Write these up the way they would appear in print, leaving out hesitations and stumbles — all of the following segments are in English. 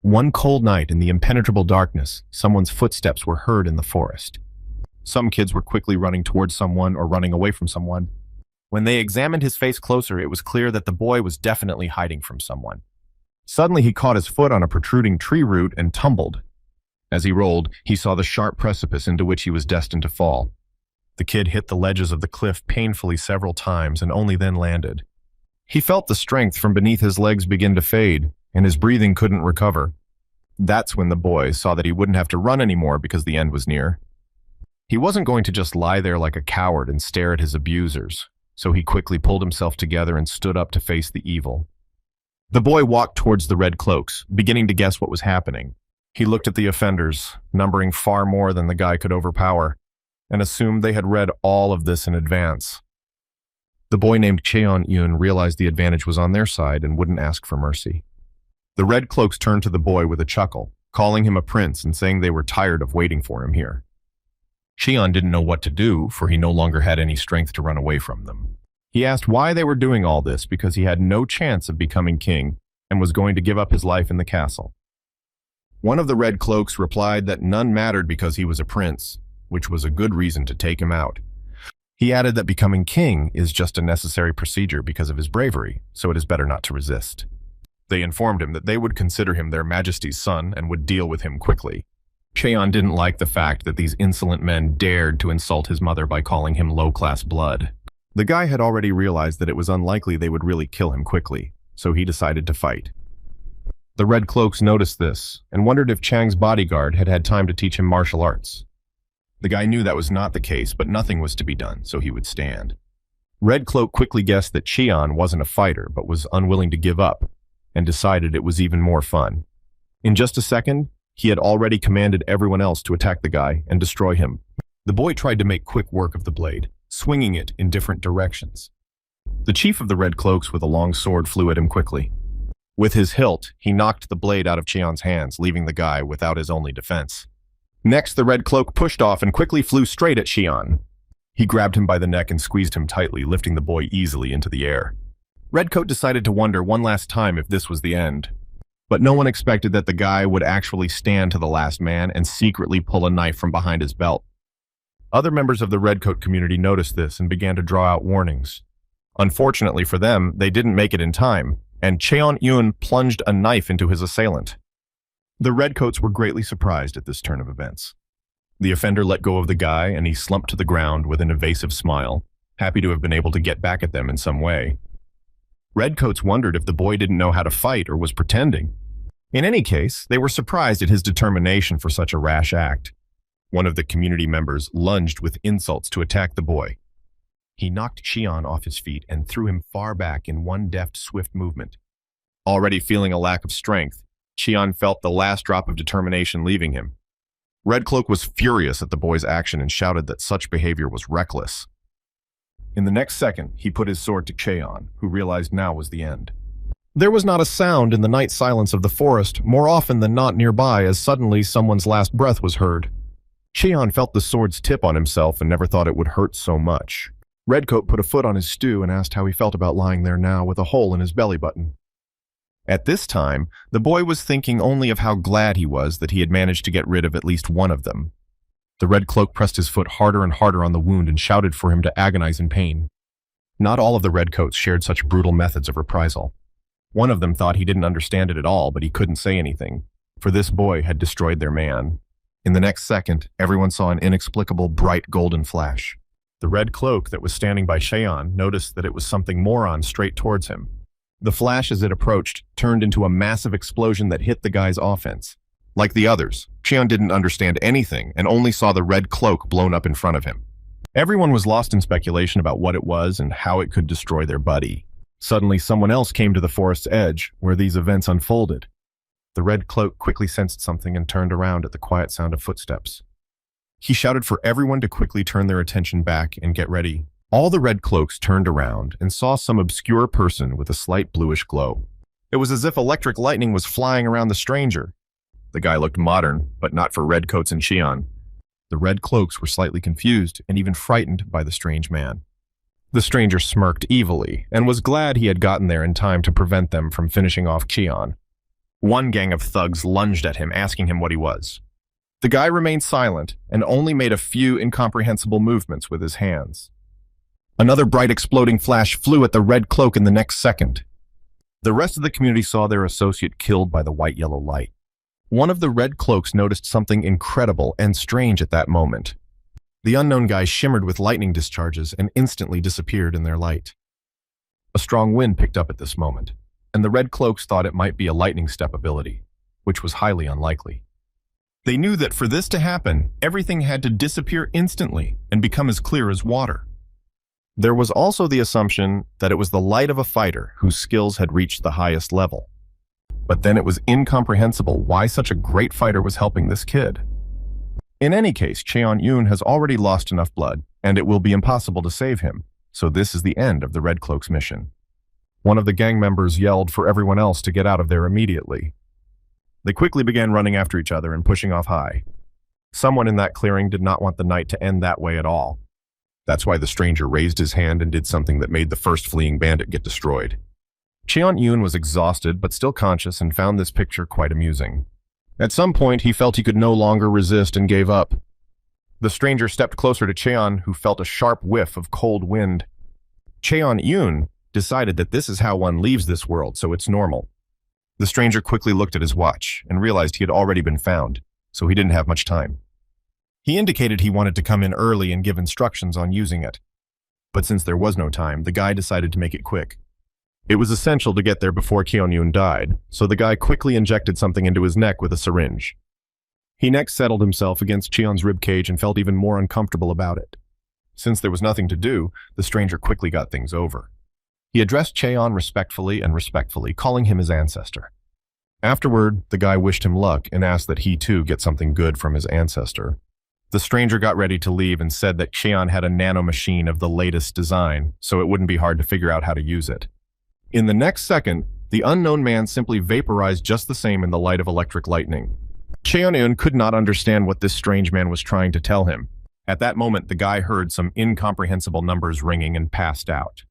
One cold night in the impenetrable darkness, someone's footsteps were heard in the forest. Some kids were quickly running towards someone or running away from someone. When they examined his face closer, it was clear that the boy was definitely hiding from someone. Suddenly, he caught his foot on a protruding tree root and tumbled. As he rolled, he saw the sharp precipice into which he was destined to fall. The kid hit the ledges of the cliff painfully several times and only then landed. He felt the strength from beneath his legs begin to fade, and his breathing couldn't recover. That's when the boy saw that he wouldn't have to run anymore because the end was near. He wasn't going to just lie there like a coward and stare at his abusers, so he quickly pulled himself together and stood up to face the evil. The boy walked towards the red cloaks, beginning to guess what was happening. He looked at the offenders, numbering far more than the guy could overpower, and assumed they had read all of this in advance. The boy named Cheon-eun realized the advantage was on their side and wouldn't ask for mercy. The red cloaks turned to the boy with a chuckle, calling him a prince and saying they were tired of waiting for him here. Cheon didn't know what to do, for he no longer had any strength to run away from them. He asked why they were doing all this because he had no chance of becoming king and was going to give up his life in the castle. One of the red cloaks replied that none mattered because he was a prince, which was a good reason to take him out. He added that becoming king is just a necessary procedure because of his bravery, so it is better not to resist. They informed him that they would consider him their majesty's son and would deal with him quickly. Cheon didn't like the fact that these insolent men dared to insult his mother by calling him low-class blood. The guy had already realized that it was unlikely they would really kill him quickly, so he decided to fight. The red cloaks noticed this and wondered if Chang's bodyguard had had time to teach him martial arts. The guy knew that was not the case, but nothing was to be done, so he would stand. Red Cloak quickly guessed that Cheon wasn't a fighter, but was unwilling to give up, and decided it was even more fun. In just a second, he had already commanded everyone else to attack the guy and destroy him. The boy tried to make quick work of the blade, swinging it in different directions. The chief of the Red Cloaks with a long sword flew at him quickly. With his hilt, he knocked the blade out of Cheon's hands, leaving the guy without his only defense. Next, the Red Cloak pushed off and quickly flew straight at Cheon. He grabbed him by the neck and squeezed him tightly, lifting the boy easily into the air. Redcoat decided to wonder one last time if this was the end. But no one expected that the guy would actually stand to the last man and secretly pull a knife from behind his belt. Other members of the Redcoat community noticed this and began to draw out warnings. Unfortunately for them, they didn't make it in time, and Cheon-eun plunged a knife into his assailant. The Redcoats were greatly surprised at this turn of events. The offender let go of the guy and he slumped to the ground with an evasive smile, happy to have been able to get back at them in some way. Redcoats wondered if the boy didn't know how to fight or was pretending. In any case, they were surprised at his determination for such a rash act. One of the community members lunged with insults to attack the boy. He knocked Cheon off his feet and threw him far back in one deft, swift movement. Already feeling a lack of strength, Cheon felt the last drop of determination leaving him. Red Cloak was furious at the boy's action and shouted that such behavior was reckless. In the next second, he put his sword to Cheon, who realized now was the end. There was not a sound in the night silence of the forest, more often than not nearby, as suddenly someone's last breath was heard. Cheon felt the sword's tip on himself and never thought it would hurt so much. Redcoat put a foot on his stew and asked how he felt about lying there now with a hole in his belly button. At this time, the boy was thinking only of how glad he was that he had managed to get rid of at least one of them. The Red Cloak pressed his foot harder and harder on the wound and shouted for him to agonize in pain. Not all of the Redcoats shared such brutal methods of reprisal. One of them thought he didn't understand it at all, but he couldn't say anything, for this boy had destroyed their man. In the next second, everyone saw an inexplicable bright golden flash. The Red Cloak that was standing by Cheon noticed that it was something more on straight towards him. The flash, as it approached, turned into a massive explosion that hit the guy's offense. Like the others, Cheon didn't understand anything and only saw the Red Cloak blown up in front of him. Everyone was lost in speculation about what it was and how it could destroy their buddy. Suddenly, someone else came to the forest's edge, where these events unfolded. The Red Cloak quickly sensed something and turned around at the quiet sound of footsteps. He shouted for everyone to quickly turn their attention back and get ready. All the Red Cloaks turned around and saw some obscure person with a slight bluish glow. It was as if electric lightning was flying around the stranger. The guy looked modern, but not for Redcoats and Cheon. The Red Cloaks were slightly confused and even frightened by the strange man. The stranger smirked evilly and was glad he had gotten there in time to prevent them from finishing off Cheon. One gang of thugs lunged at him, asking him what he was. The guy remained silent and only made a few incomprehensible movements with his hands. Another bright exploding flash flew at the red cloak in the next second. The rest of the community saw their associate killed by the white-yellow light. One of the red cloaks noticed something incredible and strange at that moment. The unknown guy shimmered with lightning discharges and instantly disappeared in their light. A strong wind picked up at this moment, and the red cloaks thought it might be a lightning step ability, which was highly unlikely. They knew that for this to happen, everything had to disappear instantly and become as clear as water. There was also the assumption that it was the light of a fighter whose skills had reached the highest level. But then it was incomprehensible why such a great fighter was helping this kid. In any case, Cheon-yoon has already lost enough blood, and it will be impossible to save him, so this is the end of the Red Cloak's mission. One of the gang members yelled for everyone else to get out of there immediately. They quickly began running after each other and pushing off high. Someone in that clearing did not want the night to end that way at all. That's why the stranger raised his hand and did something that made the first fleeing bandit get destroyed. Cheon-yoon was exhausted but still conscious and found this picture quite amusing. At some point, he felt he could no longer resist and gave up. The stranger stepped closer to Cheon, who felt a sharp whiff of cold wind. Cheon-yoon decided that this is how one leaves this world, so it's normal. The stranger quickly looked at his watch and realized he had already been found, so he didn't have much time. He indicated he wanted to come in early and give instructions on using it. But since there was no time, the guy decided to make it quick. It was essential to get there before Cheon-yoon died, so the guy quickly injected something into his neck with a syringe. He next settled himself against Cheon's ribcage and felt even more uncomfortable about it. Since there was nothing to do, the stranger quickly got things over. He addressed Cheon respectfully, calling him his ancestor. Afterward, the guy wished him luck and asked that he too get something good from his ancestor. The stranger got ready to leave and said that Cheon had a nanomachine of the latest design, so it wouldn't be hard to figure out how to use it. In the next second, the unknown man simply vaporized just the same in the light of electric lightning. Cheon-yoon could not understand what this strange man was trying to tell him. At that moment, the guy heard some incomprehensible numbers ringing and passed out.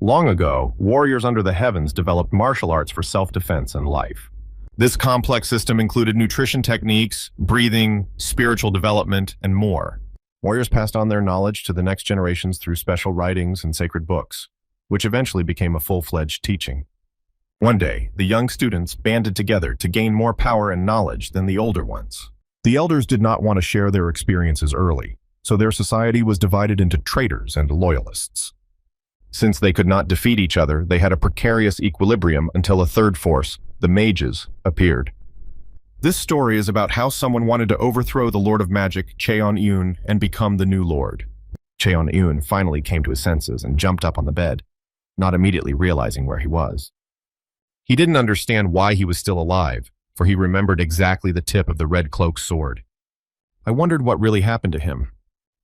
Long ago, warriors under the heavens developed martial arts for self-defense and life. This complex system included nutrition techniques, breathing, spiritual development, and more. Warriors passed on their knowledge to the next generations through special writings and sacred books, which eventually became a full-fledged teaching. One day, the young students banded together to gain more power and knowledge than the older ones. The elders did not want to share their experiences early, so their society was divided into traitors and loyalists. Since they could not defeat each other, they had a precarious equilibrium until a third force, the mages, appeared. This story is about how someone wanted to overthrow the Lord of Magic, Cheon-yoon, and become the new Lord. Cheon-yoon finally came to his senses and jumped up on the bed, not immediately realizing where he was. He didn't understand why he was still alive, for he remembered exactly the tip of the red cloak's sword. I wondered what really happened to him.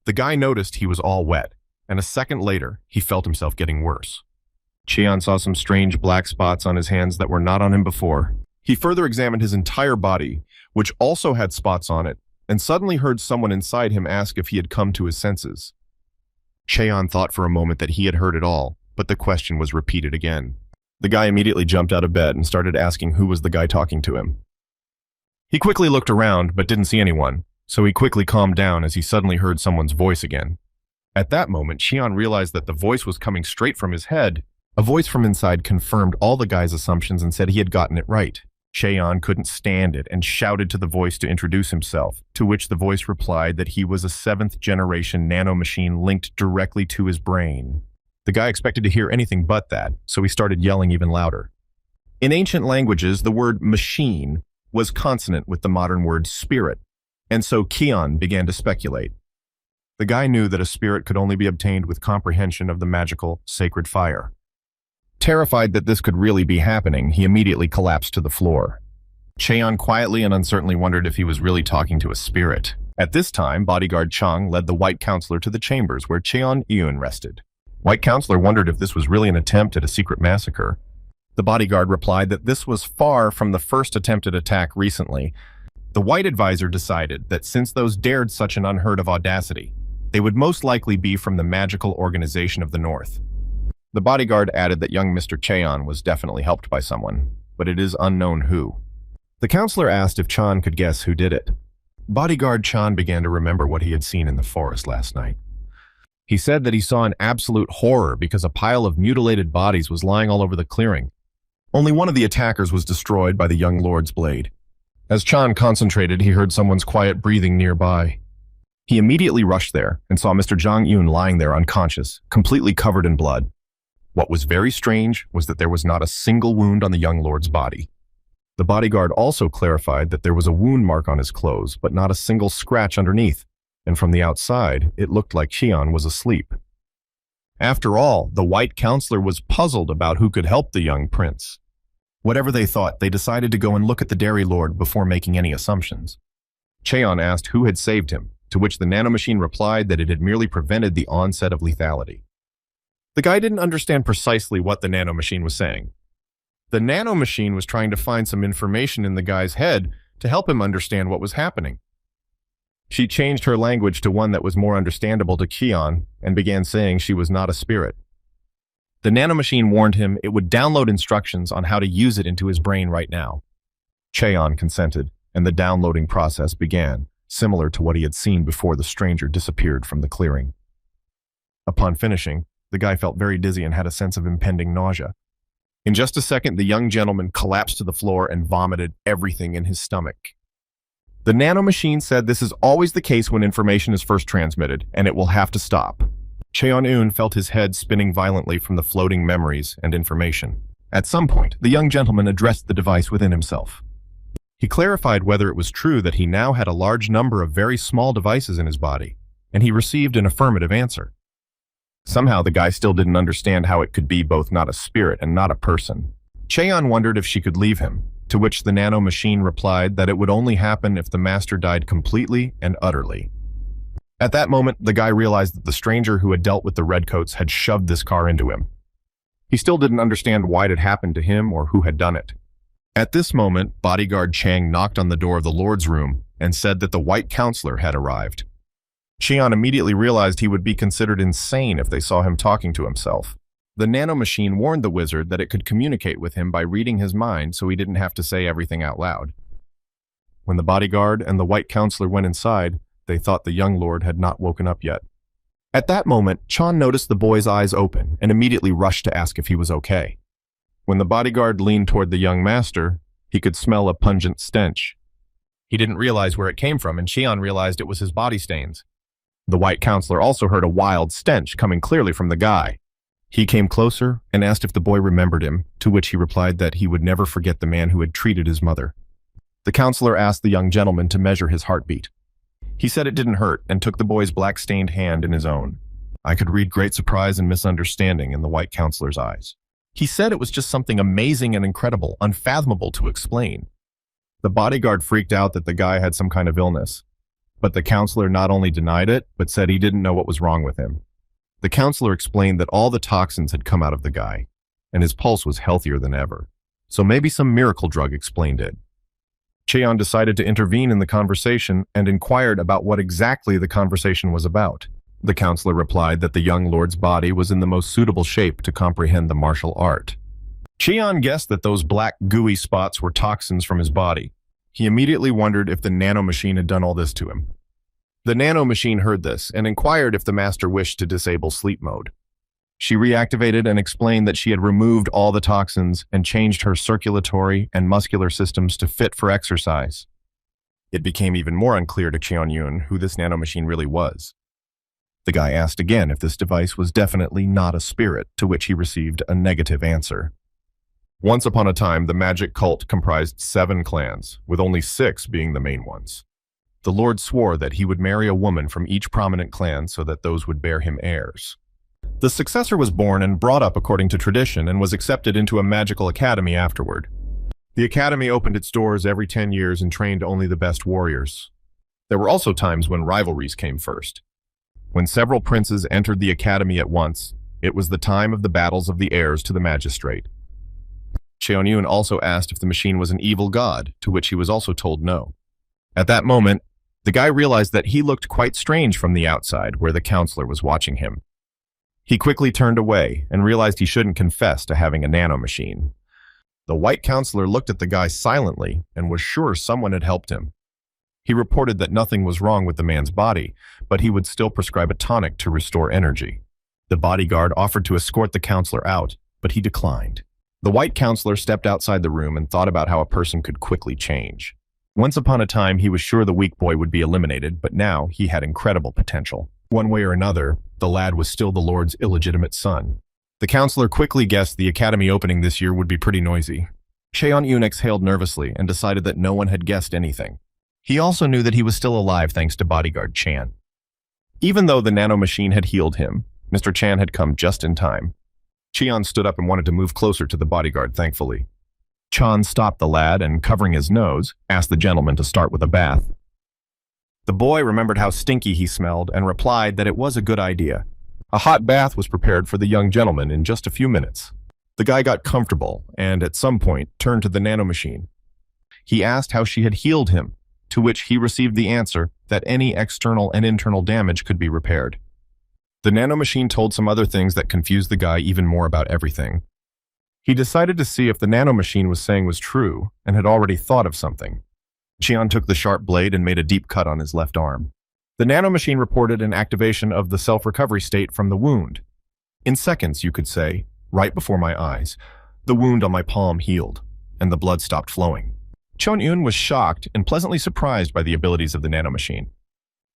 The guy noticed he was all wet, and a second later, he felt himself getting worse. Cheon saw some strange black spots on his hands that were not on him before. He further examined his entire body, which also had spots on it, and suddenly heard someone inside him ask if he had come to his senses. Cheon thought for a moment that he had heard it all, but the question was repeated again. The guy immediately jumped out of bed and started asking who was the guy talking to him. He quickly looked around, but didn't see anyone, so he quickly calmed down as he suddenly heard someone's voice again. At that moment, Cheon realized that the voice was coming straight from his head. A voice from inside confirmed all the guy's assumptions and said he had gotten it right. Cheon couldn't stand it and shouted to the voice to introduce himself, to which the voice replied that he was a 7th-generation nanomachine linked directly to his brain. The guy expected to hear anything but that, so he started yelling even louder. In ancient languages, the word machine was consonant with the modern word spirit, and so Cheon began to speculate. The guy knew that a spirit could only be obtained with comprehension of the magical, sacred fire. Terrified that this could really be happening, he immediately collapsed to the floor. Cheon quietly and uncertainly wondered if he was really talking to a spirit. At this time, bodyguard Chang led the White Counselor to the chambers where Cheon-yoon rested. White Counselor wondered if this was really an attempt at a secret massacre. The bodyguard replied that this was far from the first attempted attack recently. The White Advisor decided that since those dared such an unheard of audacity, they would most likely be from the magical organization of the North. The bodyguard added that young Mr. Cheon was definitely helped by someone, but it is unknown who. The counselor asked if Chan could guess who did it. Bodyguard Chan began to remember what he had seen in the forest last night. He said that he saw an absolute horror because a pile of mutilated bodies was lying all over the clearing. Only one of the attackers was destroyed by the young lord's blade. As Chan concentrated, he heard someone's quiet breathing nearby. He immediately rushed there and saw Mr. Jang Yoon lying there unconscious, completely covered in blood. What was very strange was that there was not a single wound on the young lord's body. The bodyguard also clarified that there was a wound mark on his clothes, but not a single scratch underneath, and from the outside, it looked like Xian was asleep. After all, the white counselor was puzzled about who could help the young prince. Whatever they thought, they decided to go and look at the dairy lord before making any assumptions. Cheon asked who had saved him, to which the nanomachine replied that it had merely prevented the onset of lethality. The guy didn't understand precisely what the nanomachine was saying. The nanomachine was trying to find some information in the guy's head to help him understand what was happening. She changed her language to one that was more understandable to Qian and began saying she was not a spirit. The nanomachine warned him it would download instructions on how to use it into his brain right now. Cheon consented, and the downloading process began, similar to what he had seen before the stranger disappeared from the clearing. Upon finishing, the guy felt very dizzy and had a sense of impending nausea. In just a second, the young gentleman collapsed to the floor and vomited everything in his stomach. The nanomachine said this is always the case when information is first transmitted, and it will have to stop. Cheon-eun felt his head spinning violently from the floating memories and information. At some point, the young gentleman addressed the device within himself. He clarified whether it was true that he now had a large number of very small devices in his body, and he received an affirmative answer. Somehow the guy still didn't understand how it could be both not a spirit and not a person. Cheon wondered if she could leave him, to which the nanomachine replied that it would only happen if the master died completely and utterly. At that moment, the guy realized that the stranger who had dealt with the redcoats had shoved this car into him. He still didn't understand why it had happened to him or who had done it. At this moment, bodyguard Chang knocked on the door of the Lord's room and said that the white counselor had arrived. Qian immediately realized he would be considered insane if they saw him talking to himself. The nanomachine warned the wizard that it could communicate with him by reading his mind so he didn't have to say everything out loud. When the bodyguard and the white counselor went inside, they thought the young lord had not woken up yet. At that moment, Chan noticed the boy's eyes open and immediately rushed to ask if he was okay. When the bodyguard leaned toward the young master, he could smell a pungent stench. He didn't realize where it came from, and Qian realized it was his body stains. The white counselor also heard a wild stench coming clearly from the guy. He came closer and asked if the boy remembered him, to which he replied that he would never forget the man who had treated his mother. The counselor asked the young gentleman to measure his heartbeat. He said it didn't hurt and took the boy's black-stained hand in his own. I could read great surprise and misunderstanding in the white counselor's eyes. He said it was just something amazing and incredible, unfathomable to explain. The bodyguard freaked out that the guy had some kind of illness. But the counselor not only denied it, but said he didn't know what was wrong with him. The counselor explained that all the toxins had come out of the guy, and his pulse was healthier than ever. So maybe some miracle drug explained it. Cheon decided to intervene in the conversation and inquired about what exactly the conversation was about. The counselor replied that the young lord's body was in the most suitable shape to comprehend the martial art. Cheon guessed that those black gooey spots were toxins from his body. He immediately wondered if the nanomachine had done all this to him. The nanomachine heard this and inquired if the master wished to disable sleep mode. She reactivated and explained that she had removed all the toxins and changed her circulatory and muscular systems to fit for exercise. It became even more unclear to Cheon-yoon who this nanomachine really was. The guy asked again if this device was definitely not a spirit, to which he received a negative answer. Once upon a time, the magic cult comprised 7 clans, with only 6 being the main ones. The Lord swore that he would marry a woman from each prominent clan so that those would bear him heirs. The successor was born and brought up according to tradition and was accepted into a magical academy afterward. The academy opened its doors every 10 years and trained only the best warriors. There were also times when rivalries came first. When several princes entered the academy at once, it was the time of the battles of the heirs to the magistrate. Cheon-yoon also asked if the machine was an evil god, to which he was also told no. At that moment, the guy realized that he looked quite strange from the outside, where the counselor was watching him. He quickly turned away and realized he shouldn't confess to having a nanomachine. The white counselor looked at the guy silently and was sure someone had helped him. He reported that nothing was wrong with the man's body, but he would still prescribe a tonic to restore energy. The bodyguard offered to escort the counselor out, but he declined. The white counselor stepped outside the room and thought about how a person could quickly change. Once upon a time, he was sure the weak boy would be eliminated, but now he had incredible potential. One way or another, the lad was still the Lord's illegitimate son. The counselor quickly guessed the academy opening this year would be pretty noisy. Cheon-Yoon exhaled nervously and decided that no one had guessed anything. He also knew that he was still alive thanks to bodyguard Chan. Even though the nanomachine had healed him, Mr. Chan had come just in time. Cheon stood up and wanted to move closer to the bodyguard, thankfully. Chan stopped the lad and, covering his nose, asked the gentleman to start with a bath. The boy remembered how stinky he smelled and replied that it was a good idea. A hot bath was prepared for the young gentleman in just a few minutes. The guy got comfortable and, at some point, turned to the nanomachine. He asked how she had healed him, to which he received the answer that any external and internal damage could be repaired. The nanomachine told some other things that confused the guy even more about everything. He decided to see if the nanomachine was saying was true and had already thought of something. Cheon took the sharp blade and made a deep cut on his left arm. The nanomachine reported an activation of the self-recovery state from the wound. In seconds, you could say, right before my eyes, the wound on my palm healed, and the blood stopped flowing. Cheon-Yoon was shocked and pleasantly surprised by the abilities of the nanomachine.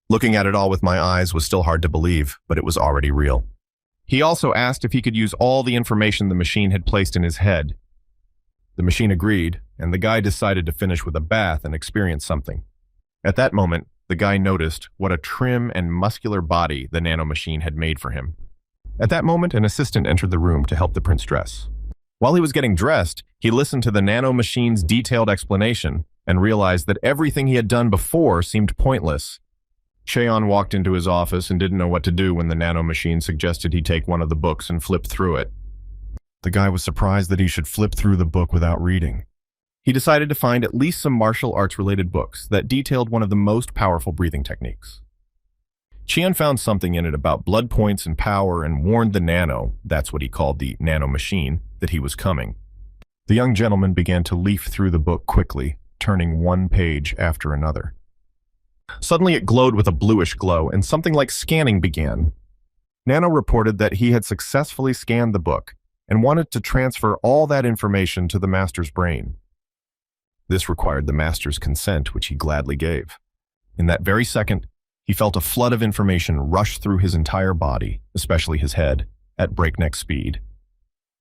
Looking at it all with my eyes was still hard to believe, but it was already real. He also asked if he could use all the information the machine had placed in his head. The machine agreed, and the guy decided to finish with a bath and experience something. At that moment, the guy noticed what a trim and muscular body the nanomachine had made for him. At that moment, an assistant entered the room to help the prince dress. While he was getting dressed, he listened to the nanomachine's detailed explanation and realized that everything he had done before seemed pointless. Cheon walked into his office and didn't know what to do when the nanomachine suggested he take one of the books and flip through it. The guy was surprised that he should flip through the book without reading. He decided to find at least some martial arts-related books that detailed one of the most powerful breathing techniques. Cheon found something in it about blood points and power and warned the nano, that's what he called the nanomachine, that he was coming. The young gentleman began to leaf through the book quickly, turning one page after another. Suddenly it glowed with a bluish glow, and something like scanning began. Nano reported that he had successfully scanned the book and wanted to transfer all that information to the master's brain. This required the master's consent, which he gladly gave. In that very second, he felt a flood of information rush through his entire body, especially his head, at breakneck speed.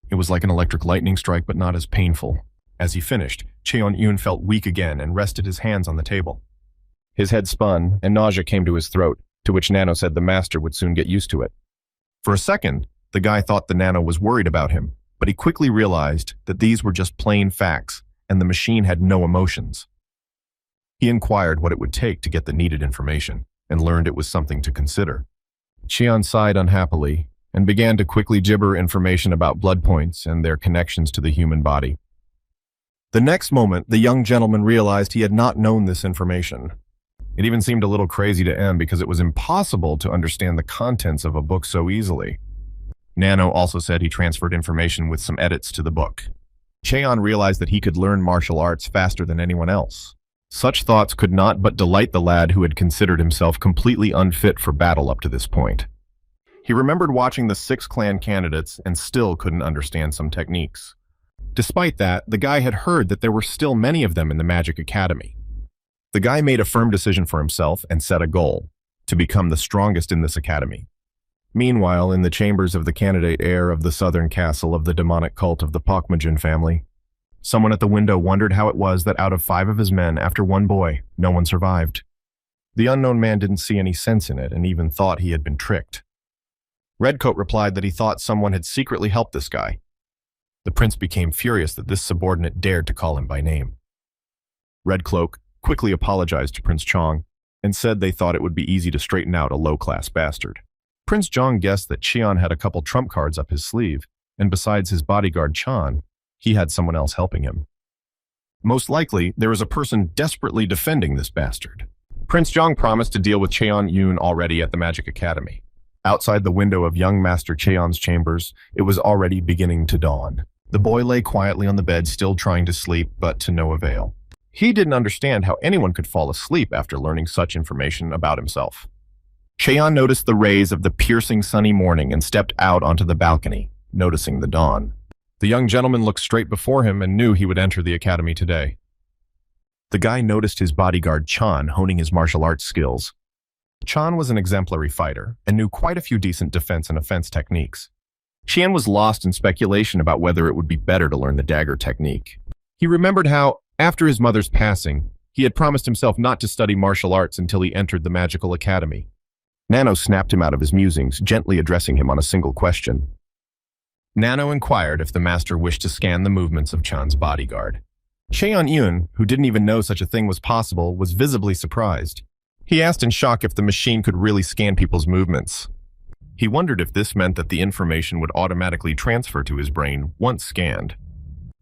It was like an electric lightning strike, but not as painful. As he finished, Cheon-Yoon felt weak again and rested his hands on the table. His head spun, and nausea came to his throat, to which Nano said the master would soon get used to it. For a second, the guy thought the Nano was worried about him, but he quickly realized that these were just plain facts, and the machine had no emotions. He inquired what it would take to get the needed information, and learned it was something to consider. Cheon sighed unhappily, and began to quickly gibber information about blood points and their connections to the human body. The next moment, the young gentleman realized he had not known this information. It even seemed a little crazy to M because it was impossible to understand the contents of a book so easily. Nano also said he transferred information with some edits to the book. Cheon realized that he could learn martial arts faster than anyone else. Such thoughts could not but delight the lad who had considered himself completely unfit for battle up to this point. He remembered watching the 6 clan candidates and still couldn't understand some techniques. Despite that, the guy had heard that there were still many of them in the Magic Academy. The guy made a firm decision for himself and set a goal, to become the strongest in this academy. Meanwhile, in the chambers of the candidate heir of the southern castle of the demonic cult of the Pakmajin family, someone at the window wondered how it was that out of 5 of his men, after one boy, no one survived. The unknown man didn't see any sense in it and even thought he had been tricked. Redcoat replied that he thought someone had secretly helped this guy. The prince became furious that this subordinate dared to call him by name. Redcloak quickly apologized to Prince Chong and said they thought it would be easy to straighten out a low-class bastard. Prince Chong guessed that Cheon had a couple trump cards up his sleeve, and besides his bodyguard Chan, he had someone else helping him. Most likely, there was a person desperately defending this bastard. Prince Chong promised to deal with Cheon-Yoon already at the Magic Academy. Outside the window of young Master Cheon's chambers, it was already beginning to dawn. The boy lay quietly on the bed, still trying to sleep, but to no avail. He didn't understand how anyone could fall asleep after learning such information about himself. Cheon noticed the rays of the piercing sunny morning and stepped out onto the balcony, noticing the dawn. The young gentleman looked straight before him and knew he would enter the academy today. The guy noticed his bodyguard Chan honing his martial arts skills. Chan was an exemplary fighter and knew quite a few decent defense and offense techniques. Qian was lost in speculation about whether it would be better to learn the dagger technique. He remembered how, after his mother's passing, he had promised himself not to study martial arts until he entered the magical academy. Nano snapped him out of his musings, gently addressing him on a single question. Nano inquired if the master wished to scan the movements of Chan's bodyguard. Cheon-Yun, who didn't even know such a thing was possible, was visibly surprised. He asked in shock if the machine could really scan people's movements. He wondered if this meant that the information would automatically transfer to his brain once scanned.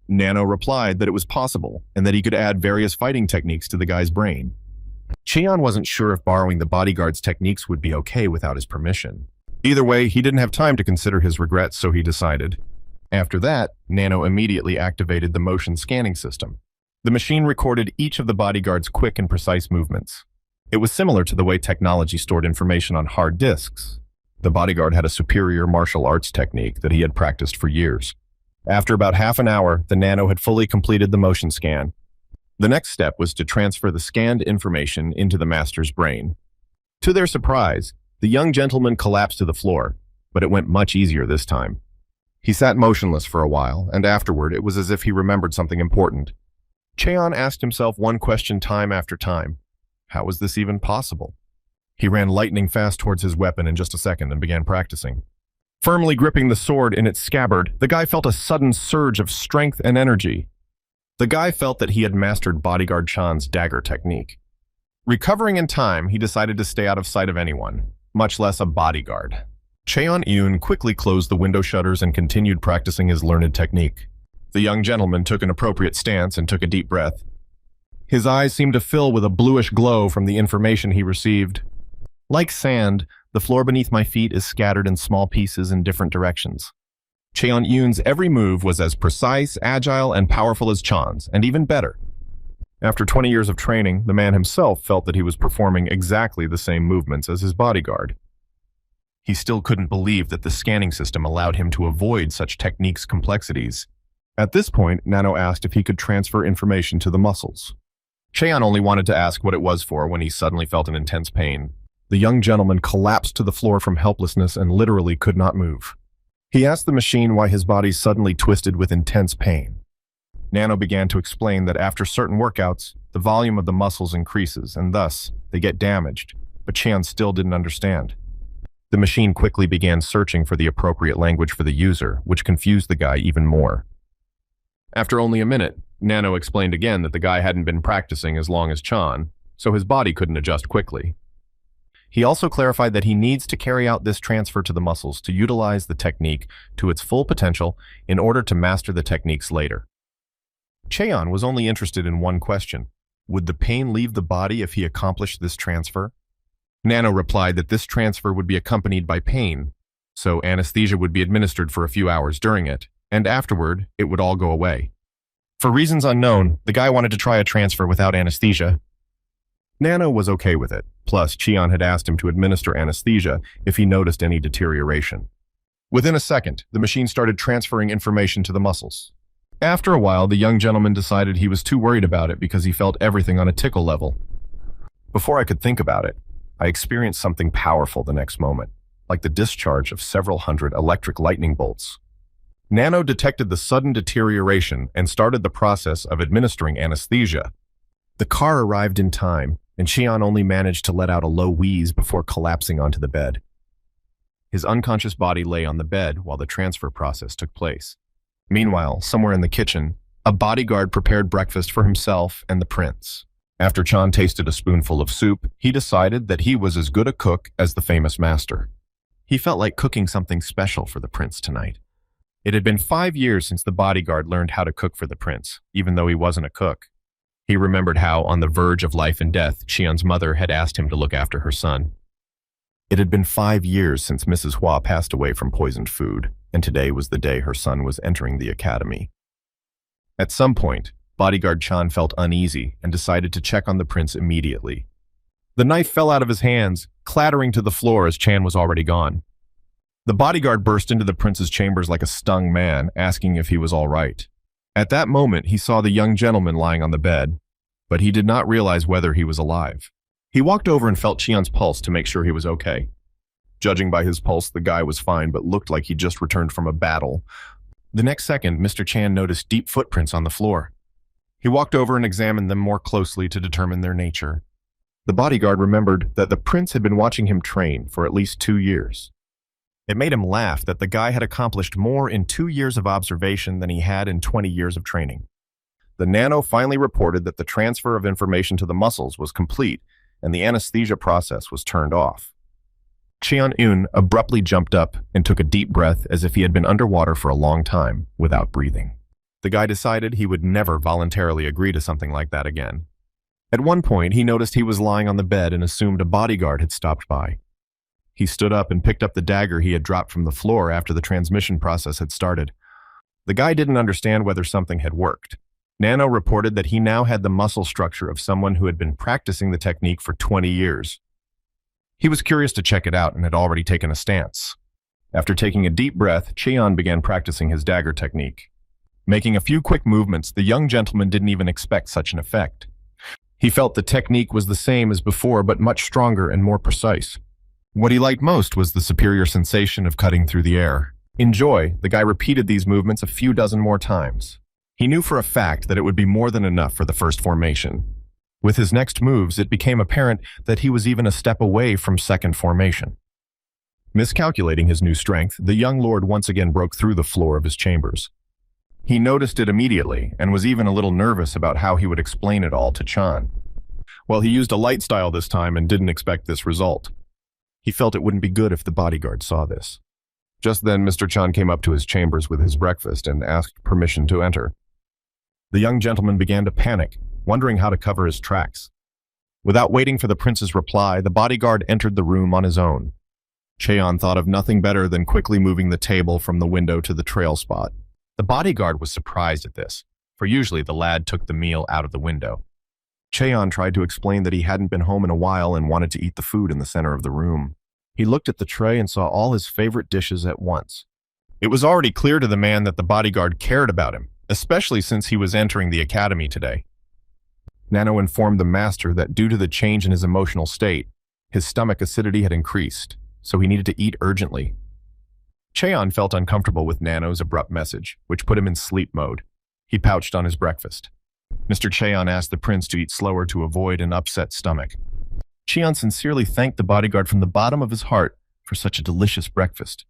Nano replied that it was possible and that he could add various fighting techniques to the guy's brain. Cheon wasn't sure if borrowing the bodyguard's techniques would be okay without his permission. Either way, he didn't have time to consider his regrets, so he decided. After that, Nano immediately activated the motion scanning system. The machine recorded each of the bodyguard's quick and precise movements. It was similar to the way technology stored information on hard disks. The bodyguard had a superior martial arts technique that he had practiced for years. After about half an hour, the Nano had fully completed the motion scan. The next step was to transfer the scanned information into the master's brain. To their surprise, the young gentleman collapsed to the floor, but it went much easier this time. He sat motionless for a while, and afterward it was as if he remembered something important. Cheon asked himself one question time after time. How was this even possible? He ran lightning fast towards his weapon in just a second and began practicing. Firmly gripping the sword in its scabbard, the guy felt a sudden surge of strength and energy. The guy felt that he had mastered Bodyguard Chan's dagger technique. Recovering in time, he decided to stay out of sight of anyone, much less a bodyguard. Cheon-Yun quickly closed the window shutters and continued practicing his learned technique. The young gentleman took an appropriate stance and took a deep breath. His eyes seemed to fill with a bluish glow from the information he received. Like sand, the floor beneath my feet is scattered in small pieces in different directions. Cheon-Yun's every move was as precise, agile, and powerful as Chan's, and even better. After 20 years of training, the man himself felt that he was performing exactly the same movements as his bodyguard. He still couldn't believe that the scanning system allowed him to avoid such techniques' complexities. At this point, Nano asked if he could transfer information to the muscles. Cheon only wanted to ask what it was for when he suddenly felt an intense pain. The young gentleman collapsed to the floor from helplessness and literally could not move. He asked the machine why his body suddenly twisted with intense pain. Nano began to explain that after certain workouts, the volume of the muscles increases, and thus, they get damaged, but Cheon still didn't understand. The machine quickly began searching for the appropriate language for the user, which confused the guy even more. After only a minute, Nano explained again that the guy hadn't been practicing as long as Chan, so his body couldn't adjust quickly. He also clarified that he needs to carry out this transfer to the muscles to utilize the technique to its full potential in order to master the techniques later. Cheon was only interested in one question. Would the pain leave the body if he accomplished this transfer? Nano replied that this transfer would be accompanied by pain, so anesthesia would be administered for a few hours during it, and afterward, it would all go away. For reasons unknown, the guy wanted to try a transfer without anesthesia. Nano was okay with it, plus Cheon had asked him to administer anesthesia if he noticed any deterioration. Within a second, the machine started transferring information to the muscles. After a while, the young gentleman decided he was too worried about it because he felt everything on a tickle level. Before I could think about it, I experienced something powerful the next moment, like the discharge of several hundred electric lightning bolts. Nano detected the sudden deterioration and started the process of administering anesthesia. The car arrived in time, and Cheon only managed to let out a low wheeze before collapsing onto the bed. His unconscious body lay on the bed while the transfer process took place. Meanwhile, somewhere in the kitchen, a bodyguard prepared breakfast for himself and the prince. After Chan tasted a spoonful of soup, he decided that he was as good a cook as the famous master. He felt like cooking something special for the prince tonight. It had been 5 years since the bodyguard learned how to cook for the prince, even though he wasn't a cook. He remembered how, on the verge of life and death, Cheon's mother had asked him to look after her son. It had been 5 years since Mrs. Hua passed away from poisoned food, and today was the day her son was entering the academy. At some point, bodyguard Chan felt uneasy and decided to check on the prince immediately. The knife fell out of his hands, clattering to the floor as Chan was already gone. The bodyguard burst into the prince's chambers like a stung man, asking if he was all right. At that moment, he saw the young gentleman lying on the bed, but he did not realize whether he was alive. He walked over and felt Qian's pulse to make sure he was okay. Judging by his pulse, the guy was fine but looked like he just returned from a battle. The next second, Mr. Chan noticed deep footprints on the floor. He walked over and examined them more closely to determine their nature. The bodyguard remembered that the prince had been watching him train for at least 2 years. It made him laugh that the guy had accomplished more in 2 years of observation than he had in 20 years of training. The nano finally reported that the transfer of information to the muscles was complete and the anesthesia process was turned off. Qian abruptly jumped up and took a deep breath as if he had been underwater for a long time without breathing. The guy decided he would never voluntarily agree to something like that again. At one point, he noticed he was lying on the bed and assumed a bodyguard had stopped by. He stood up and picked up the dagger he had dropped from the floor after the transmission process had started. The guy didn't understand whether something had worked. Nano reported that he now had the muscle structure of someone who had been practicing the technique for 20 years. He was curious to check it out and had already taken a stance. After taking a deep breath, Qian began practicing his dagger technique. Making a few quick movements, the young gentleman didn't even expect such an effect. He felt the technique was the same as before, but much stronger and more precise. What he liked most was the superior sensation of cutting through the air. In joy, the guy repeated these movements a few dozen more times. He knew for a fact that it would be more than enough for the first formation. With his next moves, it became apparent that he was even a step away from second formation. Miscalculating his new strength, the young lord once again broke through the floor of his chambers. He noticed it immediately and was even a little nervous about how he would explain it all to Chan. Well, he used a light style this time and didn't expect this result. He felt it wouldn't be good if the bodyguard saw this. Just then, Mr. Chan came up to his chambers with his breakfast and asked permission to enter. The young gentleman began to panic, wondering how to cover his tracks. Without waiting for the prince's reply, the bodyguard entered the room on his own. Cheon thought of nothing better than quickly moving the table from the window to the trail spot. The bodyguard was surprised at this, for usually the lad took the meal out of the window. Cheon tried to explain that he hadn't been home in a while and wanted to eat the food in the center of the room. He looked at the tray and saw all his favorite dishes at once. It was already clear to the man that the bodyguard cared about him, especially since he was entering the academy today. Nano informed the master that due to the change in his emotional state, his stomach acidity had increased, so he needed to eat urgently. Cheon felt uncomfortable with Nano's abrupt message, which put him in sleep mode. He pouched on his breakfast. Mr. Cheon asked the prince to eat slower to avoid an upset stomach. Cheon sincerely thanked the bodyguard from the bottom of his heart for such a delicious breakfast.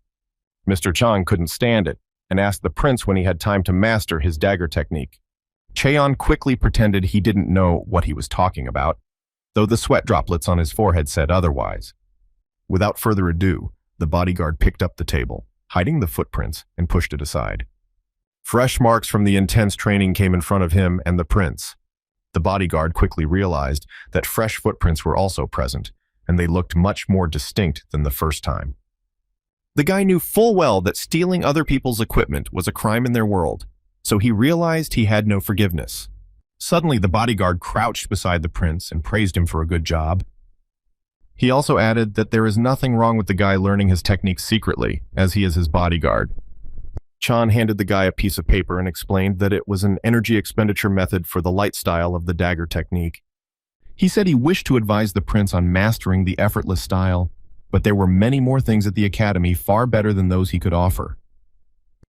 Mr. Chang couldn't stand it and asked the prince when he had time to master his dagger technique. Cheon quickly pretended he didn't know what he was talking about, though the sweat droplets on his forehead said otherwise. Without further ado, the bodyguard picked up the table, hiding the footprints, and pushed it aside. Fresh marks from the intense training came in front of him and the prince. The bodyguard quickly realized that fresh footprints were also present, and they looked much more distinct than the first time. The guy knew full well that stealing other people's equipment was a crime in their world, so he realized he had no forgiveness. Suddenly, the bodyguard crouched beside the prince and praised him for a good job. He also added that there is nothing wrong with the guy learning his technique secretly, as he is his bodyguard. Chan handed the guy a piece of paper and explained that it was an energy expenditure method for the light style of the dagger technique. He said he wished to advise the prince on mastering the effortless style, but there were many more things at the academy far better than those he could offer.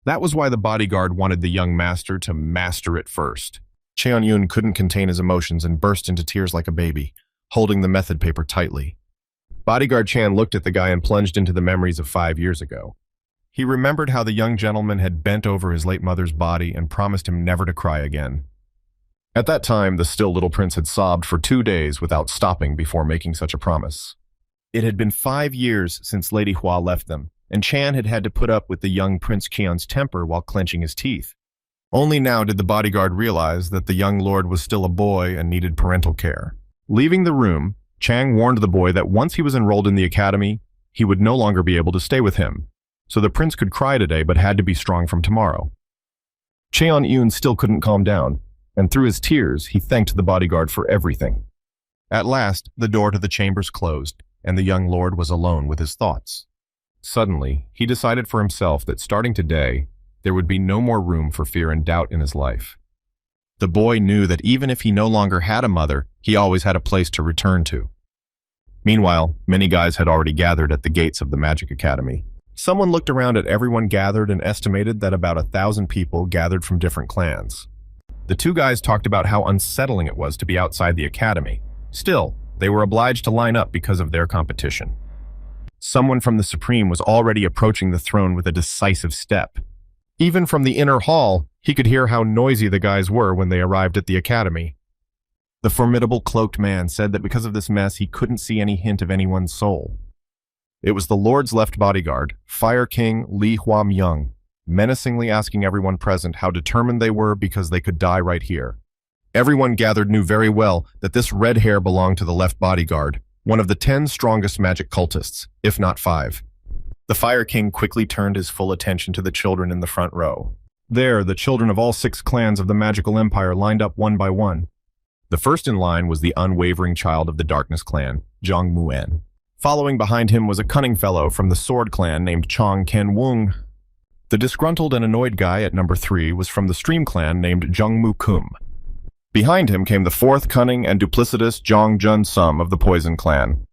That was why the bodyguard wanted the young master to master it first. Cheon-yun couldn't contain his emotions and burst into tears like a baby, holding the method paper tightly. Bodyguard Chan looked at the guy and plunged into the memories of 5 years ago. He remembered how the young gentleman had bent over his late mother's body and promised him never to cry again. At that time, the still little prince had sobbed for 2 days without stopping before making such a promise. It had been 5 years since Lady Hua left them, and Chan had had to put up with the young Prince Qian's temper while clenching his teeth. Only now did the bodyguard realize that the young lord was still a boy and needed parental care. Leaving the room, Chang warned the boy that once he was enrolled in the academy, he would no longer be able to stay with him. So the prince could cry today but had to be strong from tomorrow. Cheon-eun still couldn't calm down, and through his tears, he thanked the bodyguard for everything. At last, the door to the chambers closed, and the young lord was alone with his thoughts. Suddenly, he decided for himself that starting today, there would be no more room for fear and doubt in his life. The boy knew that even if he no longer had a mother, he always had a place to return to. Meanwhile, many guys had already gathered at the gates of the Magic Academy. Someone looked around at everyone gathered and estimated that about 1,000 people gathered from different clans. The two guys talked about how unsettling it was to be outside the academy. Still, they were obliged to line up because of their competition. Someone from the Supreme was already approaching the throne with a decisive step. Even from the inner hall, he could hear how noisy the guys were when they arrived at the academy. The formidable cloaked man said that because of this mess, he couldn't see any hint of anyone's soul. It was the Lord's left bodyguard, Fire King Li Hua-myung, menacingly asking everyone present how determined they were because they could die right here. Everyone gathered knew very well that this red hair belonged to the left bodyguard, one of the 10 strongest magic cultists, if not 5. The Fire King quickly turned his full attention to the children in the front row. There, the children of all 6 clans of the magical empire lined up one by one. The first in line was the unwavering child of the Darkness clan, Jong Muen. Following behind him was a cunning fellow from the Sword clan named Chong Ken-woong. The disgruntled and annoyed guy at number 3 was from the Stream clan named Jung Mu-kum. Behind him came the 4th cunning and duplicitous Jong Jun-sum of the Poison clan.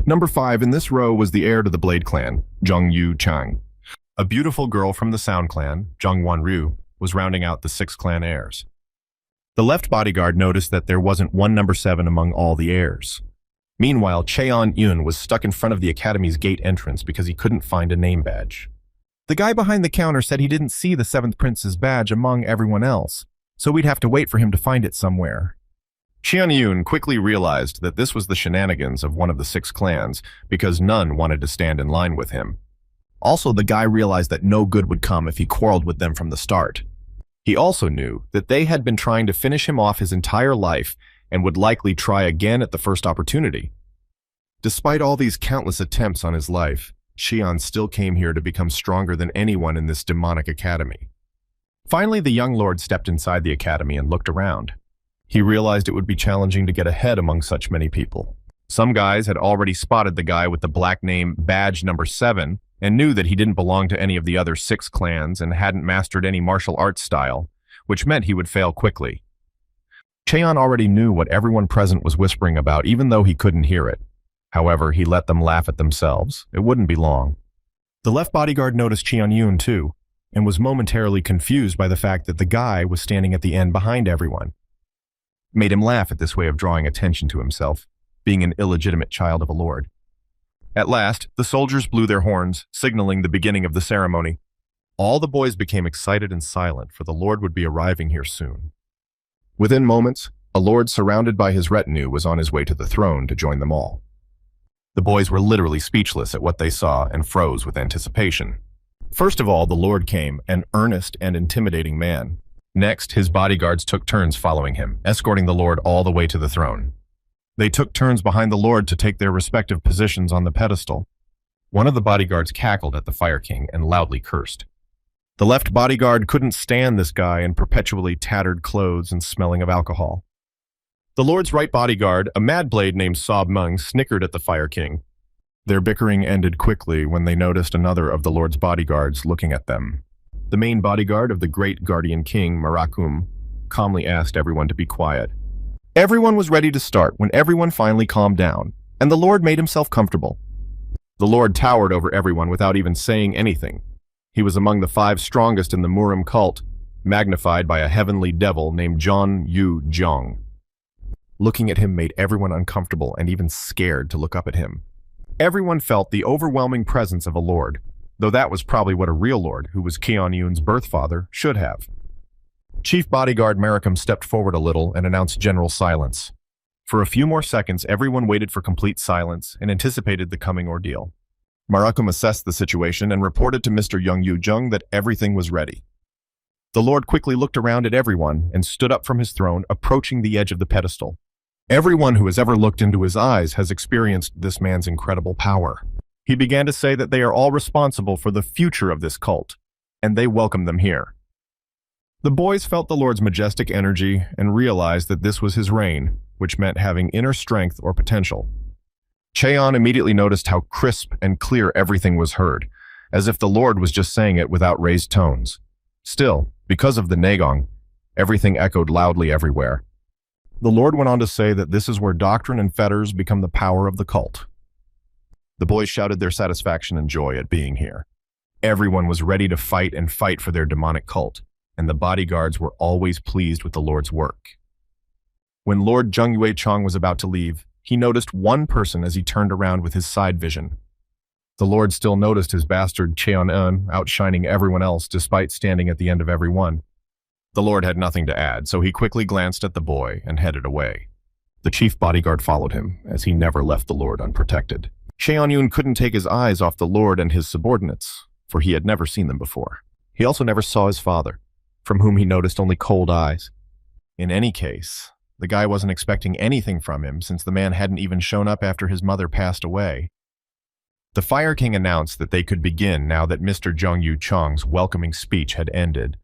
Number 5 in this row was the heir to the Blade clan, Jung Yu-chang. A beautiful girl from the Sound clan, Jung Won-ryu, was rounding out the 6 clan heirs. The left bodyguard noticed that there wasn't one number 7 among all the heirs. Meanwhile, Cheon-eun was stuck in front of the academy's gate entrance because he couldn't find a name badge. The guy behind the counter said he didn't see the 7th prince's badge among everyone else, so we'd have to wait for him to find it somewhere. Cheon-eun quickly realized that this was the shenanigans of one of the 6 clans because none wanted to stand in line with him. Also, the guy realized that no good would come if he quarreled with them from the start. He also knew that they had been trying to finish him off his entire life and would likely try again at the first opportunity. Despite all these countless attempts on his life, Cheon still came here to become stronger than anyone in this demonic academy. Finally, the young lord stepped inside the academy and looked around. He realized it would be challenging to get ahead among such many people. Some guys had already spotted the guy with the black name Badge Number 7 and knew that he didn't belong to any of the other 6 clans and hadn't mastered any martial arts style, which meant he would fail quickly. Cheon already knew what everyone present was whispering about, even though he couldn't hear it. However, he let them laugh at themselves. It wouldn't be long. The left bodyguard noticed Cheon-eun too, and was momentarily confused by the fact that the guy was standing at the end behind everyone. It made him laugh at this way of drawing attention to himself, being an illegitimate child of a lord. At last, the soldiers blew their horns, signaling the beginning of the ceremony. All the boys became excited and silent, for the lord would be arriving here soon. Within moments, a lord surrounded by his retinue was on his way to the throne to join them all. The boys were literally speechless at what they saw and froze with anticipation. First of all, the lord came, an earnest and intimidating man. Next, his bodyguards took turns following him, escorting the lord all the way to the throne. They took turns behind the lord to take their respective positions on the pedestal. One of the bodyguards cackled at the Fire King and loudly cursed. The left bodyguard couldn't stand this guy in perpetually tattered clothes and smelling of alcohol. The lord's right bodyguard, a mad blade named Sob Mung, snickered at the Fire King. Their bickering ended quickly when they noticed another of the lord's bodyguards looking at them. The main bodyguard of the great guardian king, Marakum, calmly asked everyone to be quiet. Everyone was ready to start when everyone finally calmed down, and the lord made himself comfortable. The lord towered over everyone without even saying anything. He was among the 5 strongest in the Murim cult, magnified by a heavenly devil named John Yu Jong. Looking at him made everyone uncomfortable and even scared to look up at him. Everyone felt the overwhelming presence of a lord, though that was probably what a real lord, who was Cheon-eun's birth father, should have. Chief Bodyguard Maricum stepped forward a little and announced general silence. For a few more seconds, everyone waited for complete silence and anticipated the coming ordeal. Maricum assessed the situation and reported to Mr. Young Yu Jung that everything was ready. The lord quickly looked around at everyone and stood up from his throne, approaching the edge of the pedestal. Everyone who has ever looked into his eyes has experienced this man's incredible power. He began to say that they are all responsible for the future of this cult, and they welcome them here. The boys felt the Lord's majestic energy and realized that this was his reign, which meant having inner strength or potential. Cheon immediately noticed how crisp and clear everything was heard, as if the Lord was just saying it without raised tones. Still, because of the Nagong, everything echoed loudly everywhere. The Lord went on to say that this is where doctrine and fetters become the power of the cult. The boys shouted their satisfaction and joy at being here. Everyone was ready to fight and fight for their demonic cult, and the bodyguards were always pleased with the Lord's work. When Lord Jung-Yue Chong was about to leave, he noticed one person as he turned around with his side vision. The Lord still noticed his bastard Cheon-eun outshining everyone else despite standing at the end of every one. The Lord had nothing to add, so he quickly glanced at the boy and headed away. The chief bodyguard followed him, as he never left the Lord unprotected. Cheon-eun couldn't take his eyes off the Lord and his subordinates, for he had never seen them before. He also never saw his father, from whom he noticed only cold eyes. In any case, the guy wasn't expecting anything from him since the man hadn't even shown up after his mother passed away. The Fire King announced that they could begin now that Mr. Jung-Yu Chong's welcoming speech had ended.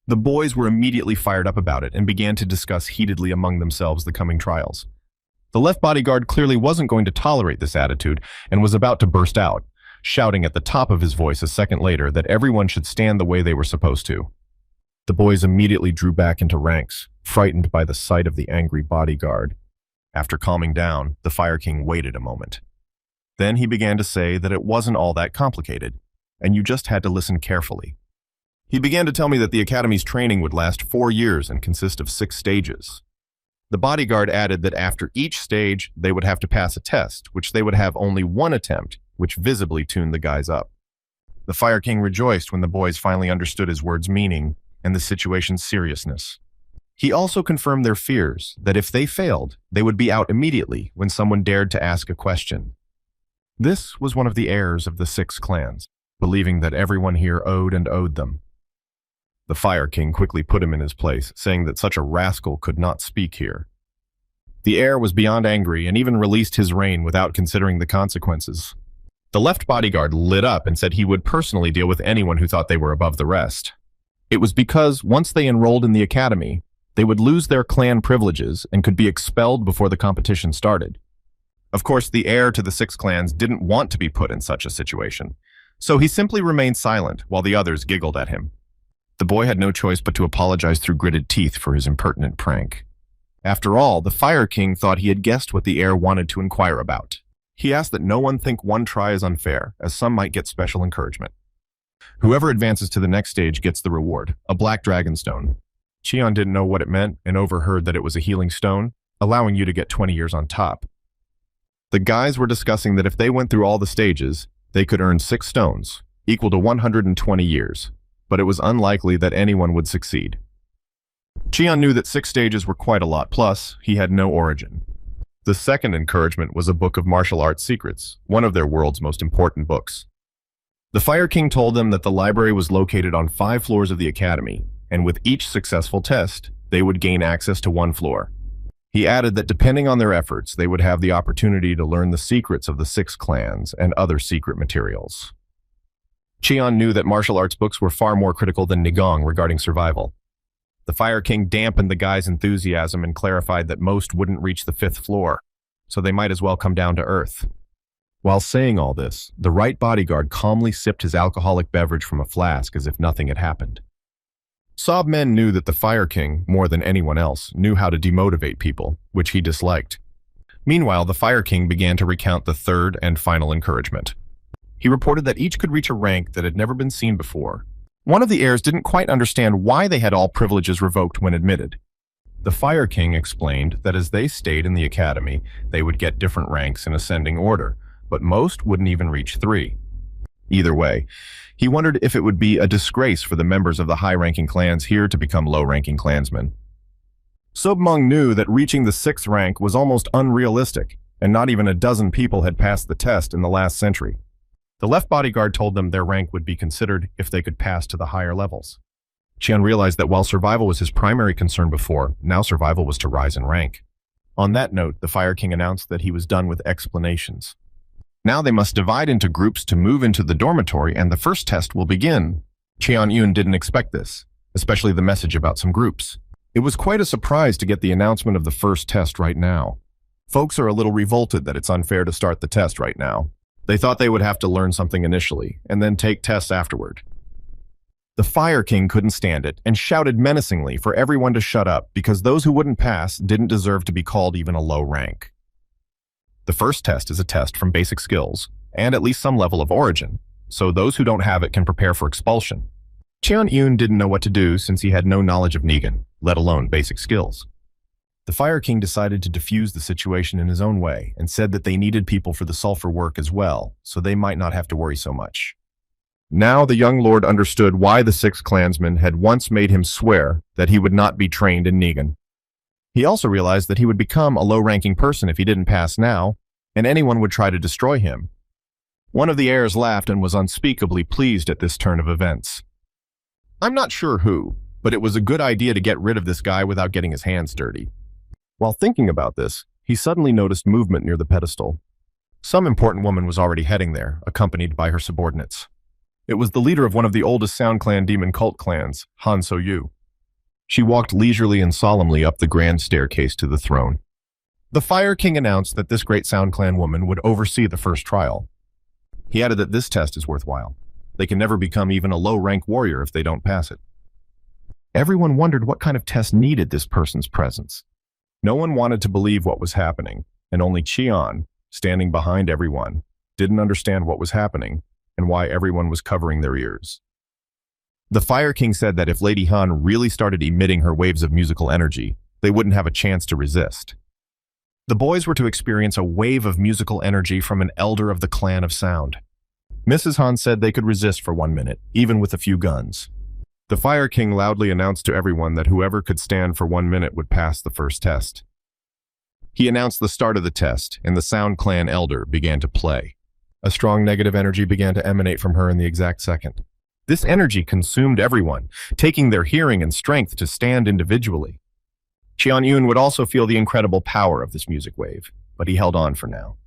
The boys were immediately fired up about it and began to discuss heatedly among themselves the coming trials. The left bodyguard clearly wasn't going to tolerate this attitude and was about to burst out, shouting at the top of his voice a second later that everyone should stand the way they were supposed to. The boys immediately drew back into ranks, frightened by the sight of the angry bodyguard. After calming down, the Fire King waited a moment. Then he began to say that it wasn't all that complicated, and you just had to listen carefully. He began to tell me that the Academy's training would last 4 years and consist of 6 stages. The bodyguard added that after each stage, they would have to pass a test, which they would have only one attempt, which visibly tuned the guys up. The Fire King rejoiced when the boys finally understood his words' meaning and the situation's seriousness. He also confirmed their fears that if they failed, they would be out immediately when someone dared to ask a question. This was one of the heirs of the 6 clans, believing that everyone here owed them. The Fire King quickly put him in his place, saying that such a rascal could not speak here. The heir was beyond angry and even released his reign without considering the consequences. The left bodyguard lit up and said he would personally deal with anyone who thought they were above the rest. It was because once they enrolled in the academy, they would lose their clan privileges and could be expelled before the competition started. Of course, the heir to the 6 clans didn't want to be put in such a situation, so he simply remained silent while the others giggled at him. The boy had no choice but to apologize through gritted teeth for his impertinent prank. After all, the Fire King thought he had guessed what the heir wanted to inquire about. He asked that no one think one try is unfair, as some might get special encouragement. Whoever advances to the next stage gets the reward, a black dragon stone. Cheon didn't know what it meant and overheard that it was a healing stone, allowing you to get 20 years on top. The guys were discussing that if they went through all the stages, they could earn 6 stones, equal to 120 years. But it was unlikely that anyone would succeed. Cheon knew that 6 stages were quite a lot, plus he had no origin. The second encouragement was a book of martial arts secrets, one of their world's most important books. The Fire King told them that the library was located on 5 floors of the academy, and with each successful test, they would gain access to 1 floor. He added that depending on their efforts, they would have the opportunity to learn the secrets of the 6 clans and other secret materials. Cheon knew that martial arts books were far more critical than Nigong regarding survival. The Fire King dampened the guys' enthusiasm and clarified that most wouldn't reach the 5th floor, so they might as well come down to earth. While saying all this, the right bodyguard calmly sipped his alcoholic beverage from a flask as if nothing had happened. Sob Men knew that the Fire King, more than anyone else, knew how to demotivate people, which he disliked. Meanwhile, the Fire King began to recount the third and final encouragement. He reported that each could reach a rank that had never been seen before. One of the heirs didn't quite understand why they had all privileges revoked when admitted. The Fire King explained that as they stayed in the academy, they would get different ranks in ascending order, but most wouldn't even reach 3. Either way, he wondered if it would be a disgrace for the members of the high-ranking clans here to become low-ranking clansmen. Submung knew that reaching the 6th rank was almost unrealistic, and not even a dozen people had passed the test in the last century. The left bodyguard told them their rank would be considered if they could pass to the higher levels. Cheon realized that while survival was his primary concern before, now survival was to rise in rank. On that note, the Fire King announced that he was done with explanations. Now they must divide into groups to move into the dormitory and the first test will begin. Cheon-eun didn't expect this, especially the message about some groups. It was quite a surprise to get the announcement of the first test right now. Folks are a little revolted that it's unfair to start the test right now. They thought they would have to learn something initially, and then take tests afterward. The Fire King couldn't stand it and shouted menacingly for everyone to shut up because those who wouldn't pass didn't deserve to be called even a low rank. The first test is a test from basic skills, and at least some level of origin, so those who don't have it can prepare for expulsion. Cheon-eun didn't know what to do since he had no knowledge of Negan, let alone basic skills. The Fire King decided to defuse the situation in his own way and said that they needed people for the sulfur work as well, so they might not have to worry so much. Now the young lord understood why the 6 clansmen had once made him swear that he would not be trained in Negan. He also realized that he would become a low-ranking person if he didn't pass now, and anyone would try to destroy him. One of the heirs laughed and was unspeakably pleased at this turn of events. I'm not sure who, but it was a good idea to get rid of this guy without getting his hands dirty. While thinking about this, he suddenly noticed movement near the pedestal. Some important woman was already heading there, accompanied by her subordinates. It was the leader of one of the oldest Sound Clan demon cult clans, Han So-yu. She walked leisurely and solemnly up the grand staircase to the throne. The Fire King announced that this great Sound Clan woman would oversee the first trial. He added that this test is worthwhile. They can never become even a low-rank warrior if they don't pass it. Everyone wondered what kind of test needed this person's presence. No one wanted to believe what was happening, and only Cheon, standing behind everyone, didn't understand what was happening and why everyone was covering their ears. The Fire King said that if Lady Han really started emitting her waves of musical energy, they wouldn't have a chance to resist. The boys were to experience a wave of musical energy from an elder of the clan of sound. Mrs. Han said they could resist for 1 minute, even with a few guns. The Fire King loudly announced to everyone that whoever could stand for 1 minute would pass the first test. He announced the start of the test, and the Sound Clan elder began to play. A strong negative energy began to emanate from her in the exact second. This energy consumed everyone, taking their hearing and strength to stand individually. Cheon-eun would also feel the incredible power of this music wave, but he held on for now.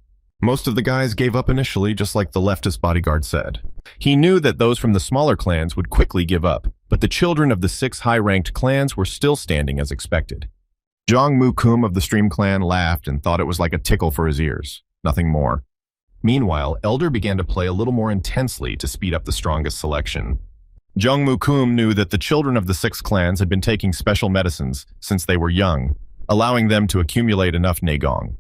Most of the guys gave up initially, just like the leftist bodyguard said. He knew that those from the smaller clans would quickly give up, but the children of the 6 high-ranked clans were still standing as expected. Jong Moo-kum of the Stream clan laughed and thought it was like a tickle for his ears, nothing more. Meanwhile, Elder began to play a little more intensely to speed up the strongest selection. Jong Moo-kum knew that the children of the 6 clans had been taking special medicines since they were young, allowing them to accumulate enough Negong.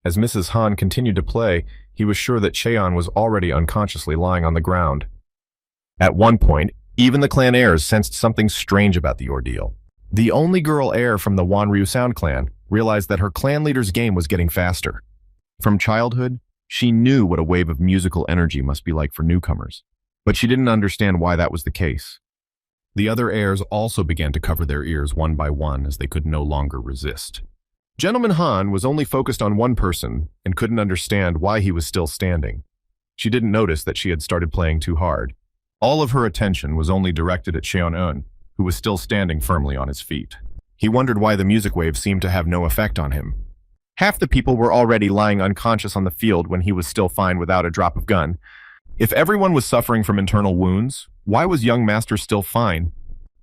As Mrs. Han continued to play, he was sure that Cheon was already unconsciously lying on the ground. At one point, even the clan heirs sensed something strange about the ordeal. The only girl heir from the Wanryu Sound clan realized that her clan leader's game was getting faster. From childhood, she knew what a wave of musical energy must be like for newcomers, but she didn't understand why that was the case. The other heirs also began to cover their ears one by one as they could no longer resist. Gentleman Han was only focused on one person and couldn't understand why he was still standing. She didn't notice that she had started playing too hard. All of her attention was only directed at Cheon-eun, who was still standing firmly on his feet. He wondered why the music wave seemed to have no effect on him. Half the people were already lying unconscious on the field when he was still fine without a drop of gun. If everyone was suffering from internal wounds, why was young Master still fine?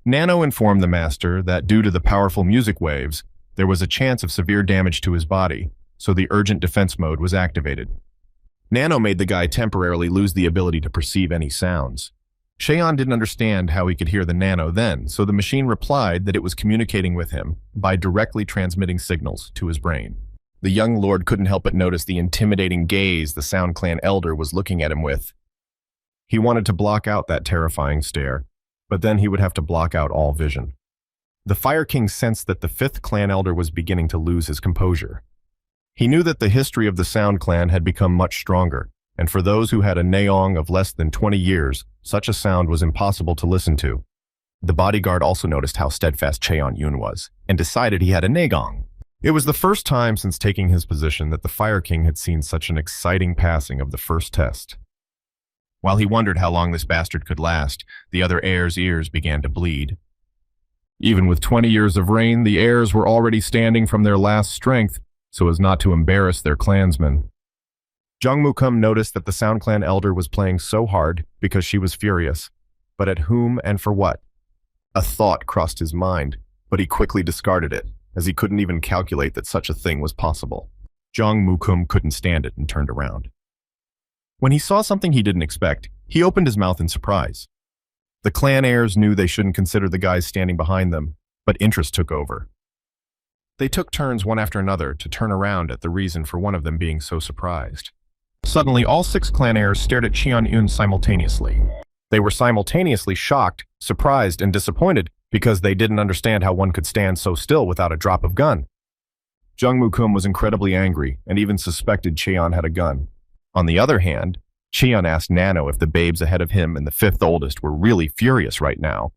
Nano informed the Master that due to the powerful music waves, there was a chance of severe damage to his body, so the urgent defense mode was activated. Nano made the guy temporarily lose the ability to perceive any sounds. Cheon didn't understand how he could hear the Nano then, so the machine replied that it was communicating with him by directly transmitting signals to his brain. The young lord couldn't help but notice the intimidating gaze the Sound Clan elder was looking at him with. He wanted to block out that terrifying stare, but then he would have to block out all vision. The Fire King sensed that the 5th clan elder was beginning to lose his composure. He knew that the history of the Sound Clan had become much stronger, and for those who had a Neong of less than 20 years, such a sound was impossible to listen to. The bodyguard also noticed how steadfast Cheon-eun was, and decided he had a Negong. It was the first time since taking his position that the Fire King had seen such an exciting passing of the first test. While he wondered how long this bastard could last, the other heirs' ears began to bleed. Even with 20 years of reign, the heirs were already standing from their last strength, so as not to embarrass their clansmen. Jungmukum noticed that the Sound Clan elder was playing so hard because she was furious. But at whom and for what? A thought crossed his mind, but he quickly discarded it, as he couldn't even calculate that such a thing was possible. Jungmukum couldn't stand it and turned around. When he saw something he didn't expect, he opened his mouth in surprise. The clan heirs knew they shouldn't consider the guys standing behind them, but interest took over. They took turns one after another to turn around at the reason for one of them being so surprised. Suddenly, all 6 clan heirs stared at Cheon-eun simultaneously. They were simultaneously shocked, surprised, and disappointed because they didn't understand how one could stand so still without a drop of gun. Jungmukum was incredibly angry and even suspected Cheon had a gun. On the other hand, Cheon asked Nano if the babes ahead of him and the 5th oldest were really furious right now.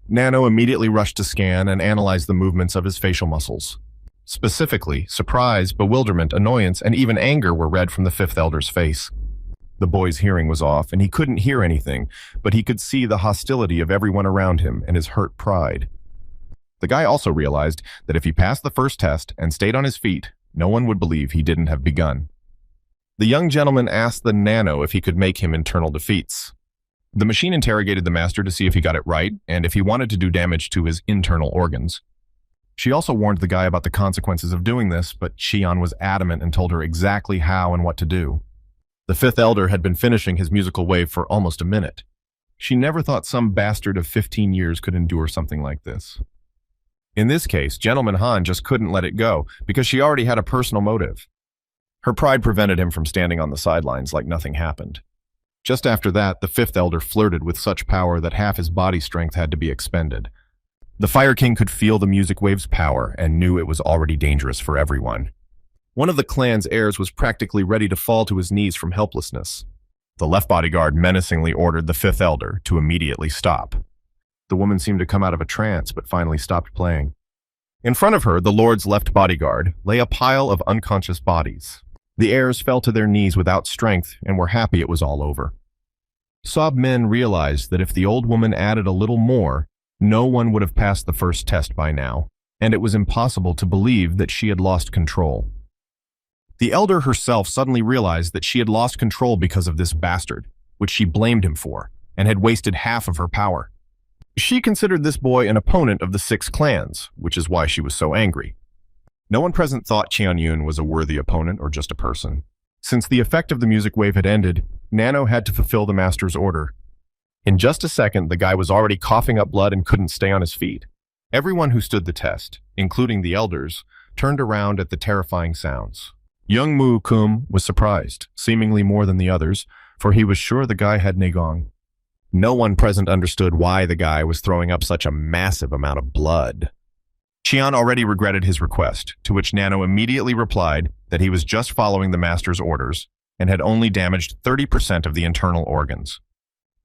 Nano immediately rushed to scan and analyze the movements of his facial muscles. Specifically, surprise, bewilderment, annoyance, and even anger were read from the 5th elder's face. The boy's hearing was off, and he couldn't hear anything, but he could see the hostility of everyone around him and his hurt pride. The guy also realized that if he passed the first test and stayed on his feet, no one would believe he didn't have begun. The young gentleman asked the Nano if he could make him internal defeats. The machine interrogated the master to see if he got it right and if he wanted to do damage to his internal organs. She also warned the guy about the consequences of doing this, but Cheon was adamant and told her exactly how and what to do. The 5th elder had been finishing his musical wave for almost a minute. She never thought some bastard of 15 years could endure something like this. In this case, Gentleman Han just couldn't let it go because she already had a personal motive. Her pride prevented him from standing on the sidelines like nothing happened. Just after that, the 5th elder flirted with such power that half his body strength had to be expended. The Fire King could feel the music wave's power and knew it was already dangerous for everyone. One of the clan's heirs was practically ready to fall to his knees from helplessness. The left bodyguard menacingly ordered the 5th elder to immediately stop. The woman seemed to come out of a trance but finally stopped playing. In front of her, the Lord's left bodyguard, lay a pile of unconscious bodies. The heirs fell to their knees without strength and were happy it was all over. Sob Men realized that if the old woman added a little more, no one would have passed the first test by now, and it was impossible to believe that she had lost control. The elder herself suddenly realized that she had lost control because of this bastard, which she blamed him for, and had wasted half of her power. She considered this boy an opponent of the 6 clans, which is why she was so angry. No one present thought Cheon-eun was a worthy opponent or just a person. Since the effect of the music wave had ended, Nano had to fulfill the master's order. In just a second, the guy was already coughing up blood and couldn't stay on his feet. Everyone who stood the test, including the elders, turned around at the terrifying sounds. Young Mu-kum was surprised, seemingly more than the others, for he was sure the guy had Negong. No one present understood why the guy was throwing up such a massive amount of blood. Cheon already regretted his request, to which Nano immediately replied that he was just following the master's orders and had only damaged 30% of the internal organs.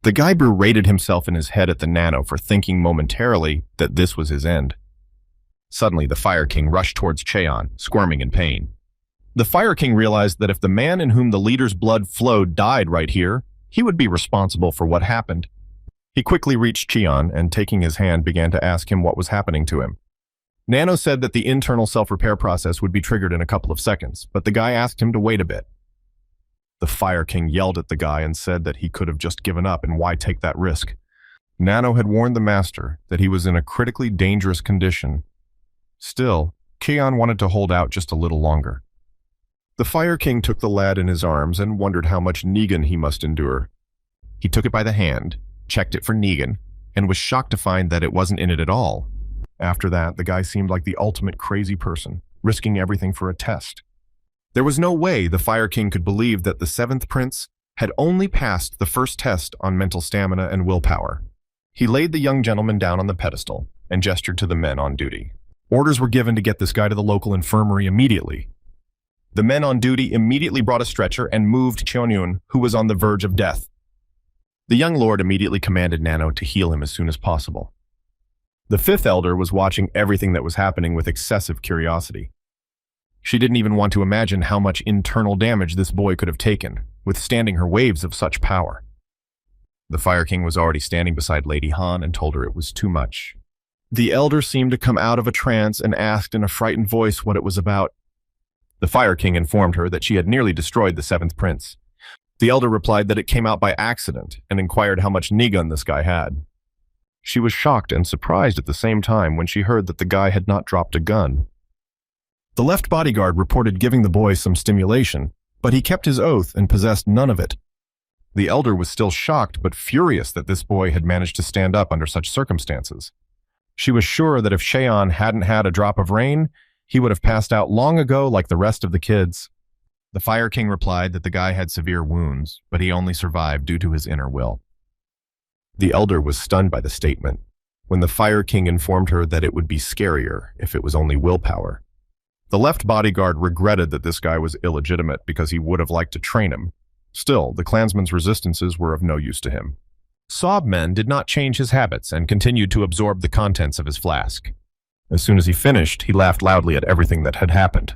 The guy berated himself in his head at the Nano for thinking momentarily that this was his end. Suddenly, the Fire King rushed towards Cheon, squirming in pain. The Fire King realized that if the man in whom the leader's blood flowed died right here, he would be responsible for what happened. He quickly reached Cheon and, taking his hand, began to ask him what was happening to him. Nano said that the internal self-repair process would be triggered in a couple of seconds, but the guy asked him to wait a bit. The Fire King yelled at the guy and said that he could have just given up and why take that risk. Nano had warned the master that he was in a critically dangerous condition. Still, Cheon wanted to hold out just a little longer. The Fire King took the lad in his arms and wondered how much Negan he must endure. He took it by the hand, checked it for Negan, and was shocked to find that it wasn't in it at all. After that, the guy seemed like the ultimate crazy person, risking everything for a test. There was no way the Fire King could believe that the 7th prince had only passed the first test on mental stamina and willpower. He laid the young gentleman down on the pedestal and gestured to the men on duty. Orders were given to get this guy to the local infirmary immediately. The men on duty immediately brought a stretcher and moved Cheon-eun, who was on the verge of death. The young lord immediately commanded Nano to heal him as soon as possible. The 5th elder was watching everything that was happening with excessive curiosity. She didn't even want to imagine how much internal damage this boy could have taken, withstanding her waves of such power. The Fire King was already standing beside Lady Han and told her it was too much. The elder seemed to come out of a trance and asked in a frightened voice what it was about. The Fire King informed her that she had nearly destroyed the seventh prince. The elder replied that it came out by accident and inquired how much Nigun this guy had. She was shocked and surprised at the same time when she heard that the guy had not dropped a gun. The left bodyguard reported giving the boy some stimulation, but he kept his oath and possessed none of it. The elder was still shocked but furious that this boy had managed to stand up under such circumstances. She was sure that if Cheon hadn't had a drop of rain, he would have passed out long ago like the rest of the kids. The Fire King replied that the guy had severe wounds, but he only survived due to his inner will. The elder was stunned by the statement, when the Fire King informed her that it would be scarier if it was only willpower. The left bodyguard regretted that this guy was illegitimate because he would have liked to train him. Still, the clansman's resistances were of no use to him. Sob Men did not change his habits and continued to absorb the contents of his flask. As soon as he finished, he laughed loudly at everything that had happened.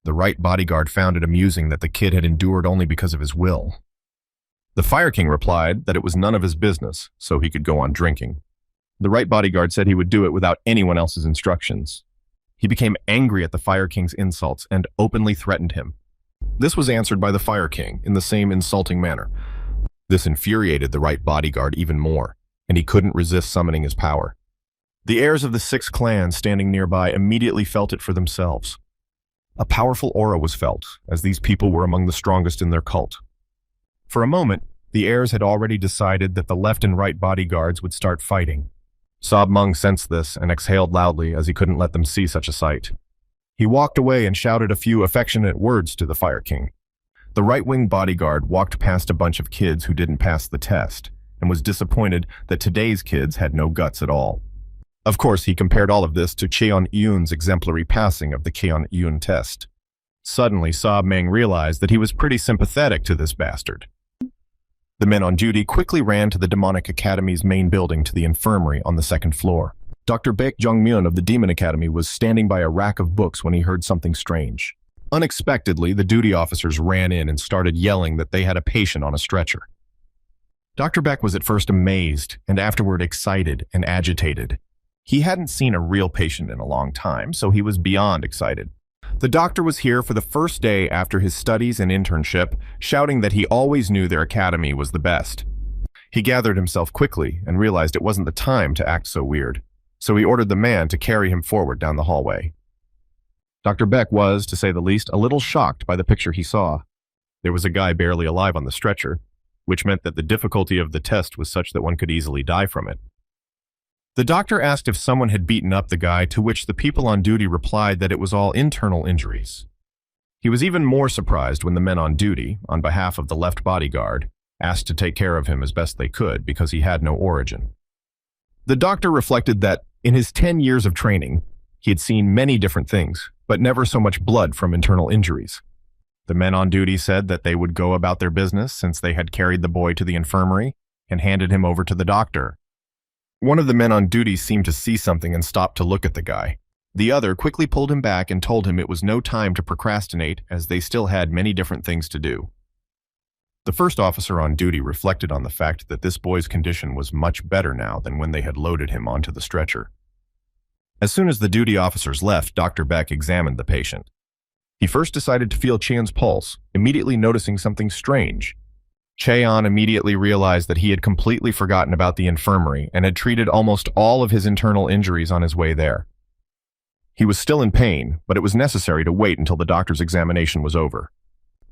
The right bodyguard found it amusing that the kid had endured only because of his will. The Fire King replied that it was none of his business, so he could go on drinking. The right bodyguard said he would do it without anyone else's instructions. He became angry at the Fire King's insults and openly threatened him. This was answered by the Fire King in the same insulting manner. This infuriated the right bodyguard even more, and he couldn't resist summoning his power. The heirs of the 6 clans standing nearby immediately felt it for themselves. A powerful aura was felt, as these people were among the strongest in their cult. For a moment, the heirs had already decided that the left and right bodyguards would start fighting. Sob Mung sensed this and exhaled loudly as he couldn't let them see such a sight. He walked away and shouted a few affectionate words to the Fire King. The right-wing bodyguard walked past a bunch of kids who didn't pass the test and was disappointed that today's kids had no guts at all. Of course, he compared all of this to Cheon Yoon's exemplary passing of the Cheon Yoon test. Suddenly, Sob Mang realized that he was pretty sympathetic to this bastard. The men on duty quickly ran to the Demonic Academy's main building to the infirmary on the 2nd floor. Dr. Baek Jung-myun of the Demon Academy was standing by a rack of books when he heard something strange. Unexpectedly, the duty officers ran in and started yelling that they had a patient on a stretcher. Dr. Beck was at first amazed and afterward excited and agitated. He hadn't seen a real patient in a long time, so he was beyond excited. The doctor was here for the first day after his studies and internship, shouting that he always knew their academy was the best. He gathered himself quickly and realized it wasn't the time to act so weird, so he ordered the man to carry him forward down the hallway. Dr. Beck was, to say the least, a little shocked by the picture he saw. There was a guy barely alive on the stretcher, which meant that the difficulty of the test was such that one could easily die from it. The doctor asked if someone had beaten up the guy, to which the people on duty replied that it was all internal injuries. He was even more surprised when the men on duty, on behalf of the left bodyguard, asked to take care of him as best they could because he had no origin. The doctor reflected that, in his 10 years of training, he had seen many different things, but never so much blood from internal injuries. The men on duty said that they would go about their business since they had carried the boy to the infirmary and handed him over to the doctor. One of the men on duty seemed to see something and stopped to look at the guy. The other quickly pulled him back and told him it was no time to procrastinate as they still had many different things to do. The first officer on duty reflected on the fact that this boy's condition was much better now than when they had loaded him onto the stretcher. As soon as the duty officers left, Dr. Beck examined the patient. He first decided to feel Cheon's pulse, immediately noticing something strange. Cheon immediately realized that he had completely forgotten about the infirmary and had treated almost all of his internal injuries on his way there. He was still in pain, but it was necessary to wait until the doctor's examination was over.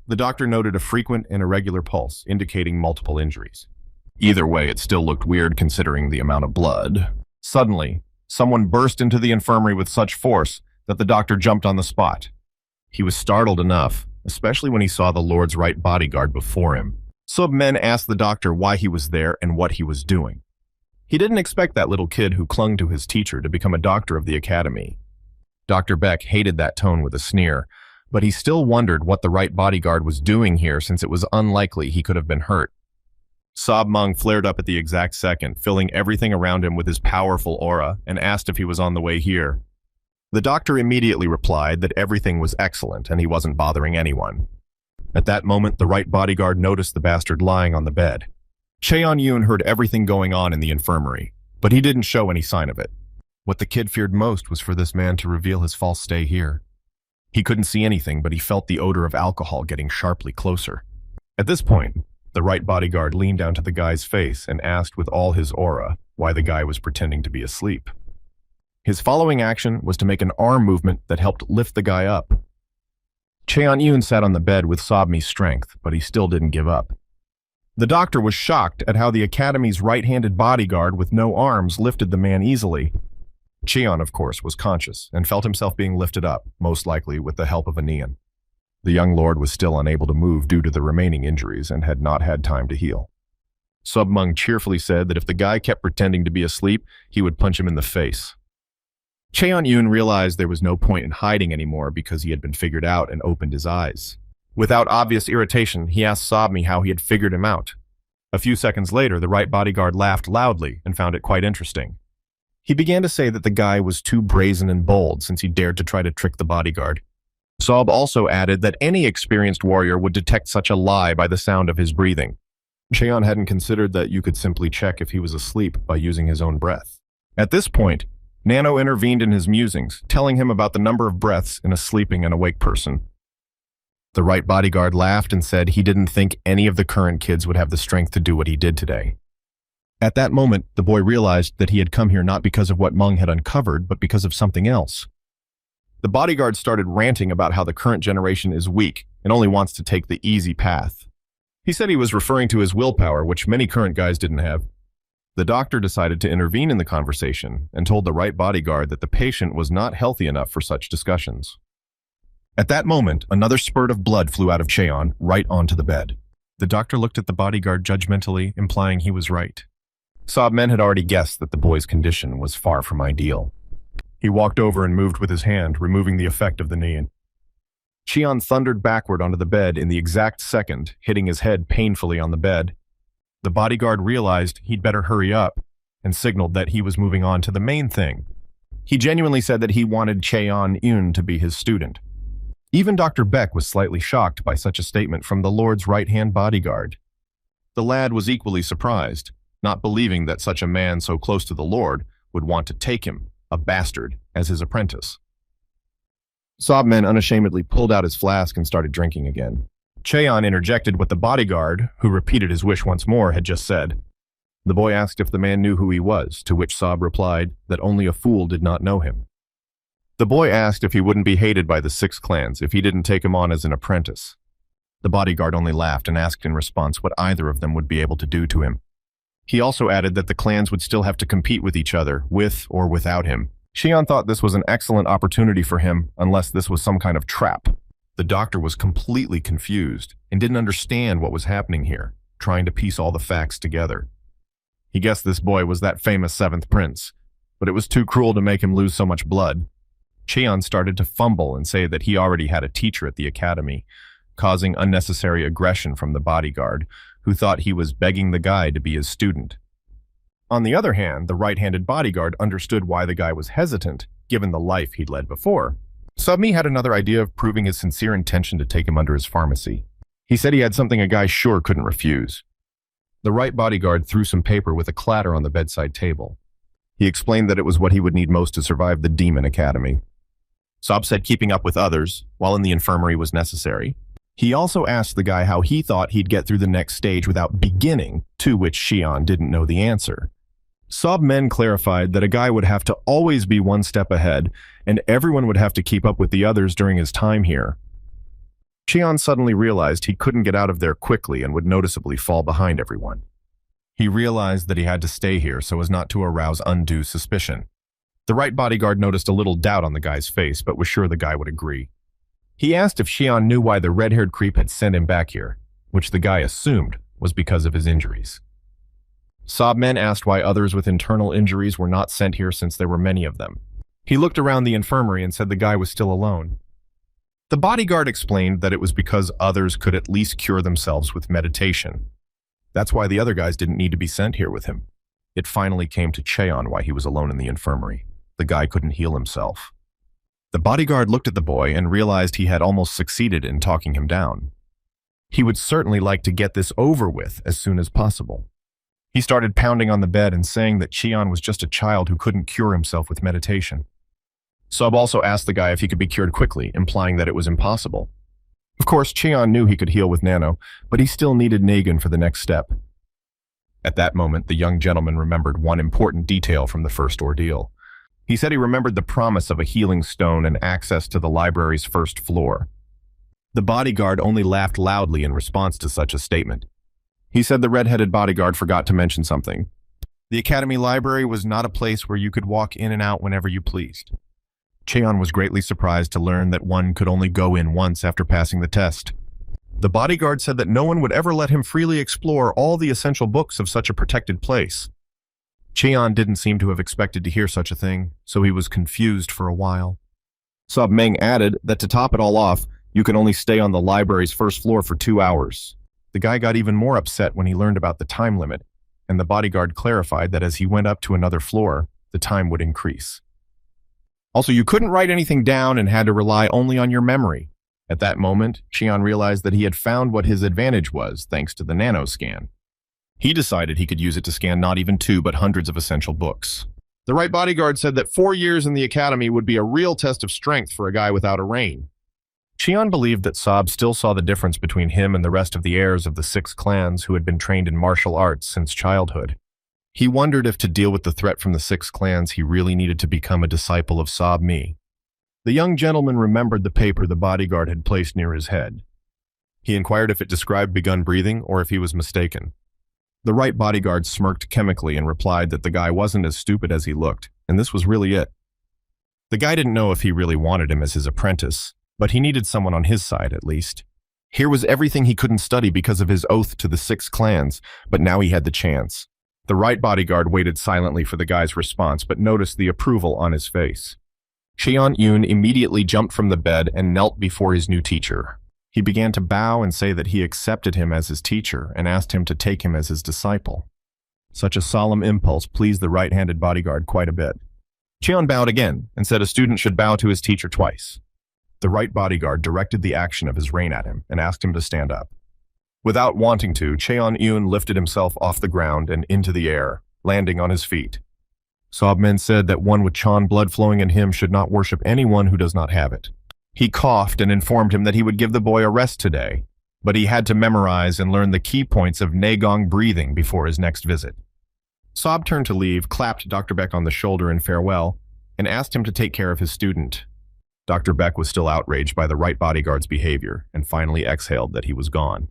The doctor noted a frequent and irregular pulse, indicating multiple injuries. Either way, it still looked weird considering the amount of blood. Suddenly, someone burst into the infirmary with such force that the doctor jumped on the spot. He was startled enough, especially when he saw the Lord's right bodyguard before him. Sob Men asked the doctor why he was there and what he was doing. He didn't expect that little kid who clung to his teacher to become a doctor of the academy. Dr. Beck hated that tone with a sneer, but he still wondered what the right bodyguard was doing here since it was unlikely he could have been hurt. Sob Mung flared up at the exact second, filling everything around him with his powerful aura, and asked if he was on the way here. The doctor immediately replied that everything was excellent and he wasn't bothering anyone. At that moment, the right bodyguard noticed the bastard lying on the bed. Cheon Yoon heard everything going on in the infirmary, but he didn't show any sign of it. What the kid feared most was for this man to reveal his false stay here. He couldn't see anything, but he felt the odor of alcohol getting sharply closer. At this point, the right bodyguard leaned down to the guy's face and asked with all his aura why the guy was pretending to be asleep. His following action was to make an arm movement that helped lift the guy up. Cheon-yoon sat on the bed with Sobmi's strength, but he still didn't give up. The doctor was shocked at how the Academy's right-handed bodyguard with no arms lifted the man easily. Cheon, of course, was conscious and felt himself being lifted up, most likely with the help of a neon. The young lord was still unable to move due to the remaining injuries and had not had time to heal. Submung cheerfully said that if the guy kept pretending to be asleep, he would punch him in the face. Cheon-yoon realized there was no point in hiding anymore because he had been figured out and opened his eyes. Without obvious irritation, he asked Sobmi how he had figured him out. A few seconds later, the right bodyguard laughed loudly and found it quite interesting. He began to say that the guy was too brazen and bold since he dared to try to trick the bodyguard. Sob also added that any experienced warrior would detect such a lie by the sound of his breathing. Cheon hadn't considered that you could simply check if he was asleep by using his own breath. At this point, Nano intervened in his musings, telling him about the number of breaths in a sleeping and awake person. The right bodyguard laughed and said he didn't think any of the current kids would have the strength to do what he did today. At that moment, the boy realized that he had come here not because of what Mung had uncovered, but because of something else. The bodyguard started ranting about how the current generation is weak and only wants to take the easy path. He said he was referring to his willpower, which many current guys didn't have. The doctor decided to intervene in the conversation and told the right bodyguard that the patient was not healthy enough for such discussions. At that moment, another spurt of blood flew out of Cheon, right onto the bed. The doctor looked at the bodyguard judgmentally, implying he was right. Sobmen had already guessed that the boy's condition was far from ideal. He walked over and moved with his hand, removing the effect of the neon. Cheon thundered backward onto the bed in the exact second, hitting his head painfully on the bed. The bodyguard realized he'd better hurry up and signaled that he was moving on to the main thing. He genuinely said that he wanted Cheon-yoon to be his student. Even Dr. Beck was slightly shocked by such a statement from the Lord's right-hand bodyguard. The lad was equally surprised, not believing that such a man so close to the Lord would want to take him, a bastard, as his apprentice. Sobmen unashamedly pulled out his flask and started drinking again. Cheon interjected what the bodyguard, who repeated his wish once more, had just said. The boy asked if the man knew who he was, to which Sob replied that only a fool did not know him. The boy asked if he wouldn't be hated by the 6 clans if he didn't take him on as an apprentice. The bodyguard only laughed and asked in response what either of them would be able to do to him. He also added that the clans would still have to compete with each other, with or without him. Cheon thought this was an excellent opportunity for him, unless this was some kind of trap. The doctor was completely confused and didn't understand what was happening here, trying to piece all the facts together. He guessed this boy was that famous 7th prince, but it was too cruel to make him lose so much blood. Cheon started to fumble and say that he already had a teacher at the academy, causing unnecessary aggression from the bodyguard, who thought he was begging the guy to be his student. On the other hand, the right-handed bodyguard understood why the guy was hesitant, given the life he'd led before. Submi had another idea of proving his sincere intention to take him under his pharmacy. He said he had something a guy sure couldn't refuse. The right bodyguard threw some paper with a clatter on the bedside table. He explained that it was what he would need most to survive the Demon Academy. Sob said keeping up with others, while in the infirmary, was necessary. He also asked the guy how he thought he'd get through the next stage without beginning, to which Cheon didn't know the answer. Sobmen clarified that a guy would have to always be one step ahead, and everyone would have to keep up with the others during his time here. Cheon suddenly realized he couldn't get out of there quickly and would noticeably fall behind everyone. He realized that he had to stay here so as not to arouse undue suspicion. The right bodyguard noticed a little doubt on the guy's face, but was sure the guy would agree. He asked if Cheon knew why the red-haired creep had sent him back here, which the guy assumed was because of his injuries. Sobmen asked why others with internal injuries were not sent here since there were many of them. He looked around the infirmary and said the guy was still alone. The bodyguard explained that it was because others could at least cure themselves with meditation. That's why the other guys didn't need to be sent here with him. It finally came to Cheon why he was alone in the infirmary. The guy couldn't heal himself. The bodyguard looked at the boy and realized he had almost succeeded in talking him down. He would certainly like to get this over with as soon as possible. He started pounding on the bed and saying that Cheon was just a child who couldn't cure himself with meditation. Sub also asked the guy if he could be cured quickly, implying that it was impossible. Of course, Cheon knew he could heal with nano, but he still needed Nagin for the next step. At that moment, the young gentleman remembered one important detail from the first ordeal. He said he remembered the promise of a healing stone and access to the library's first floor. The bodyguard only laughed loudly in response to such a statement. He said the red-headed bodyguard forgot to mention something. The academy library was not a place where you could walk in and out whenever you pleased. Cheon was greatly surprised to learn that one could only go in once after passing the test. The bodyguard said that no one would ever let him freely explore all the essential books of such a protected place. Cheon didn't seem to have expected to hear such a thing, so he was confused for a while. Sub Meng added that to top it all off, you can only stay on the library's first floor for 2 hours. The guy got even more upset when he learned about the time limit, and the bodyguard clarified that as he went up to another floor, the time would increase. Also, you couldn't write anything down and had to rely only on your memory. At that moment, Cheon realized that he had found what his advantage was thanks to the nanoscan. He decided he could use it to scan not even 2 but hundreds of essential books. The right bodyguard said that 4 years in the academy would be a real test of strength for a guy without a rein. Cheon believed that Sob still saw the difference between him and the rest of the heirs of the 6 clans who had been trained in martial arts since childhood. He wondered if to deal with the threat from the 6 clans he really needed to become a disciple of Sob Mi. The young gentleman remembered the paper the bodyguard had placed near his head. He inquired if it described begun breathing or if he was mistaken. The right bodyguard smirked chemically and replied that the guy wasn't as stupid as he looked, and this was really it. The guy didn't know if he really wanted him as his apprentice, but he needed someone on his side at least. Here was everything he couldn't study because of his oath to the 6 clans, but now he had the chance. The right bodyguard waited silently for the guy's response, but noticed the approval on his face. Cheon Yoon immediately jumped from the bed and knelt before his new teacher. He began to bow and say that he accepted him as his teacher and asked him to take him as his disciple. Such a solemn impulse pleased the right-handed bodyguard quite a bit. Cheon bowed again and said a student should bow to his teacher twice. The right bodyguard directed the action of his rein at him and asked him to stand up. Without wanting to, Cheon Yoon lifted himself off the ground and into the air, landing on his feet. Sobmen said that one with Chan blood flowing in him should not worship anyone who does not have it. He coughed and informed him that he would give the boy a rest today, but he had to memorize and learn the key points of Negong breathing before his next visit. Sob turned to leave, clapped Dr. Beck on the shoulder in farewell, and asked him to take care of his student. Dr. Beck was still outraged by the right bodyguard's behavior and finally exhaled that he was gone.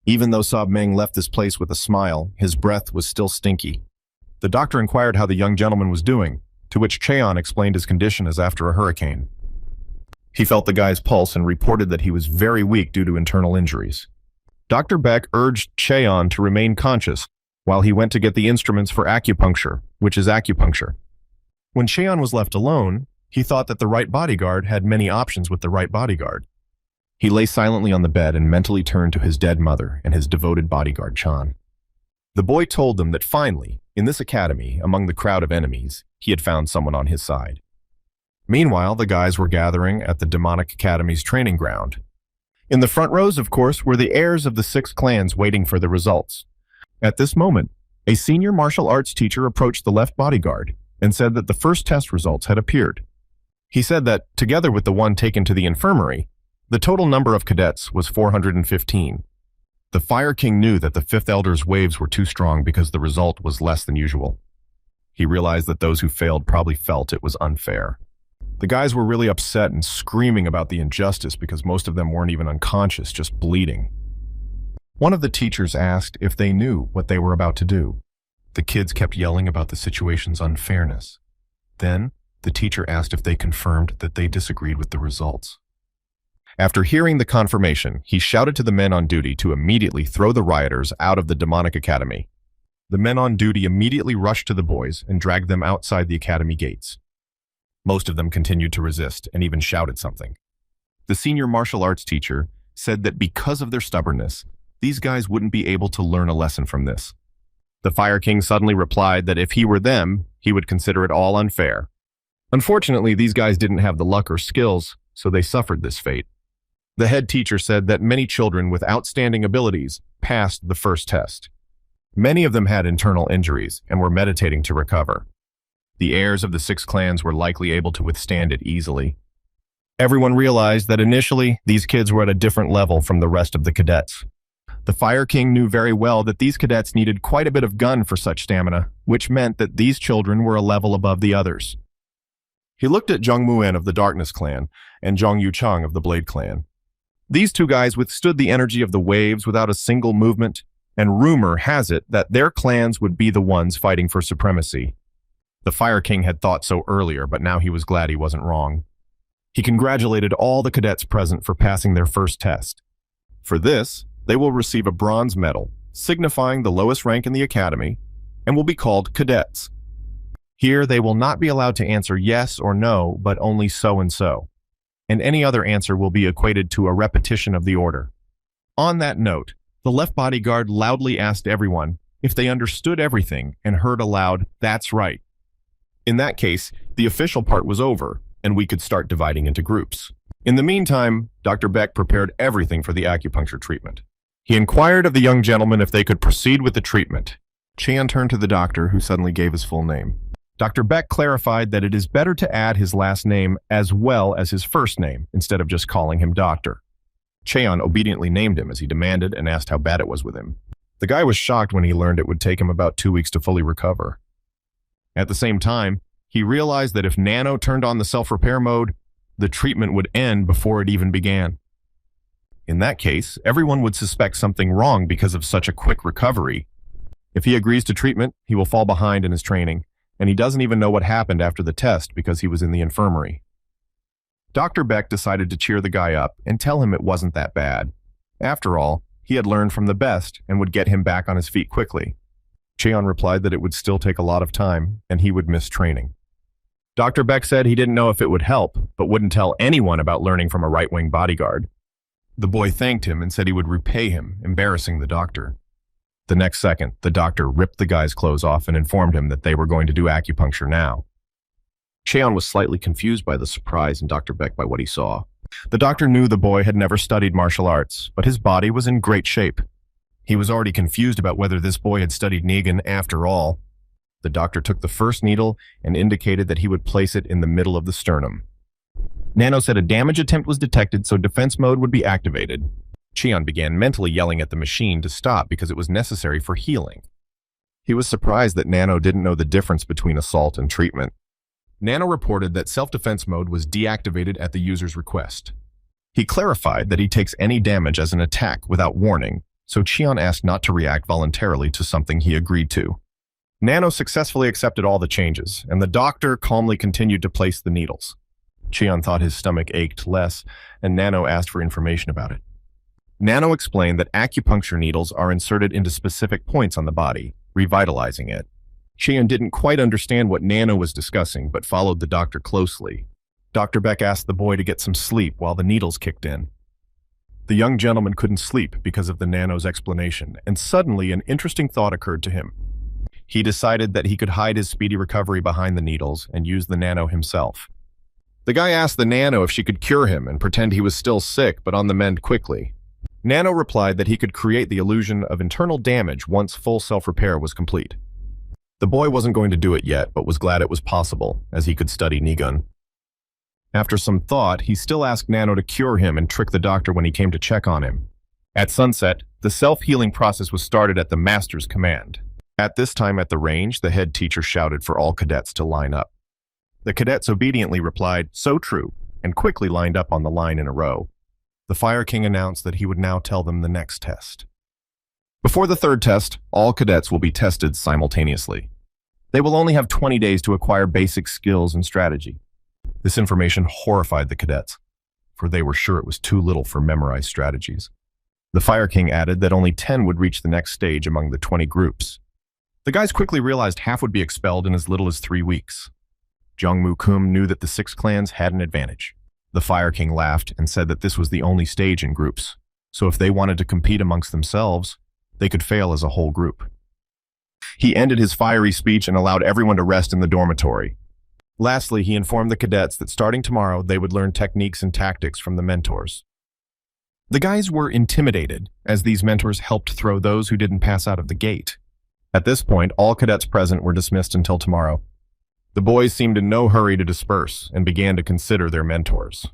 Even though Sob Meng left this place with a smile, his breath was still stinky. The doctor inquired how the young gentleman was doing, to which Cheon explained his condition as after a hurricane. He felt the guy's pulse and reported that he was very weak due to internal injuries. Dr. Beck urged Cheon to remain conscious while he went to get the instruments for acupuncture, which is acupuncture. When Cheon was left alone, he thought that the right bodyguard had many options with the right bodyguard. He lay silently on the bed and mentally turned to his dead mother and his devoted bodyguard Chan. The boy told them that finally, in this academy, among the crowd of enemies, he had found someone on his side. Meanwhile, the guys were gathering at the Demonic Academy's training ground. In the front rows, of course, were the heirs of the 6 clans waiting for the results. At this moment, a senior martial arts teacher approached the left bodyguard and said that the first test results had appeared. He said that, together with the one taken to the infirmary, the total number of cadets was 415. The Fire King knew that the 5th Elder's waves were too strong because the result was less than usual. He realized that those who failed probably felt it was unfair. The guys were really upset and screaming about the injustice because most of them weren't even unconscious, just bleeding. One of the teachers asked if they knew what they were about to do. The kids kept yelling about the situation's unfairness. Then, the teacher asked if they confirmed that they disagreed with the results. After hearing the confirmation, he shouted to the men on duty to immediately throw the rioters out of the Demonic Academy. The men on duty immediately rushed to the boys and dragged them outside the academy gates. Most of them continued to resist and even shouted something. The senior martial arts teacher said that because of their stubbornness, these guys wouldn't be able to learn a lesson from this. The Fire King suddenly replied that if he were them, he would consider it all unfair. Unfortunately, these guys didn't have the luck or skills, so they suffered this fate. The head teacher said that many children with outstanding abilities passed the first test. Many of them had internal injuries and were meditating to recover. The heirs of the six clans were likely able to withstand it easily. Everyone realized that initially, these kids were at a different level from the rest of the cadets. The Fire King knew very well that these cadets needed quite a bit of gun for such stamina, which meant that these children were a level above the others. He looked at Zhang Muan of the Darkness Clan and Zhang Yuchang of the Blade Clan. These two guys withstood the energy of the waves without a single movement, and rumor has it that their clans would be the ones fighting for supremacy. The Fire King had thought so earlier, but now he was glad he wasn't wrong. He congratulated all the cadets present for passing their first test. For this, they will receive a bronze medal, signifying the lowest rank in the academy, and will be called cadets. Here, they will not be allowed to answer yes or no, but only so and so. And any other answer will be equated to a repetition of the order. On that note, the left bodyguard loudly asked everyone if they understood everything and heard aloud, "That's right." In that case, the official part was over, and we could start dividing into groups. In the meantime, Dr. Beck prepared everything for the acupuncture treatment. He inquired of the young gentleman if they could proceed with the treatment. Chan turned to the doctor, who suddenly gave his full name. Dr. Beck clarified that it is better to add his last name as well as his first name, instead of just calling him doctor. Cheon obediently named him as he demanded and asked how bad it was with him. The guy was shocked when he learned it would take him about 2 weeks to fully recover. At the same time, he realized that if Nano turned on the self-repair mode, the treatment would end before it even began. In that case, everyone would suspect something wrong because of such a quick recovery. If he agrees to treatment, he will fall behind in his training, and he doesn't even know what happened after the test because he was in the infirmary. Dr. Beck decided to cheer the guy up and tell him it wasn't that bad. After all, he had learned from the best and would get him back on his feet quickly. Cheon replied that it would still take a lot of time and he would miss training. Dr. Beck said he didn't know if it would help, but wouldn't tell anyone about learning from a right-wing bodyguard. The boy thanked him and said he would repay him, embarrassing the doctor. The next second, the doctor ripped the guy's clothes off and informed him that they were going to do acupuncture now. Cheon was slightly confused by the surprise and Dr. Beck by what he saw. The doctor knew the boy had never studied martial arts, but his body was in great shape. He was already confused about whether this boy had studied Negan after all. The doctor took the first needle and indicated that he would place it in the middle of the sternum. Nano said a damage attempt was detected, so defense mode would be activated. Cheon began mentally yelling at the machine to stop because it was necessary for healing. He was surprised that Nano didn't know the difference between assault and treatment. Nano reported that self-defense mode was deactivated at the user's request. He clarified that he takes any damage as an attack without warning, so Cheon asked not to react voluntarily to something he agreed to. Nano successfully accepted all the changes, and the doctor calmly continued to place the needles. Cheon thought his stomach ached less, and Nano asked for information about it. Nano explained that acupuncture needles are inserted into specific points on the body, revitalizing it. Cheon didn't quite understand what Nano was discussing, but followed the doctor closely. Dr. Beck asked the boy to get some sleep while the needles kicked in. The young gentleman couldn't sleep because of the Nano's explanation, and suddenly an interesting thought occurred to him. He decided that he could hide his speedy recovery behind the needles and use the Nano himself. The guy asked the Nano if she could cure him and pretend he was still sick but on the mend quickly. Nano replied that he could create the illusion of internal damage once full self-repair was complete. The boy wasn't going to do it yet, but was glad it was possible, as he could study Negun. After some thought, he still asked Nano to cure him and trick the doctor when he came to check on him. At sunset, the self-healing process was started at the master's command. At this time at the range, the head teacher shouted for all cadets to line up. The cadets obediently replied, "So true," and quickly lined up on the line in a row. The Fire King announced that he would now tell them the next test. Before the third test, all cadets will be tested simultaneously. They will only have 20 days to acquire basic skills and strategy. This information horrified the cadets, for they were sure it was too little for memorized strategies. The Fire King added that only 10 would reach the next stage among the 20 groups. The guys quickly realized half would be expelled in as little as 3 weeks. Jongmu Kum knew that the 6 clans had an advantage. The Fire King laughed and said that this was the only stage in groups, so if they wanted to compete amongst themselves, they could fail as a whole group. He ended his fiery speech and allowed everyone to rest in the dormitory. Lastly, he informed the cadets that starting tomorrow, they would learn techniques and tactics from the mentors. The guys were intimidated, as these mentors helped throw those who didn't pass out of the gate. At this point, all cadets present were dismissed until tomorrow. The boys seemed in no hurry to disperse and began to consider their mentors.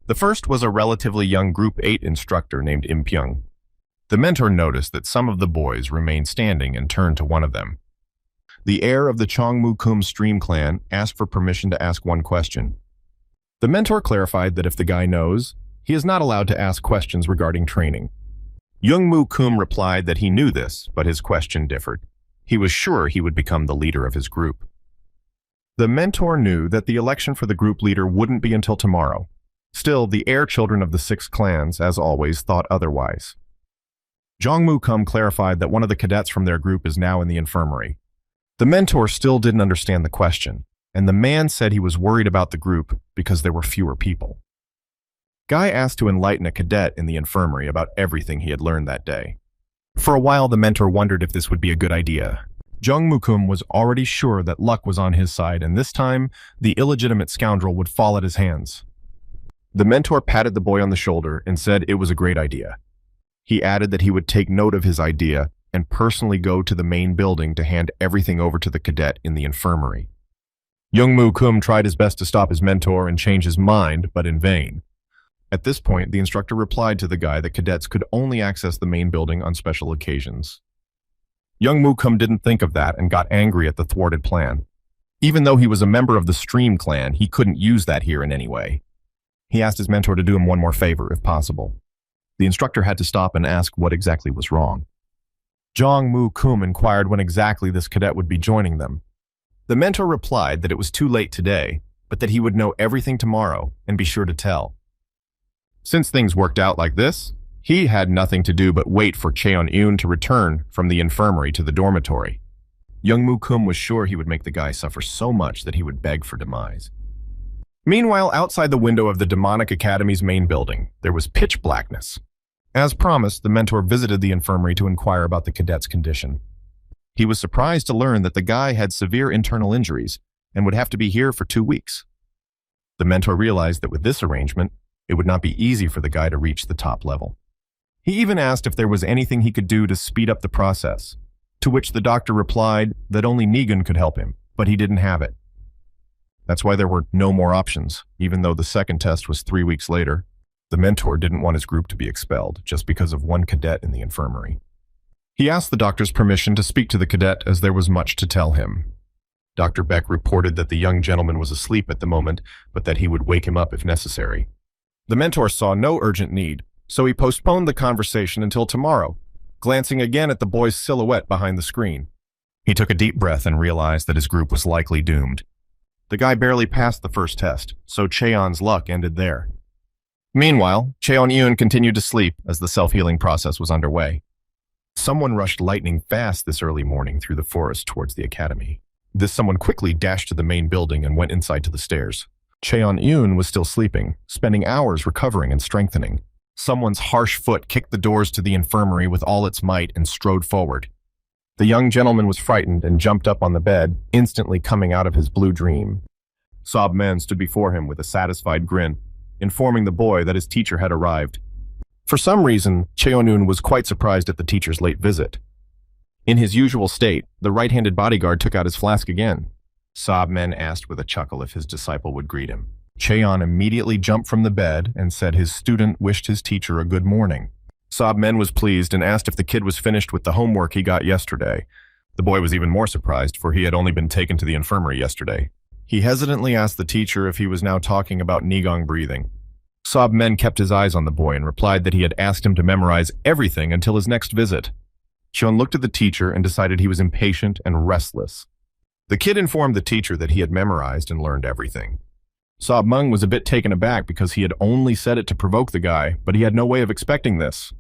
The first was a relatively young Group 8 instructor named Im Pyung. The mentor noticed that some of the boys remained standing and turned to one of them. The heir of the Chongmu-kum stream clan asked for permission to ask one question. The mentor clarified that if the guy knows, he is not allowed to ask questions regarding training. Youngmu-kum replied that he knew this, but his question differed. He was sure he would become the leader of his group. The mentor knew that the election for the group leader wouldn't be until tomorrow. Still, the heir children of the 6 clans, as always, thought otherwise. Jongmu-kum clarified that one of the cadets from their group is now in the infirmary. The mentor still didn't understand the question, and the man said he was worried about the group because there were fewer people. Guy asked to enlighten a cadet in the infirmary about everything he had learned that day. For a while, the mentor wondered if this would be a good idea. Jongmu-kum was already sure that luck was on his side, and this time, the illegitimate scoundrel would fall at his hands. The mentor patted the boy on the shoulder and said it was a great idea. He added that he would take note of his idea and personally go to the main building to hand everything over to the cadet in the infirmary. Youngmu-kum tried his best to stop his mentor and change his mind, but in vain. At this point, the instructor replied to the guy that cadets could only access the main building on special occasions. Youngmu-kum didn't think of that and got angry at the thwarted plan. Even though he was a member of the Stream clan, he couldn't use that here in any way. He asked his mentor to do him one more favor, if possible. The instructor had to stop and ask what exactly was wrong. Jongmu-kum inquired when exactly this cadet would be joining them. The mentor replied that it was too late today, but that he would know everything tomorrow and be sure to tell. Since things worked out like this, he had nothing to do but wait for Cheon-eun to return from the infirmary to the dormitory. Youngmu-kum was sure he would make the guy suffer so much that he would beg for demise. Meanwhile, outside the window of the Demonic Academy's main building, there was pitch blackness. As promised, the mentor visited the infirmary to inquire about the cadet's condition. He was surprised to learn that the guy had severe internal injuries and would have to be here for 2 weeks. The mentor realized that with this arrangement, it would not be easy for the guy to reach the top level. He even asked if there was anything he could do to speed up the process, to which the doctor replied that only Negan could help him, but he didn't have it. That's why there were no more options, even though the second test was 3 weeks later. The mentor didn't want his group to be expelled just because of one cadet in the infirmary. He asked the doctor's permission to speak to the cadet as there was much to tell him. Dr. Beck reported that the young gentleman was asleep at the moment, but that he would wake him up if necessary. The mentor saw no urgent need, so he postponed the conversation until tomorrow, glancing again at the boy's silhouette behind the screen. He took a deep breath and realized that his group was likely doomed. The guy barely passed the first test, so Cheon's luck ended there. Meanwhile, Cheon-eun continued to sleep as the self-healing process was underway. Someone rushed lightning fast this early morning through the forest towards the academy. This someone quickly dashed to the main building and went inside to the stairs. Cheon-eun was still sleeping, spending hours recovering and strengthening. Someone's harsh foot kicked the doors to the infirmary with all its might and strode forward. The young gentleman was frightened and jumped up on the bed, instantly coming out of his blue dream. Sob-men stood before him with a satisfied grin, informing the boy that his teacher had arrived. For some reason, Cheon-eun was quite surprised at the teacher's late visit. In his usual state, the right-handed bodyguard took out his flask again. Sob-men asked with a chuckle if his disciple would greet him. Cheon immediately jumped from the bed and said his student wished his teacher a good morning. Sob-men was pleased and asked if the kid was finished with the homework he got yesterday. The boy was even more surprised, for he had only been taken to the infirmary yesterday. He hesitantly asked the teacher if he was now talking about Nigong breathing. Sob-men kept his eyes on the boy and replied that he had asked him to memorize everything until his next visit. Cheon looked at the teacher and decided he was impatient and restless. The kid informed the teacher that he had memorized and learned everything. Sob-men was a bit taken aback because he had only said it to provoke the guy, but he had no way of expecting this.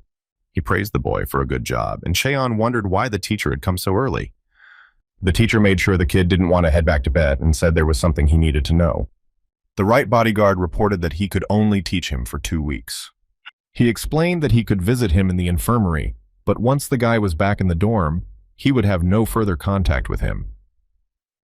He praised the boy for a good job, and Cheon wondered why the teacher had come so early. The teacher made sure the kid didn't want to head back to bed and said there was something he needed to know. The right bodyguard reported that he could only teach him for 2 weeks. He explained that he could visit him in the infirmary, but once the guy was back in the dorm, he would have no further contact with him.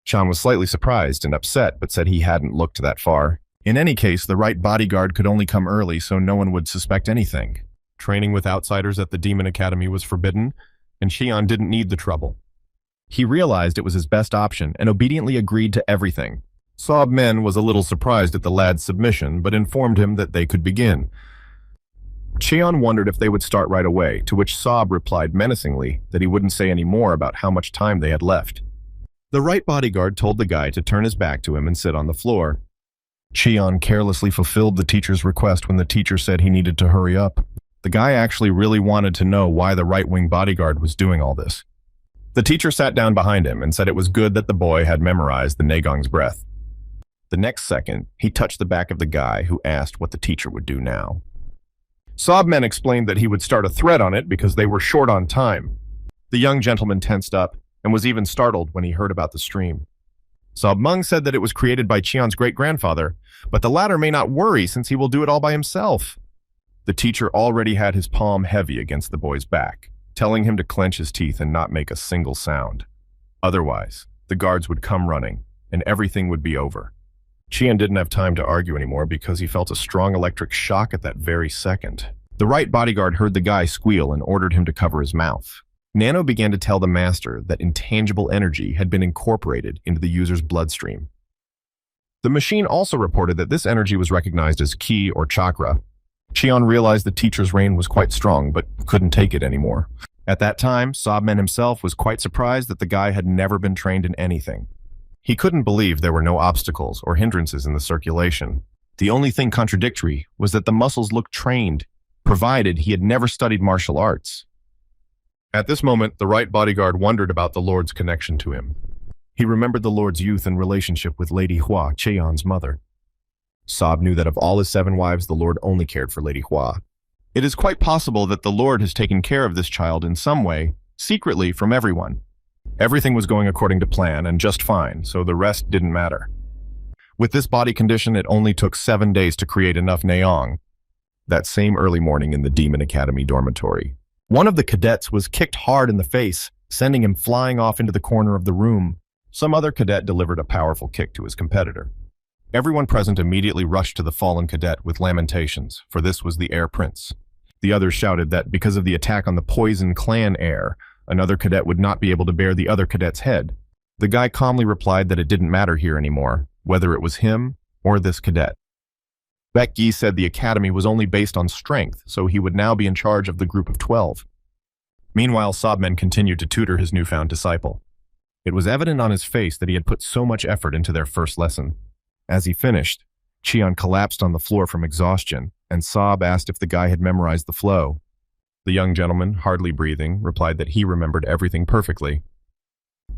Cheon was slightly surprised and upset, but said he hadn't looked that far. In any case, the right bodyguard could only come early so no one would suspect anything. Training with outsiders at the Demon Academy was forbidden, and Cheon didn't need the trouble. He realized it was his best option and obediently agreed to everything. Saab Men was a little surprised at the lad's submission, but informed him that they could begin. Cheon wondered if they would start right away, to which Saab replied menacingly that he wouldn't say any more about how much time they had left. The right bodyguard told the guy to turn his back to him and sit on the floor. Cheon carelessly fulfilled the teacher's request when the teacher said he needed to hurry up. The guy actually really wanted to know why the right-wing bodyguard was doing all this. The teacher sat down behind him and said it was good that the boy had memorized the Negong's breath. The next second, he touched the back of the guy who asked what the teacher would do now. Saab explained that he would start a thread on it because they were short on time. The young gentleman tensed up and was even startled when he heard about the stream. Saab said that it was created by Cheon's great-grandfather, but the latter may not worry since he will do it all by himself. The teacher already had his palm heavy against the boy's back, telling him to clench his teeth and not make a single sound. Otherwise, the guards would come running, and everything would be over. Cheon didn't have time to argue anymore because he felt a strong electric shock at that very second. The right bodyguard heard the guy squeal and ordered him to cover his mouth. Nano began to tell the master that intangible energy had been incorporated into the user's bloodstream. The machine also reported that this energy was recognized as ki or chakra. Cheon realized the teacher's reign was quite strong, but couldn't take it anymore. At that time, Saab himself was quite surprised that the guy had never been trained in anything. He couldn't believe there were no obstacles or hindrances in the circulation. The only thing contradictory was that the muscles looked trained, provided he had never studied martial arts. At this moment, the right bodyguard wondered about the Lord's connection to him. He remembered the Lord's youth and relationship with Lady Hua, Cheon's mother. Saab knew that of all his 7 wives, the Lord only cared for Lady Hua. It is quite possible that the Lord has taken care of this child in some way, secretly from everyone. Everything was going according to plan and just fine, so the rest didn't matter. With this body condition, it only took 7 days to create enough Neong. That same early morning in the Demon Academy dormitory, one of the cadets was kicked hard in the face, sending him flying off into the corner of the room. Some other cadet delivered a powerful kick to his competitor. Everyone present immediately rushed to the fallen cadet with lamentations, for this was the heir prince. The others shouted that because of the attack on the Poison Clan heir, another cadet would not be able to bear the other cadet's head. The guy calmly replied that it didn't matter here anymore, whether it was him or this cadet. Becky said the academy was only based on strength, so he would now be in charge of the group of 12. Meanwhile, Saab continued to tutor his newfound disciple. It was evident on his face that he had put so much effort into their first lesson. As he finished, Cheon collapsed on the floor from exhaustion, and Saab asked if the guy had memorized the flow. The young gentleman, hardly breathing, replied that he remembered everything perfectly.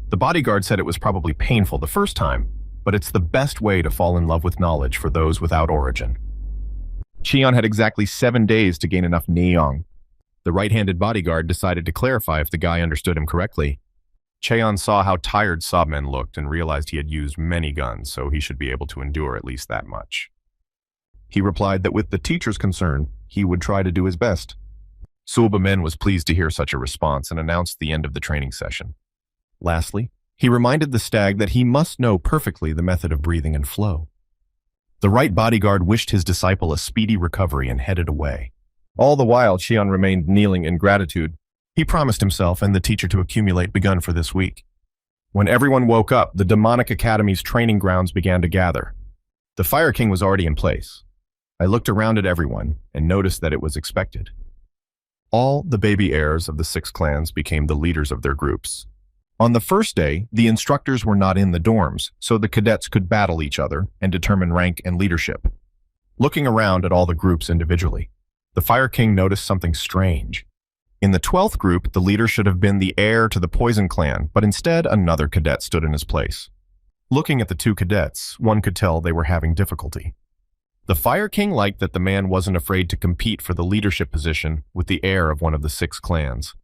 The bodyguard said it was probably painful the first time, but it's the best way to fall in love with knowledge for those without origin. Cheon had exactly 7 days to gain enough Neong. The right-handed bodyguard decided to clarify if the guy understood him correctly. Cheon saw how tired Saab looked and realized he had used many guns, so he should be able to endure at least that much. He replied that with the teacher's concern, he would try to do his best. Suba was pleased to hear such a response and announced the end of the training session. Lastly, he reminded the stag that he must know perfectly the method of breathing and flow. The right bodyguard wished his disciple a speedy recovery and headed away. All the while, Cheon remained kneeling in gratitude. He promised himself and the teacher to accumulate begun for this week. When everyone woke up, the Demonic Academy's training grounds began to gather. The Fire King was already in place. I looked around at everyone and noticed that it was expected. All the baby heirs of the 6 clans became the leaders of their groups. On the first day, the instructors were not in the dorms, so the cadets could battle each other and determine rank and leadership. Looking around at all the groups individually, the Fire King noticed something strange. In the 12th group, the leader should have been the heir to the Poison Clan, but instead another cadet stood in his place. Looking at the 2 cadets, one could tell they were having difficulty. The Fire King liked that the man wasn't afraid to compete for the leadership position with the heir of one of the 6 clans.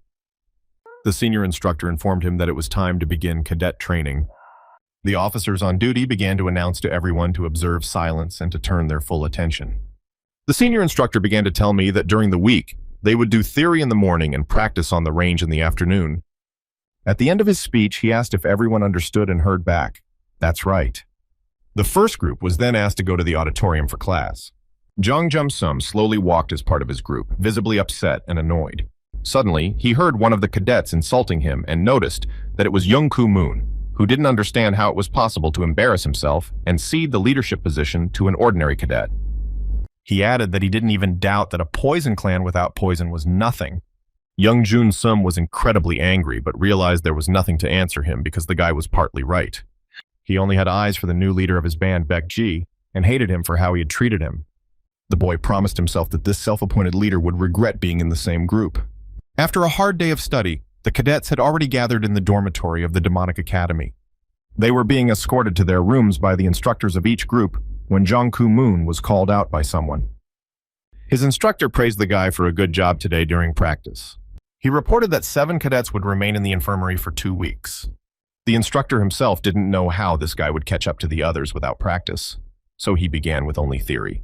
The senior instructor informed him that it was time to begin cadet training. The officers on duty began to announce to everyone to observe silence and to turn their full attention. The senior instructor began to tell me that during the week, they would do theory in the morning and practice on the range in the afternoon. At the end of his speech, he asked if everyone understood and heard back. That's right. The first group was then asked to go to the auditorium for class. Jung Jum Sum slowly walked as part of his group, visibly upset and annoyed. Suddenly, he heard one of the cadets insulting him and noticed that it was Youngku Moon, who didn't understand how it was possible to embarrass himself and cede the leadership position to an ordinary cadet. He added that he didn't even doubt that a poison clan without poison was nothing. Young Jun Sum was incredibly angry, but realized there was nothing to answer him because the guy was partly right. He only had eyes for the new leader of his band, Baek Ji, and hated him for how he had treated him. The boy promised himself that this self-appointed leader would regret being in the same group. After a hard day of study, the cadets had already gathered in the dormitory of the Demonic Academy. They were being escorted to their rooms by the instructors of each group when Jongku Moon was called out by someone. His instructor praised the guy for a good job today during practice. He reported that 7 cadets would remain in the infirmary for 2 weeks. The instructor himself didn't know how this guy would catch up to the others without practice, so he began with only theory.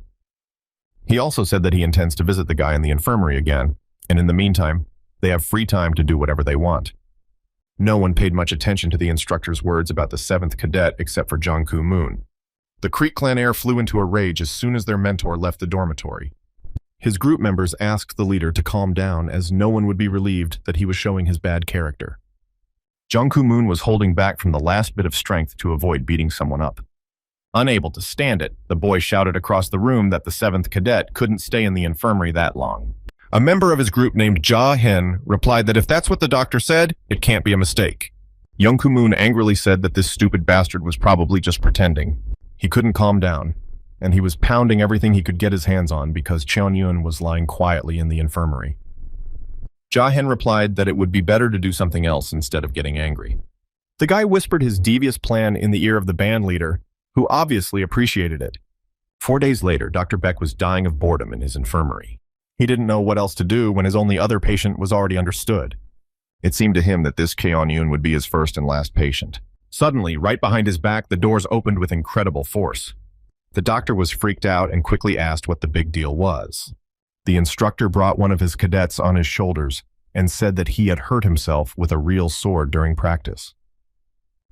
He also said that he intends to visit the guy in the infirmary again, and in the meantime, they have free time to do whatever they want. No one paid much attention to the instructor's words about the 7th cadet except for Jongku Moon. The Creek clan heir flew into a rage as soon as their mentor left the dormitory. His group members asked the leader to calm down as no one would be relieved that he was showing his bad character. Jongku Moon was holding back from the last bit of strength to avoid beating someone up. Unable to stand it, the boy shouted across the room that the 7th cadet couldn't stay in the infirmary that long. A member of his group named Ja Hen replied that if that's what the doctor said, it can't be a mistake. Youngku Moon angrily said that this stupid bastard was probably just pretending. He couldn't calm down, and he was pounding everything he could get his hands on because Cheon-yun was lying quietly in the infirmary. Ja Hen replied that it would be better to do something else instead of getting angry. The guy whispered his devious plan in the ear of the band leader, who obviously appreciated it. 4 days later, Dr. Beck was dying of boredom in his infirmary. He didn't know what else to do when his only other patient was already understood. It seemed to him that this Cheon-yun would be his first and last patient. Suddenly, right behind his back, the doors opened with incredible force. The doctor was freaked out and quickly asked what the big deal was. The instructor brought one of his cadets on his shoulders and said that he had hurt himself with a real sword during practice.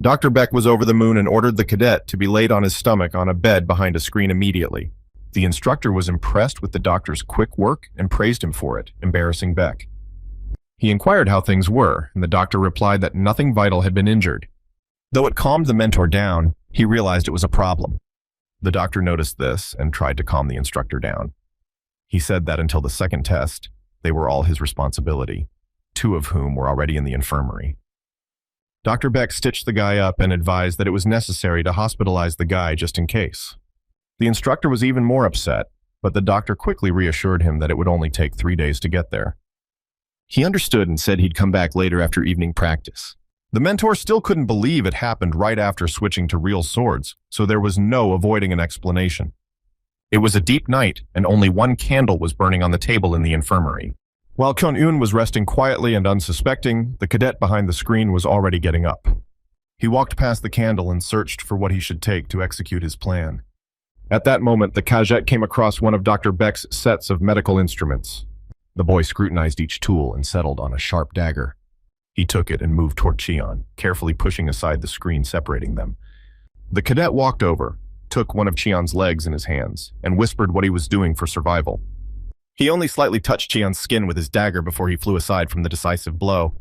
Dr. Beck was over the moon and ordered the cadet to be laid on his stomach on a bed behind a screen immediately. The instructor was impressed with the doctor's quick work and praised him for it, embarrassing Beck. He inquired how things were, and the doctor replied that nothing vital had been injured. Though it calmed the mentor down, he realized it was a problem. The doctor noticed this and tried to calm the instructor down. He said that until the second test, they were all his responsibility, 2 of whom were already in the infirmary. Dr. Beck stitched the guy up and advised that it was necessary to hospitalize the guy just in case. The instructor was even more upset, but the doctor quickly reassured him that it would only take 3 days to get there. He understood and said he'd come back later after evening practice. The mentor still couldn't believe it happened right after switching to real swords, so there was no avoiding an explanation. It was a deep night, and only 1 candle was burning on the table in the infirmary. While Kyun-eun was resting quietly and unsuspecting, the cadet behind the screen was already getting up. He walked past the candle and searched for what he should take to execute his plan. At that moment, the cadet came across one of Dr. Beck's sets of medical instruments. The boy scrutinized each tool and settled on a sharp dagger. He took it and moved toward Cheon, carefully pushing aside the screen separating them. The cadet walked over, took one of Cheon's legs in his hands, and whispered what he was doing for survival. He only slightly touched Cheon's skin with his dagger before he flew aside from the decisive blow.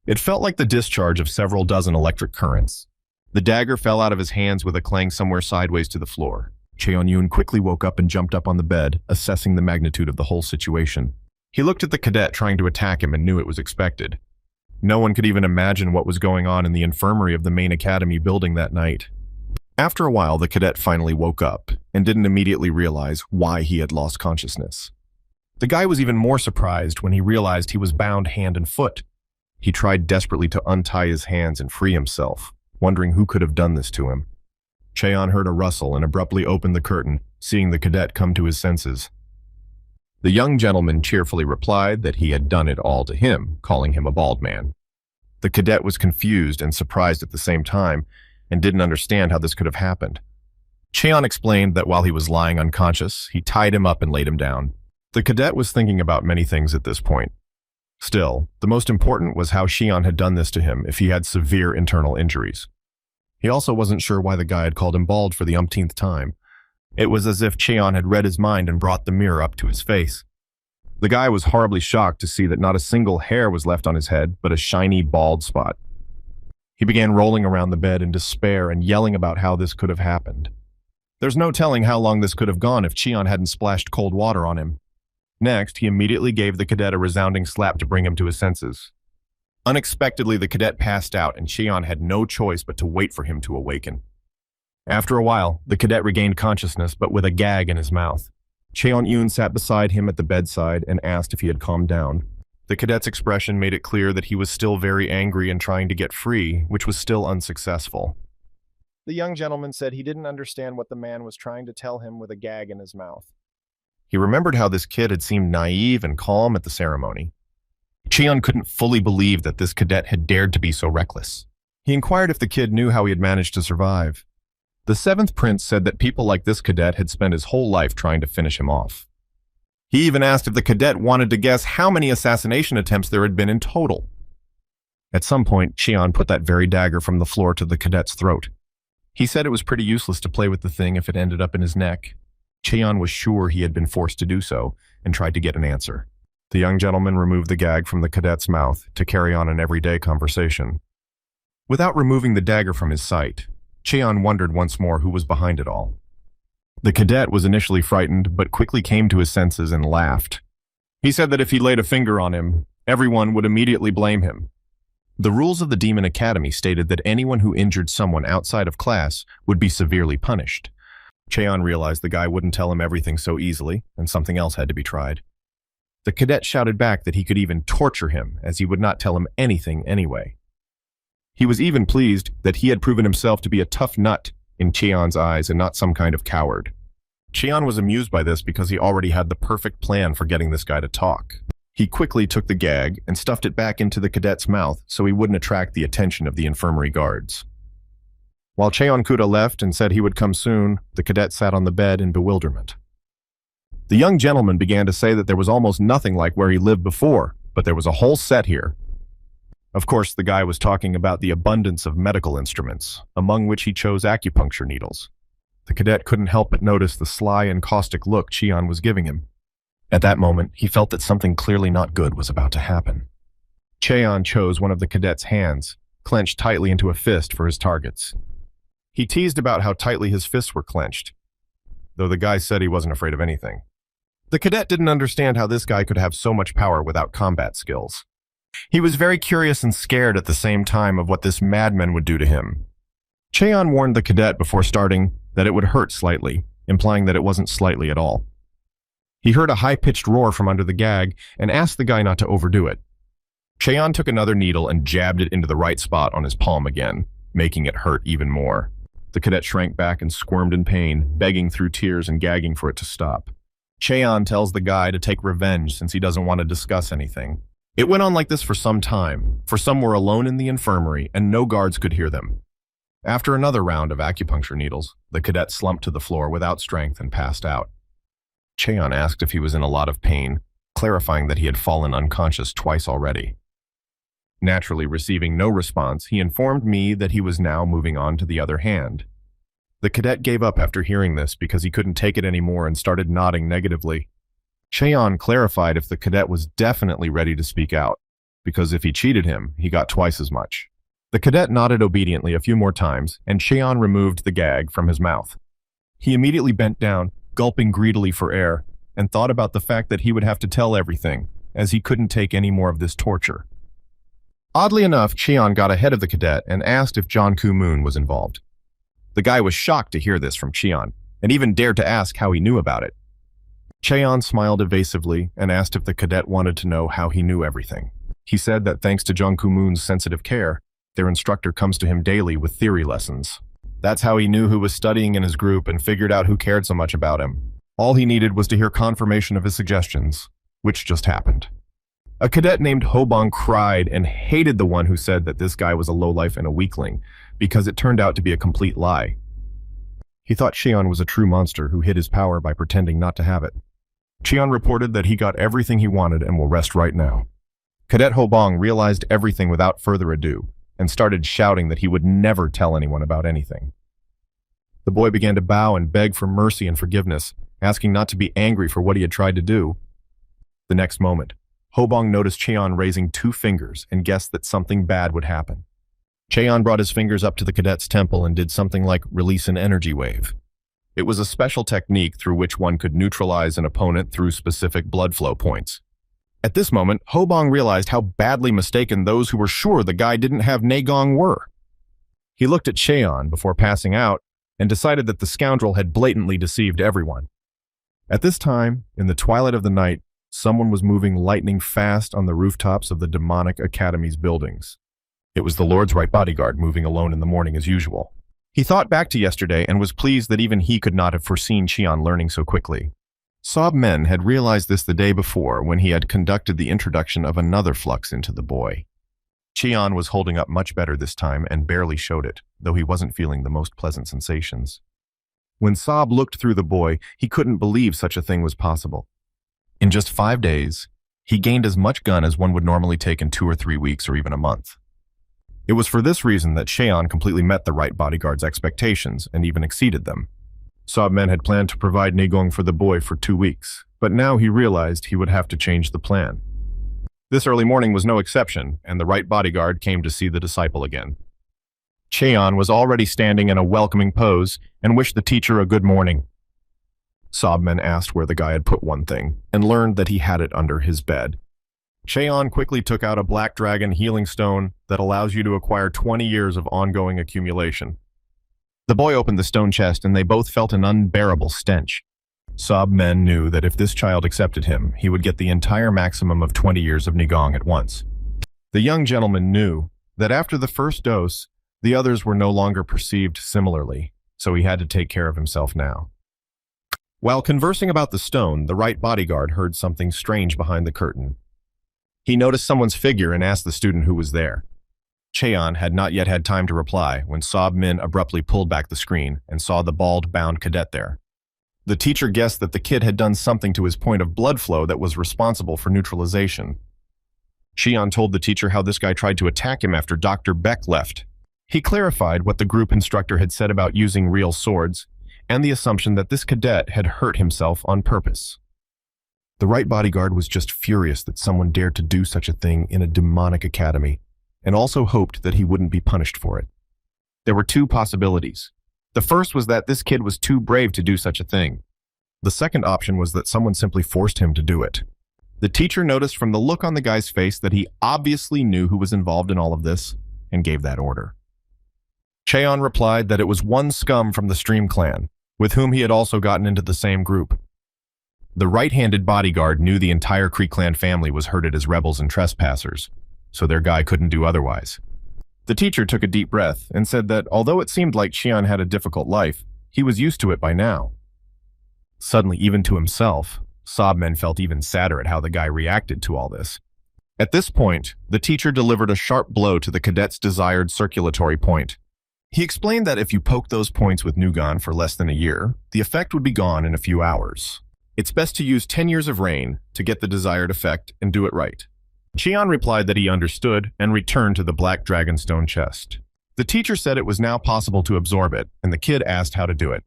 It felt like the discharge of several dozen electric currents. The dagger fell out of his hands with a clang somewhere sideways to the floor. Cheon-yun quickly woke up and jumped up on the bed, assessing the magnitude of the whole situation. He looked at the cadet trying to attack him and knew it was expected. No one could even imagine what was going on in the infirmary of the main academy building that night. After a while, the cadet finally woke up and didn't immediately realize why he had lost consciousness. The guy was even more surprised when he realized he was bound hand and foot. He tried desperately to untie his hands and free himself, wondering who could have done this to him. Cheon heard a rustle and abruptly opened the curtain, seeing the cadet come to his senses. The young gentleman cheerfully replied that he had done it all to him, calling him a bald man. The cadet was confused and surprised at the same time, and didn't understand how this could have happened. Cheon explained that while he was lying unconscious, he tied him up and laid him down. The cadet was thinking about many things at this point. Still, the most important was how Cheon had done this to him if he had severe internal injuries. He also wasn't sure why the guy had called him bald for the umpteenth time. It was as if Cheon had read his mind and brought the mirror up to his face. The guy was horribly shocked to see that not a single hair was left on his head, but a shiny, bald spot. He began rolling around the bed in despair and yelling about how this could have happened. There's no telling how long this could have gone if Cheon hadn't splashed cold water on him. Next, he immediately gave the cadet a resounding slap to bring him to his senses. Unexpectedly, the cadet passed out, and Cheon had no choice but to wait for him to awaken. After a while, the cadet regained consciousness, but with a gag in his mouth. Cheon-yoon sat beside him at the bedside and asked if he had calmed down. The cadet's expression made it clear that he was still very angry and trying to get free, which was still unsuccessful. The young gentleman said he didn't understand what the man was trying to tell him with a gag in his mouth. He remembered how this kid had seemed naive and calm at the ceremony. Cheon couldn't fully believe that this cadet had dared to be so reckless. He inquired if the kid knew how he had managed to survive. The seventh prince said that people like this cadet had spent his whole life trying to finish him off. He even asked if the cadet wanted to guess how many assassination attempts there had been in total. At some point, Cheon put that very dagger from the floor to the cadet's throat. He said it was pretty useless to play with the thing if it ended up in his neck. Cheon was sure he had been forced to do so and tried to get an answer. The young gentleman removed the gag from the cadet's mouth to carry on an everyday conversation. Without removing the dagger from his sight, Cheon wondered once more who was behind it all. The cadet was initially frightened, but quickly came to his senses and laughed. He said that if he laid a finger on him, everyone would immediately blame him. The rules of the Demon Academy stated that anyone who injured someone outside of class would be severely punished. Cheon realized the guy wouldn't tell him everything so easily, and something else had to be tried. The cadet shouted back that he could even torture him, as he would not tell him anything anyway. He was even pleased that he had proven himself to be a tough nut in Cheon's eyes and not some kind of coward. Cheon was amused by this because he already had the perfect plan for getting this guy to talk. He quickly took the gag and stuffed it back into the cadet's mouth so he wouldn't attract the attention of the infirmary guards. While Cheon-kuda left and said he would come soon, the cadet sat on the bed in bewilderment. The young gentleman began to say that there was almost nothing like where he lived before, but there was a whole set here. Of course, the guy was talking about the abundance of medical instruments, among which he chose acupuncture needles. The cadet couldn't help but notice the sly and caustic look Cheon was giving him. At that moment, he felt that something clearly not good was about to happen. Cheon chose one of the cadet's hands, clenched tightly into a fist for his targets. He teased about how tightly his fists were clenched, though the guy said he wasn't afraid of anything. The cadet didn't understand how this guy could have so much power without combat skills. He was very curious and scared at the same time of what this madman would do to him. Cheon warned the cadet before starting that it would hurt slightly, implying that it wasn't slightly at all. He heard a high-pitched roar from under the gag and asked the guy not to overdo it. Cheon took another needle and jabbed it into the right spot on his palm again, making it hurt even more. The cadet shrank back and squirmed in pain, begging through tears and gagging for it to stop. Cheon tells the guy to take revenge since he doesn't want to discuss anything. It went on like this for some time, for some were alone in the infirmary and no guards could hear them. After another round of acupuncture needles, the cadet slumped to the floor without strength and passed out. Cheon asked if he was in a lot of pain, clarifying that he had fallen unconscious twice already. Naturally receiving no response, he informed me that he was now moving on to the other hand. The cadet gave up after hearing this because he couldn't take it anymore and started nodding negatively. Cheon clarified if the cadet was definitely ready to speak out, because if he cheated him, he got twice as much. The cadet nodded obediently a few more times, and Cheon removed the gag from his mouth. He immediately bent down, gulping greedily for air, and thought about the fact that he would have to tell everything, as he couldn't take any more of this torture. Oddly enough, Cheon got ahead of the cadet and asked if Jong-koo Moon was involved. The guy was shocked to hear this from Cheon, and even dared to ask how he knew about it. Cheon smiled evasively and asked if the cadet wanted to know how he knew everything. He said that thanks to Jong-koo Moon's sensitive care, their instructor comes to him daily with theory lessons. That's how he knew who was studying in his group and figured out who cared so much about him. All he needed was to hear confirmation of his suggestions, which just happened. A cadet named Hobong cried and hated the one who said that this guy was a lowlife and a weakling, because it turned out to be a complete lie. He thought Cheon was a true monster who hid his power by pretending not to have it. Cheon reported that he got everything he wanted and will rest right now. Cadet Hobong realized everything without further ado, and started shouting that he would never tell anyone about anything. The boy began to bow and beg for mercy and forgiveness, asking not to be angry for what he had tried to do. The next moment, Hobong noticed Cheon raising 2 fingers and guessed that something bad would happen. Cheon brought his fingers up to the cadet's temple and did something like release an energy wave. It was a special technique through which one could neutralize an opponent through specific blood flow points. At this moment, Hobong realized how badly mistaken those who were sure the guy didn't have Nagong were. He looked at Cheon before passing out and decided that the scoundrel had blatantly deceived everyone. At this time, in the twilight of the night, someone was moving lightning fast on the rooftops of the demonic academy's buildings. It was the Lord's right bodyguard moving alone in the morning as usual. He thought back to yesterday and was pleased that even he could not have foreseen Cheon learning so quickly. Sob Men had realized this the day before when he had conducted the introduction of another flux into the boy. Cheon was holding up much better this time and barely showed it, though he wasn't feeling the most pleasant sensations. When Sob looked through the boy, he couldn't believe such a thing was possible. In just 5 days, he gained as much gun as one would normally take in 2 or 3 weeks or even a month. It was for this reason that Cheon completely met the right bodyguard's expectations and even exceeded them. Sob Men had planned to provide Nagong for the boy for 2 weeks, but now he realized he would have to change the plan. This early morning was no exception, and the right bodyguard came to see the disciple again. Cheon was already standing in a welcoming pose and wished the teacher a good morning. Sob Men asked where the guy had put one thing and learned that he had it under his bed. Cheon quickly took out a black dragon healing stone that allows you to acquire 20 years of ongoing accumulation. The boy opened the stone chest and they both felt an unbearable stench. Sob Men knew that if this child accepted him, he would get the entire maximum of 20 years of Nagong at once. The young gentleman knew that after the first dose, the others were no longer perceived similarly, so he had to take care of himself now. While conversing about the stone, the right bodyguard heard something strange behind the curtain. He noticed someone's figure and asked the student who was there. Cheon had not yet had time to reply when Sob Min abruptly pulled back the screen and saw the bald, bound cadet there. The teacher guessed that the kid had done something to his point of blood flow that was responsible for neutralization. Cheon told the teacher how this guy tried to attack him after Dr. Beck left. He clarified what the group instructor had said about using real swords and the assumption that this cadet had hurt himself on purpose. The right bodyguard was just furious that someone dared to do such a thing in a demonic academy, and also hoped that he wouldn't be punished for it. There were 2 possibilities. The first was that this kid was too brave to do such a thing. The second option was that someone simply forced him to do it. The teacher noticed from the look on the guy's face that he obviously knew who was involved in all of this, and gave that order. Cheon replied that it was one scum from the Stream clan, with whom he had also gotten into the same group. The right-handed bodyguard knew the entire Kree clan family was herded as rebels and trespassers, so their guy couldn't do otherwise. The teacher took a deep breath and said that although it seemed like Cheon had a difficult life, he was used to it by now. Suddenly, even to himself, Sob Men felt even sadder at how the guy reacted to all this. At this point, the teacher delivered a sharp blow to the cadet's desired circulatory point. He explained that if you poke those points with Nugon for less than a year, the effect would be gone in a few hours. It's best to use 10 years of rain to get the desired effect and do it right. Cheon replied that he understood and returned to the black dragonstone chest. The teacher said it was now possible to absorb it, and the kid asked how to do it.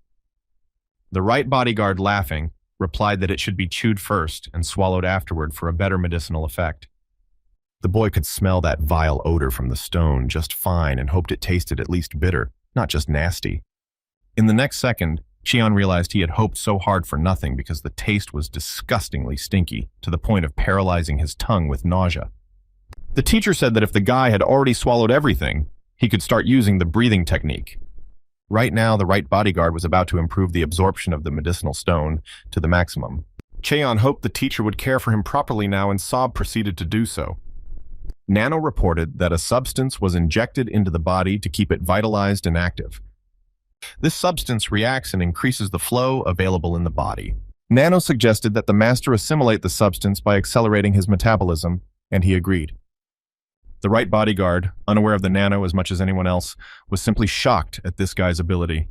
The right bodyguard, laughing, replied that it should be chewed first and swallowed afterward for a better medicinal effect. The boy could smell that vile odor from the stone just fine and hoped it tasted at least bitter, not just nasty. In the next second, Cheon realized he had hoped so hard for nothing because the taste was disgustingly stinky, to the point of paralyzing his tongue with nausea. The teacher said that if the guy had already swallowed everything, he could start using the breathing technique. Right now, the right bodyguard was about to improve the absorption of the medicinal stone to the maximum. Cheon hoped the teacher would care for him properly now, and Sob proceeded to do so. Nano reported that a substance was injected into the body to keep it vitalized and active. This substance reacts and increases the flow available in the body. Nano suggested that the master assimilate the substance by accelerating his metabolism, and he agreed. The right bodyguard, unaware of the nano as much as anyone else, was simply shocked at this guy's ability.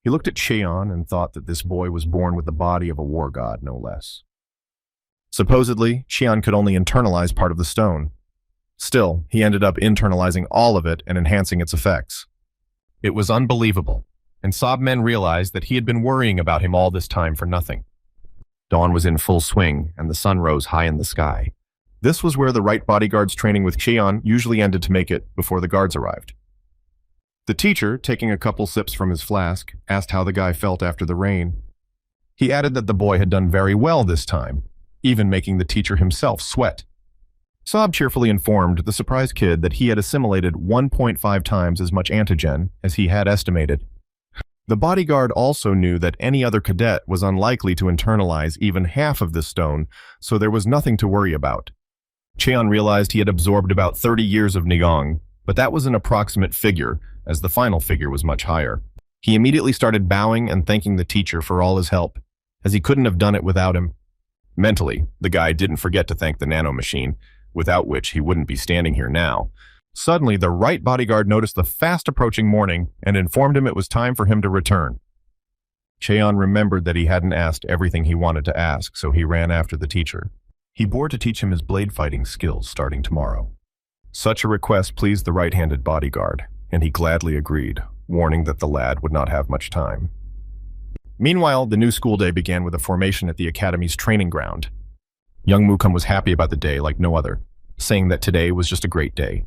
He looked at Cheon and thought that this boy was born with the body of a war god, no less. Supposedly, Cheon could only internalize part of the stone. Still, he ended up internalizing all of it and enhancing its effects. It was unbelievable, and Sob Men realized that he had been worrying about him all this time for nothing. Dawn was in full swing, and the sun rose high in the sky. This was where the right bodyguard's training with Cheon usually ended to make it before the guards arrived. The teacher, taking a couple sips from his flask, asked how the guy felt after the rain. He added that the boy had done very well this time, even making the teacher himself sweat. Sob cheerfully informed the surprised kid that he had assimilated 1.5 times as much antigen as he had estimated. The bodyguard also knew that any other cadet was unlikely to internalize even half of this stone, so there was nothing to worry about. Cheon realized he had absorbed about 30 years of Nigong, but that was an approximate figure, as the final figure was much higher. He immediately started bowing and thanking the teacher for all his help, as he couldn't have done it without him. Mentally, the guy didn't forget to thank the nanomachine, without which he wouldn't be standing here now. Suddenly, the right bodyguard noticed the fast-approaching morning and informed him it was time for him to return. Cheon remembered that he hadn't asked everything he wanted to ask, so he ran after the teacher. He bore to teach him his blade fighting skills starting tomorrow. Such a request pleased the right-handed bodyguard, and he gladly agreed, warning that the lad would not have much time. Meanwhile, the new school day began with a formation at the academy's training ground. Young Mukam was happy about the day like no other, saying that today was just a great day.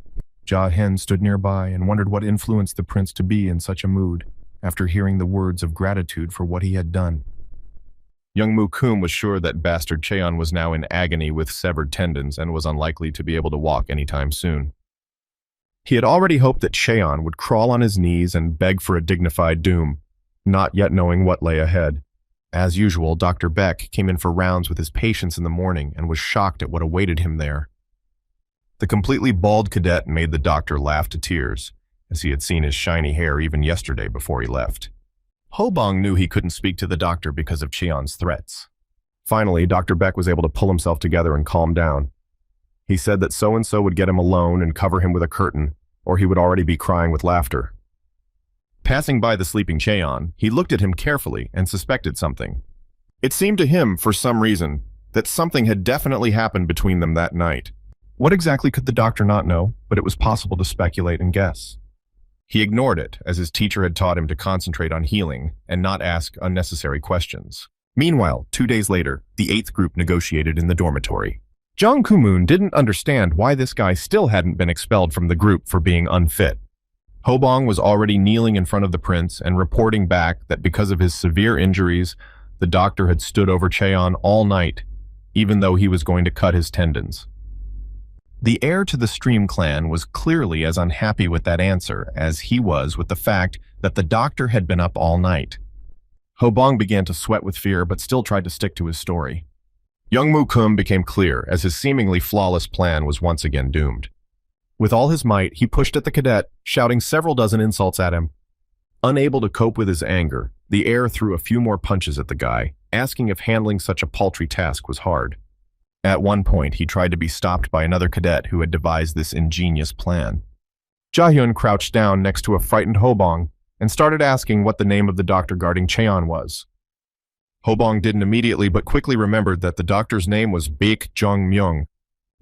Ja Hen stood nearby and wondered what influenced the prince to be in such a mood, after hearing the words of gratitude for what he had done. Young Mukum was sure that bastard Cheon was now in agony with severed tendons and was unlikely to be able to walk anytime soon. He had already hoped that Cheon would crawl on his knees and beg for a dignified doom, not yet knowing what lay ahead. As usual, Dr. Beck came in for rounds with his patients in the morning and was shocked at what awaited him there. The completely bald cadet made the doctor laugh to tears, as he had seen his shiny hair even yesterday before he left. Hobong knew he couldn't speak to the doctor because of Cheon's threats. Finally, Dr. Beck was able to pull himself together and calm down. He said that so-and-so would get him alone and cover him with a curtain, or he would already be crying with laughter. Passing by the sleeping Cheon, he looked at him carefully and suspected something. It seemed to him, for some reason, that something had definitely happened between them that night. What exactly could the doctor not know, but it was possible to speculate and guess. He ignored it, as his teacher had taught him to concentrate on healing and not ask unnecessary questions. Meanwhile, 2 days later, the 8th group negotiated in the dormitory. Jang Kumun didn't understand why this guy still hadn't been expelled from the group for being unfit. Hobong was already kneeling in front of the prince and reporting back that because of his severe injuries, the doctor had stood over Cheon all night, even though he was going to cut his tendons. The heir to the Stream clan was clearly as unhappy with that answer as he was with the fact that the doctor had been up all night. Hobong began to sweat with fear but still tried to stick to his story. Young Mukum became clear as his seemingly flawless plan was once again doomed. With all his might, he pushed at the cadet, shouting several dozen insults at him. Unable to cope with his anger, the heir threw a few more punches at the guy, asking if handling such a paltry task was hard. At one point, he tried to be stopped by another cadet who had devised this ingenious plan. Jahyun crouched down next to a frightened Hobong and started asking what the name of the doctor guarding Cheon was. Hobong didn't immediately but quickly remembered that the doctor's name was Baek Jong-myung.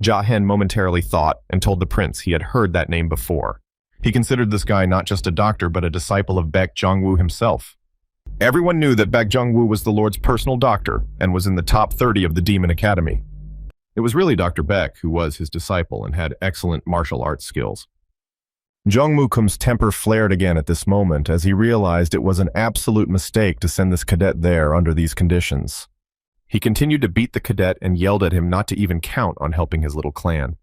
Jahen momentarily thought and told the prince he had heard that name before. He considered this guy not just a doctor but a disciple of Baek Jong-woo himself. Everyone knew that Baek Jong-woo was the Lord's personal doctor and was in the top 30 of the Demon Academy. It was really Dr. Beck who was his disciple and had excellent martial arts skills. Jong Mukum's temper flared again at this moment as he realized it was an absolute mistake to send this cadet there under these conditions. He continued to beat the cadet and yelled at him not to even count on helping his little clan.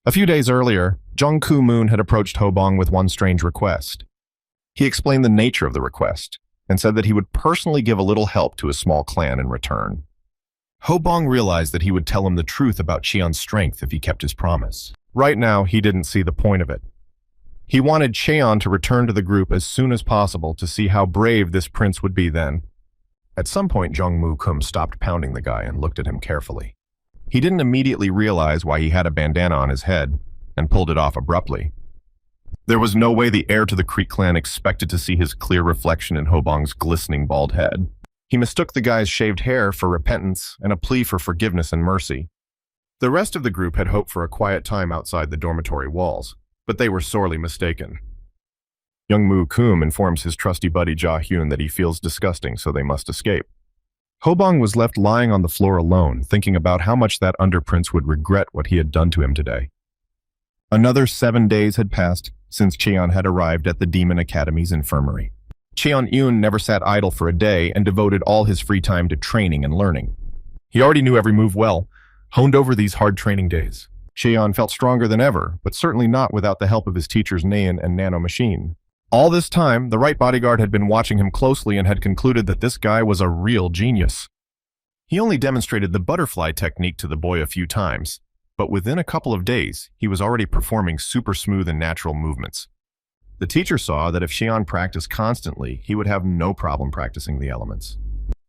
A few days earlier, Jong Ku-moon had approached Hobong with one strange request. He explained the nature of the request and said that he would personally give a little help to his small clan in return. Hobong realized that he would tell him the truth about Cheon's strength if he kept his promise. Right now, he didn't see the point of it. He wanted Cheon to return to the group as soon as possible to see how brave this prince would be then. At some point, Jong Mu-kum stopped pounding the guy and looked at him carefully. He didn't immediately realize why he had a bandana on his head and pulled it off abruptly. There was no way the heir to the Creek clan expected to see his clear reflection in Hobong's glistening bald head. He mistook the guy's shaved hair for repentance and a plea for forgiveness and mercy. The rest of the group had hoped for a quiet time outside the dormitory walls, but they were sorely mistaken. Young Mu-kum informs his trusty buddy Ja-hyun that he feels disgusting, so they must escape. Hobong was left lying on the floor alone, thinking about how much that underprince would regret what he had done to him today. Another 7 days had passed since Cheon had arrived at the Demon Academy's infirmary. Cheon Yoon never sat idle for a day and devoted all his free time to training and learning. He already knew every move well, honed over these hard training days. Cheon felt stronger than ever, but certainly not without the help of his teachers Naeun and Nano Machine. All this time, the right bodyguard had been watching him closely and had concluded that this guy was a real genius. He only demonstrated the butterfly technique to the boy a few times, but within a couple of days, he was already performing super smooth and natural movements. The teacher saw that if Cheon practiced constantly, he would have no problem practicing the elements.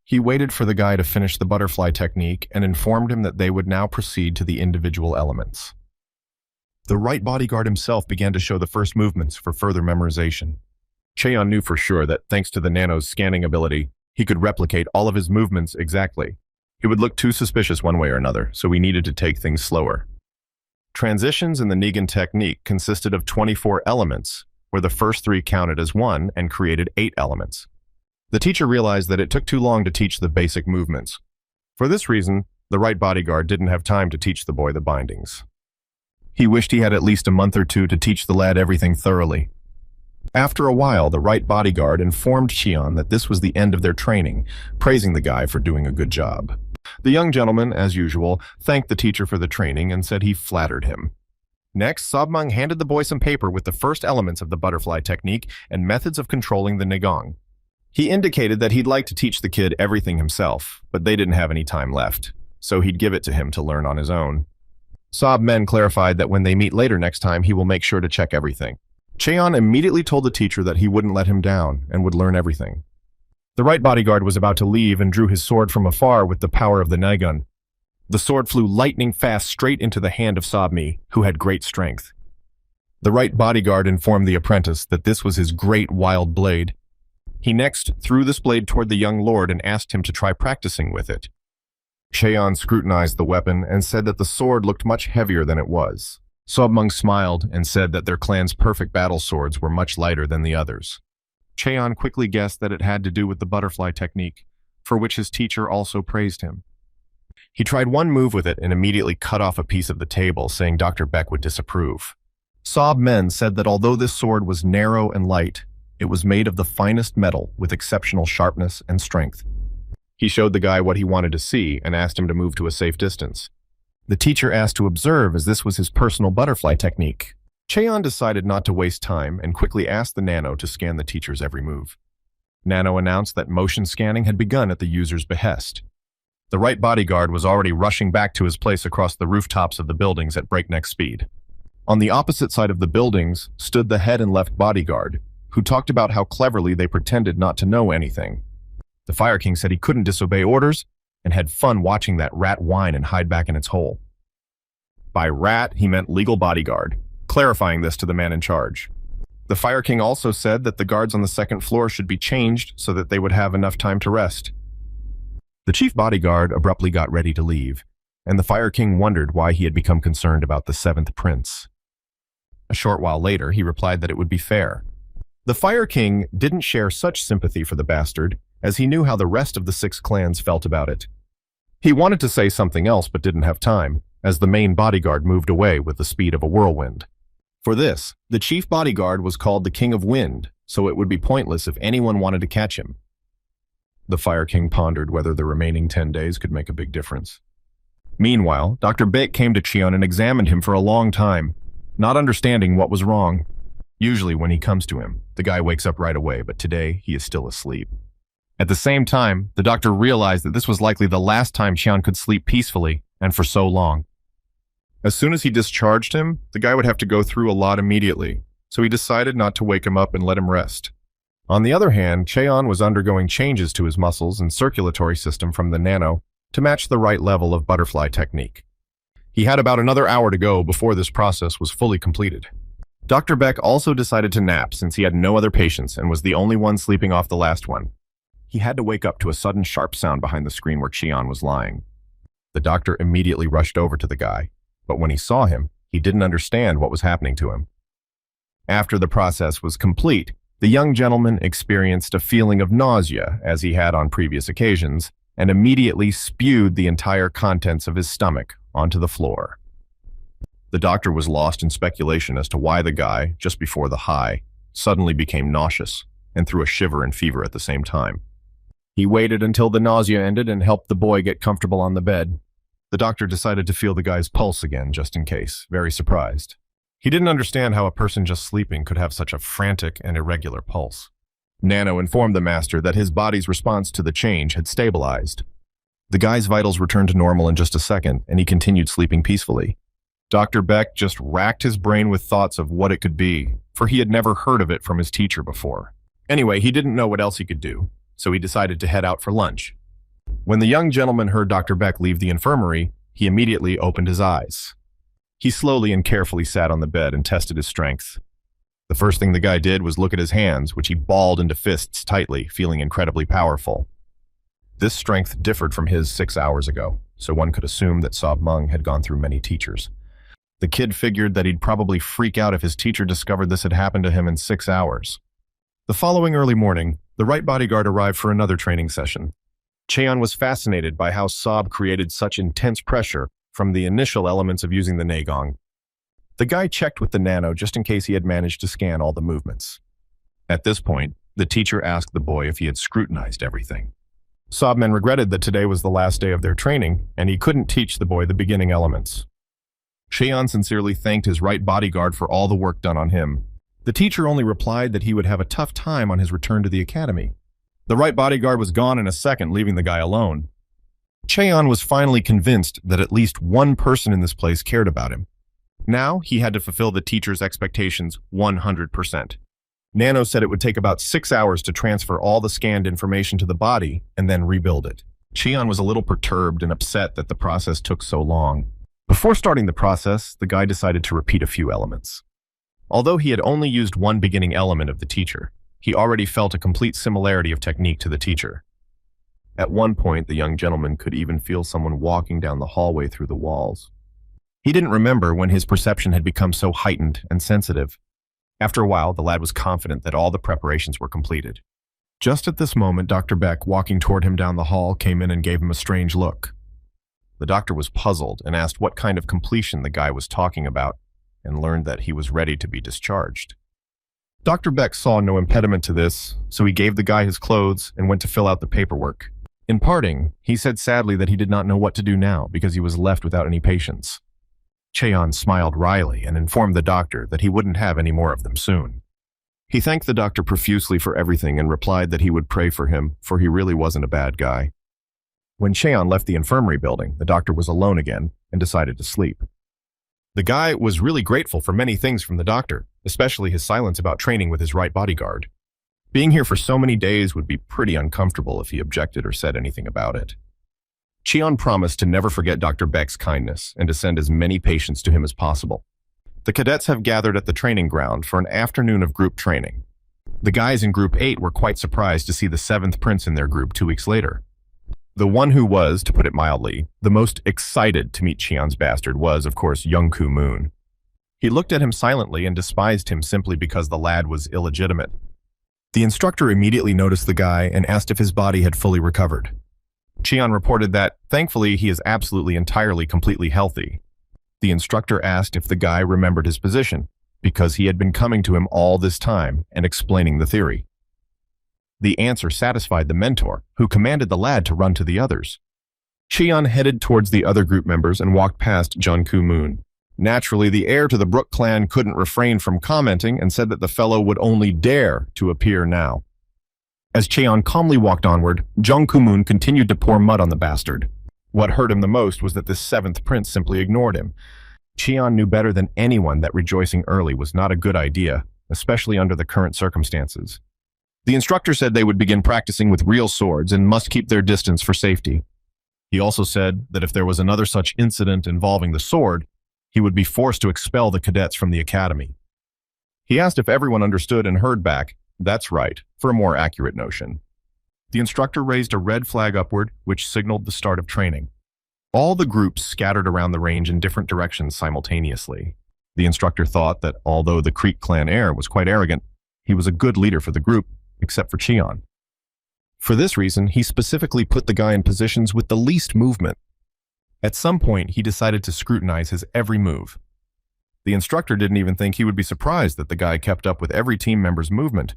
He waited for the guy to finish the butterfly technique and informed him that they would now proceed to the individual elements. The right bodyguard himself began to show the first movements for further memorization. Cheon knew for sure that thanks to the Nano's scanning ability, he could replicate all of his movements exactly. He would look too suspicious one way or another, so he needed to take things slower. Transitions in the Negan technique consisted of 24 elements, where the first 3 counted as 1 and created 8 elements. The teacher realized that it took too long to teach the basic movements. For this reason, the right bodyguard didn't have time to teach the boy the bindings. He wished he had at least a month or 2 to teach the lad everything thoroughly. After a while, the right bodyguard informed Cheon that this was the end of their training, praising the guy for doing a good job. The young gentleman, as usual, thanked the teacher for the training and said he flattered him. Next, Sobmung handed the boy some paper with the first elements of the butterfly technique and methods of controlling the Nagong. He indicated that he'd like to teach the kid everything himself, but they didn't have any time left, so he'd give it to him to learn on his own. Sob Men clarified that when they meet later next time, he will make sure to check everything. Cheon immediately told the teacher that he wouldn't let him down and would learn everything. The right bodyguard was about to leave and drew his sword from afar with the power of the Naigun. The sword flew lightning fast straight into the hand of Sobmi, who had great strength. The right bodyguard informed the apprentice that this was his great wild blade. He next threw this blade toward the young lord and asked him to try practicing with it. Cheon scrutinized the weapon and said that the sword looked much heavier than it was. Sobmung smiled and said that their clan's perfect battle swords were much lighter than the others. Cheon quickly guessed that it had to do with the butterfly technique, for which his teacher also praised him. He tried one move with it and immediately cut off a piece of the table, saying Dr. Beck would disapprove. Sob Men said that although this sword was narrow and light, it was made of the finest metal with exceptional sharpness and strength. He showed the guy what he wanted to see and asked him to move to a safe distance. The teacher asked to observe as this was his personal butterfly technique. Cheon decided not to waste time and quickly asked the Nano to scan the teacher's every move. Nano announced that motion scanning had begun at the user's behest. The right bodyguard was already rushing back to his place across the rooftops of the buildings at breakneck speed. On the opposite side of the buildings stood the head and left bodyguard, who talked about how cleverly they pretended not to know anything. The Fire King said he couldn't disobey orders and had fun watching that rat whine and hide back in its hole. By rat, he meant legal bodyguard, clarifying this to the man in charge. The Fire King also said that the guards on the second floor should be changed so that they would have enough time to rest. The chief bodyguard abruptly got ready to leave, and the Fire King wondered why he had become concerned about the 7th prince. A short while later, he replied that it would be fair. The Fire King didn't share such sympathy for the bastard, as he knew how the rest of the 6 clans felt about it. He wanted to say something else but didn't have time, as the main bodyguard moved away with the speed of a whirlwind. For this, the chief bodyguard was called the King of Wind, so it would be pointless if anyone wanted to catch him. The Fire King pondered whether the remaining 10 days could make a big difference. Meanwhile, Dr. Beck came to Cheon and examined him for a long time, not understanding what was wrong. Usually when he comes to him, the guy wakes up right away, but today he is still asleep. At the same time, the doctor realized that this was likely the last time Cheon could sleep peacefully, and for so long. As soon as he discharged him, the guy would have to go through a lot immediately, so he decided not to wake him up and let him rest. On the other hand, Cheon was undergoing changes to his muscles and circulatory system from the Nano to match the right level of butterfly technique. He had about another hour to go before this process was fully completed. Dr. Beck also decided to nap since he had no other patients and was the only one sleeping off the last one. He had to wake up to a sudden sharp sound behind the screen where Cheon was lying. The doctor immediately rushed over to the guy, but when he saw him, he didn't understand what was happening to him. After the process was complete, the young gentleman experienced a feeling of nausea, as he had on previous occasions, and immediately spewed the entire contents of his stomach onto the floor. The doctor was lost in speculation as to why the guy, just before the high, suddenly became nauseous and threw a shiver and fever at the same time. He waited until the nausea ended and helped the boy get comfortable on the bed. The doctor decided to feel the guy's pulse again, just in case, very surprised. He didn't understand how a person just sleeping could have such a frantic and irregular pulse. Nano informed the master that his body's response to the change had stabilized. The guy's vitals returned to normal in just a second, and he continued sleeping peacefully. Dr. Beck just racked his brain with thoughts of what it could be, for he had never heard of it from his teacher before. Anyway, he didn't know what else he could do, so he decided to head out for lunch. When the young gentleman heard Dr. Beck leave the infirmary, he immediately opened his eyes. He slowly and carefully sat on the bed and tested his strength. The first thing the guy did was look at his hands, which he balled into fists tightly, feeling incredibly powerful. This strength differed from his 6 hours ago, so one could assume that Sob Mung had gone through many teachers. The kid figured that he'd probably freak out if his teacher discovered this had happened to him in 6 hours. The following early morning, the right bodyguard arrived for another training session. Cheon was fascinated by how Sob created such intense pressure from the initial elements of using the Nagong. The guy checked with the nano just in case he had managed to scan all the movements. At this point, the teacher asked the boy if he had scrutinized everything. Sobman regretted that today was the last day of their training, and he couldn't teach the boy the beginning elements. Cheon sincerely thanked his right bodyguard for all the work done on him. The teacher only replied that he would have a tough time on his return to the academy. The right bodyguard was gone in a second, leaving the guy alone. Cheon was finally convinced that at least one person in this place cared about him. Now he had to fulfill the teacher's expectations 100%. Nano said it would take about 6 hours to transfer all the scanned information to the body and then rebuild it. Cheon was a little perturbed and upset that the process took so long. Before starting the process, the guy decided to repeat a few elements. Although he had only used one beginning element of the teacher, he already felt a complete similarity of technique to the teacher. At one point, the young gentleman could even feel someone walking down the hallway through the walls. He didn't remember when his perception had become so heightened and sensitive. After a while, the lad was confident that all the preparations were completed. Just at this moment, Dr. Beck, walking toward him down the hall, came in and gave him a strange look. The doctor was puzzled and asked what kind of completion the guy was talking about, and learned that he was ready to be discharged. Dr. Beck saw no impediment to this, so he gave the guy his clothes and went to fill out the paperwork. In parting, he said sadly that he did not know what to do now because he was left without any patients. Cheon smiled wryly and informed the doctor that he wouldn't have any more of them soon. He thanked the doctor profusely for everything and replied that he would pray for him, for he really wasn't a bad guy. When Cheon left the infirmary building, the doctor was alone again and decided to sleep. The guy was really grateful for many things from the doctor, especially his silence about training with his right bodyguard. Being here for so many days would be pretty uncomfortable if he objected or said anything about it. Cheon promised to never forget Dr. Beck's kindness and to send as many patients to him as possible. The cadets have gathered at the training ground for an afternoon of group training. The guys in Group 8 were quite surprised to see the 7th prince in their group 2 weeks later. The one who was, to put it mildly, the most excited to meet Cheon's bastard was, of course, Youngku Moon. He looked at him silently and despised him simply because the lad was illegitimate. The instructor immediately noticed the guy and asked if his body had fully recovered. Cheon reported that, thankfully, he is absolutely entirely completely healthy. The instructor asked if the guy remembered his position, because he had been coming to him all this time and explaining the theory. The answer satisfied the mentor, who commanded the lad to run to the others. Cheon headed towards the other group members and walked past Junku Moon. Naturally, the heir to the Brook clan couldn't refrain from commenting and said that the fellow would only dare to appear now. As Cheon calmly walked onward, Junku Moon continued to pour mud on the bastard. What hurt him the most was that this 7th prince simply ignored him. Cheon knew better than anyone that rejoicing early was not a good idea, especially under the current circumstances. The instructor said they would begin practicing with real swords and must keep their distance for safety. He also said that if there was another such incident involving the sword, he would be forced to expel the cadets from the academy. He asked if everyone understood and heard back, "That's right," for a more accurate notion. The instructor raised a red flag upward, which signaled the start of training. All the groups scattered around the range in different directions simultaneously. The instructor thought that although the Creek clan heir was quite arrogant, he was a good leader for the group, except for Cheon. For this reason, he specifically put the guy in positions with the least movement. At some point, he decided to scrutinize his every move. The instructor didn't even think he would be surprised that the guy kept up with every team member's movement.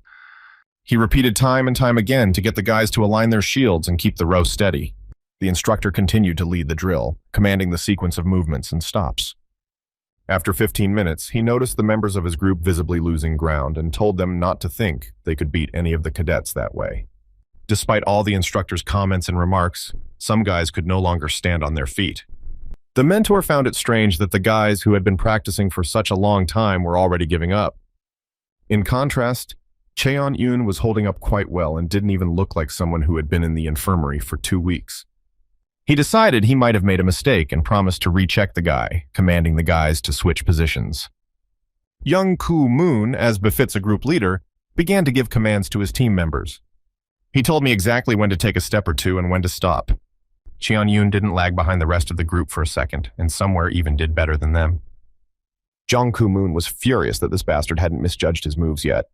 He repeated time and time again to get the guys to align their shields and keep the row steady. The instructor continued to lead the drill, commanding the sequence of movements and stops. After 15 minutes, he noticed the members of his group visibly losing ground and told them not to think they could beat any of the cadets that way. Despite all the instructor's comments and remarks, some guys could no longer stand on their feet. The mentor found it strange that the guys who had been practicing for such a long time were already giving up. In contrast, Cheon-yoon was holding up quite well and didn't even look like someone who had been in the infirmary for 2 weeks. He decided he might have made a mistake and promised to recheck the guy, commanding the guys to switch positions. Young Koo-moon, as befits a group leader, began to give commands to his team members. He told me exactly when to take a step or two and when to stop. Cheon-yoon didn't lag behind the rest of the group for a second, and somewhere even did better than them. Jung Koo-moon was furious that this bastard hadn't misjudged his moves yet.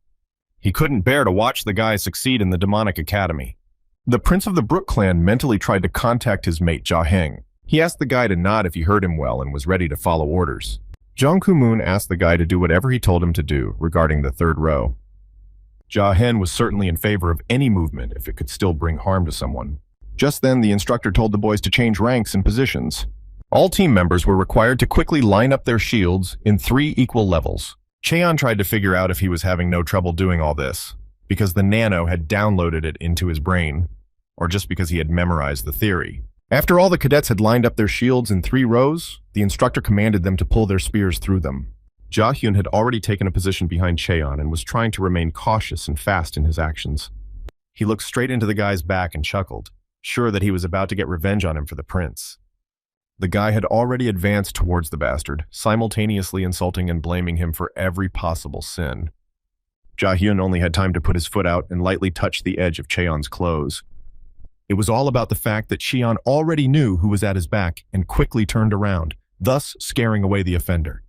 He couldn't bear to watch the guy succeed in the demonic academy. The prince of the Brook clan mentally tried to contact his mate Ja-heng. He asked the guy to nod if he heard him well and was ready to follow orders. Jung Koo-moon asked the guy to do whatever he told him to do regarding the third row. Ja-hen was certainly in favor of any movement if it could still bring harm to someone. Just then, the instructor told the boys to change ranks and positions. All team members were required to quickly line up their shields in 3 equal levels. Cheon tried to figure out if he was having no trouble doing all this, because the nano had downloaded it into his brain, or just because he had memorized the theory. After all the cadets had lined up their shields in 3 rows, the instructor commanded them to pull their spears through them. Ja-hyun had already taken a position behind Cheon and was trying to remain cautious and fast in his actions. He looked straight into the guy's back and chuckled, sure that he was about to get revenge on him for the prince. The guy had already advanced towards the bastard, simultaneously insulting and blaming him for every possible sin. Ja-hyun only had time to put his foot out and lightly touch the edge of Cheon's clothes. It was all about the fact that Cheon already knew who was at his back and quickly turned around, thus scaring away the offender.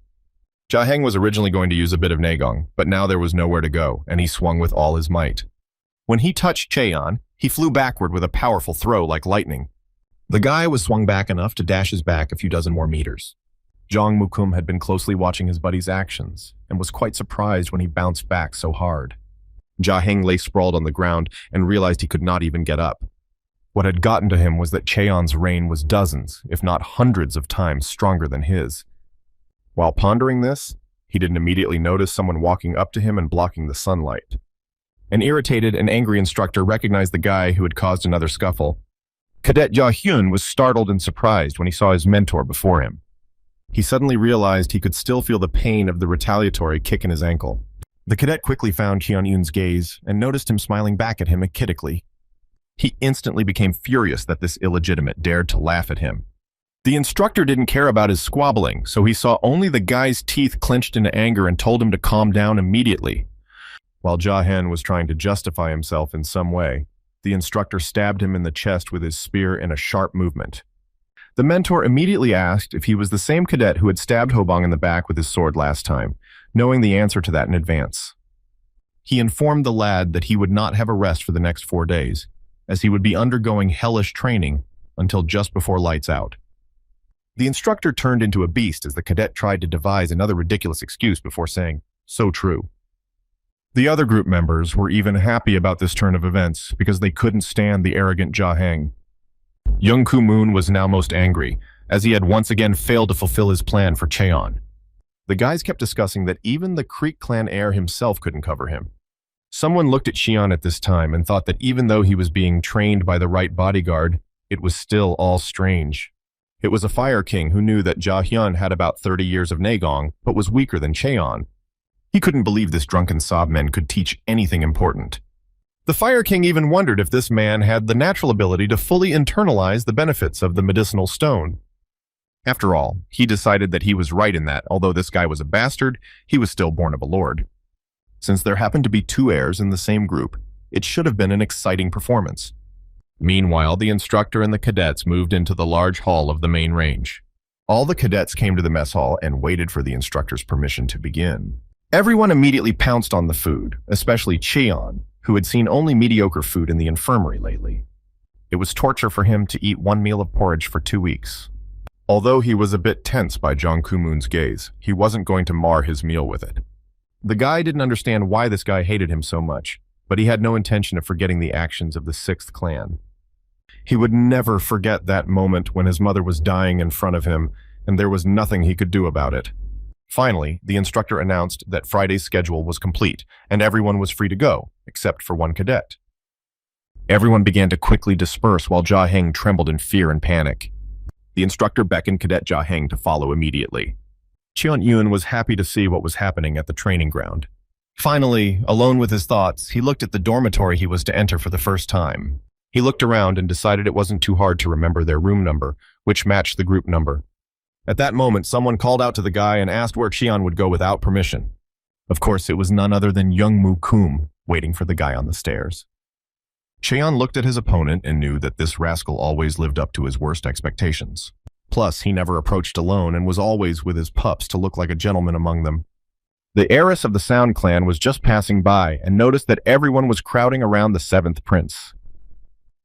Ja-heng was originally going to use a bit of Nagong, but now there was nowhere to go, and he swung with all his might. When he touched Cheon, he flew backward with a powerful throw like lightning. The guy was swung back enough to dash his back a few dozen more meters. Jong Mukum had been closely watching his buddy's actions and was quite surprised when he bounced back so hard. Ja-heng lay sprawled on the ground and realized he could not even get up. What had gotten to him was that Cheon's rain was dozens, if not hundreds of times stronger than his. While pondering this, he didn't immediately notice someone walking up to him and blocking the sunlight. An irritated and angry instructor recognized the guy who had caused another scuffle. Cadet Ja-hyun was startled and surprised when he saw his mentor before him. He suddenly realized he could still feel the pain of the retaliatory kick in his ankle. The cadet quickly found Cheon-yoon's gaze and noticed him smiling back at him achidically. He instantly became furious that this illegitimate dared to laugh at him. The instructor didn't care about his squabbling, so he saw only the guy's teeth clenched into anger and told him to calm down immediately. While Ja-hen was trying to justify himself in some way, the instructor stabbed him in the chest with his spear in a sharp movement. The mentor immediately asked if he was the same cadet who had stabbed Hobong in the back with his sword last time, knowing the answer to that in advance. He informed the lad that he would not have a rest for the next 4 days, as he would be undergoing hellish training until just before lights out. The instructor turned into a beast as the cadet tried to devise another ridiculous excuse before saying, "So true." The other group members were even happy about this turn of events because they couldn't stand the arrogant Ja-heng. Young Koo-moon was now most angry, as he had once again failed to fulfill his plan for Cheon. The guys kept discussing that even the Creek clan heir himself couldn't cover him. Someone looked at Cheon at this time and thought that even though he was being trained by the right bodyguard, it was still all strange. It was a Fire King who knew that Ja-hyun had about 30 years of Nagong, but was weaker than Cheon. He couldn't believe this drunken sobman could teach anything important. The Fire King even wondered if this man had the natural ability to fully internalize the benefits of the medicinal stone. After all, he decided that he was right in that, although this guy was a bastard, he was still born of a lord. Since there happened to be 2 heirs in the same group, it should have been an exciting performance. Meanwhile, the instructor and the cadets moved into the large hall of the main range. All the cadets came to the mess hall and waited for the instructor's permission to begin. Everyone immediately pounced on the food, especially Cheon, who had seen only mediocre food in the infirmary lately. It was torture for him to eat one meal of porridge for 2 weeks. Although he was a bit tense by Jang Ku-moon's gaze, he wasn't going to mar his meal with it. The guy didn't understand why this guy hated him so much, but he had no intention of forgetting the actions of the 6th clan. He would never forget that moment when his mother was dying in front of him, and there was nothing he could do about it. Finally, the instructor announced that Friday's schedule was complete, and everyone was free to go, except for one cadet. Everyone began to quickly disperse while Jia Heng trembled in fear and panic. The instructor beckoned Cadet Jia Heng to follow immediately. Cheon Yoon was happy to see what was happening at the training ground. Finally, alone with his thoughts, he looked at the dormitory he was to enter for the first time. He looked around and decided it wasn't too hard to remember their room number, which matched the group number. At that moment, someone called out to the guy and asked where Cheon would go without permission. Of course, it was none other than Youngmoo Kum, waiting for the guy on the stairs. Cheon looked at his opponent and knew that this rascal always lived up to his worst expectations. Plus, he never approached alone and was always with his pups to look like a gentleman among them. The heiress of the Sound clan was just passing by and noticed that everyone was crowding around the 7th prince.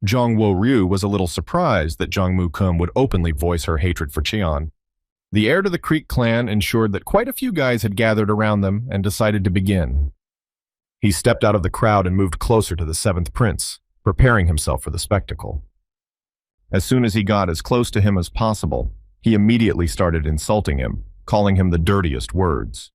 Jong Wo-ryu was a little surprised that Jongmoo Kum would openly voice her hatred for Cheon. The heir to the Creek clan ensured that quite a few guys had gathered around them and decided to begin. He stepped out of the crowd and moved closer to the 7th prince, preparing himself for the spectacle. As soon as he got as close to him as possible, he immediately started insulting him, calling him the dirtiest words.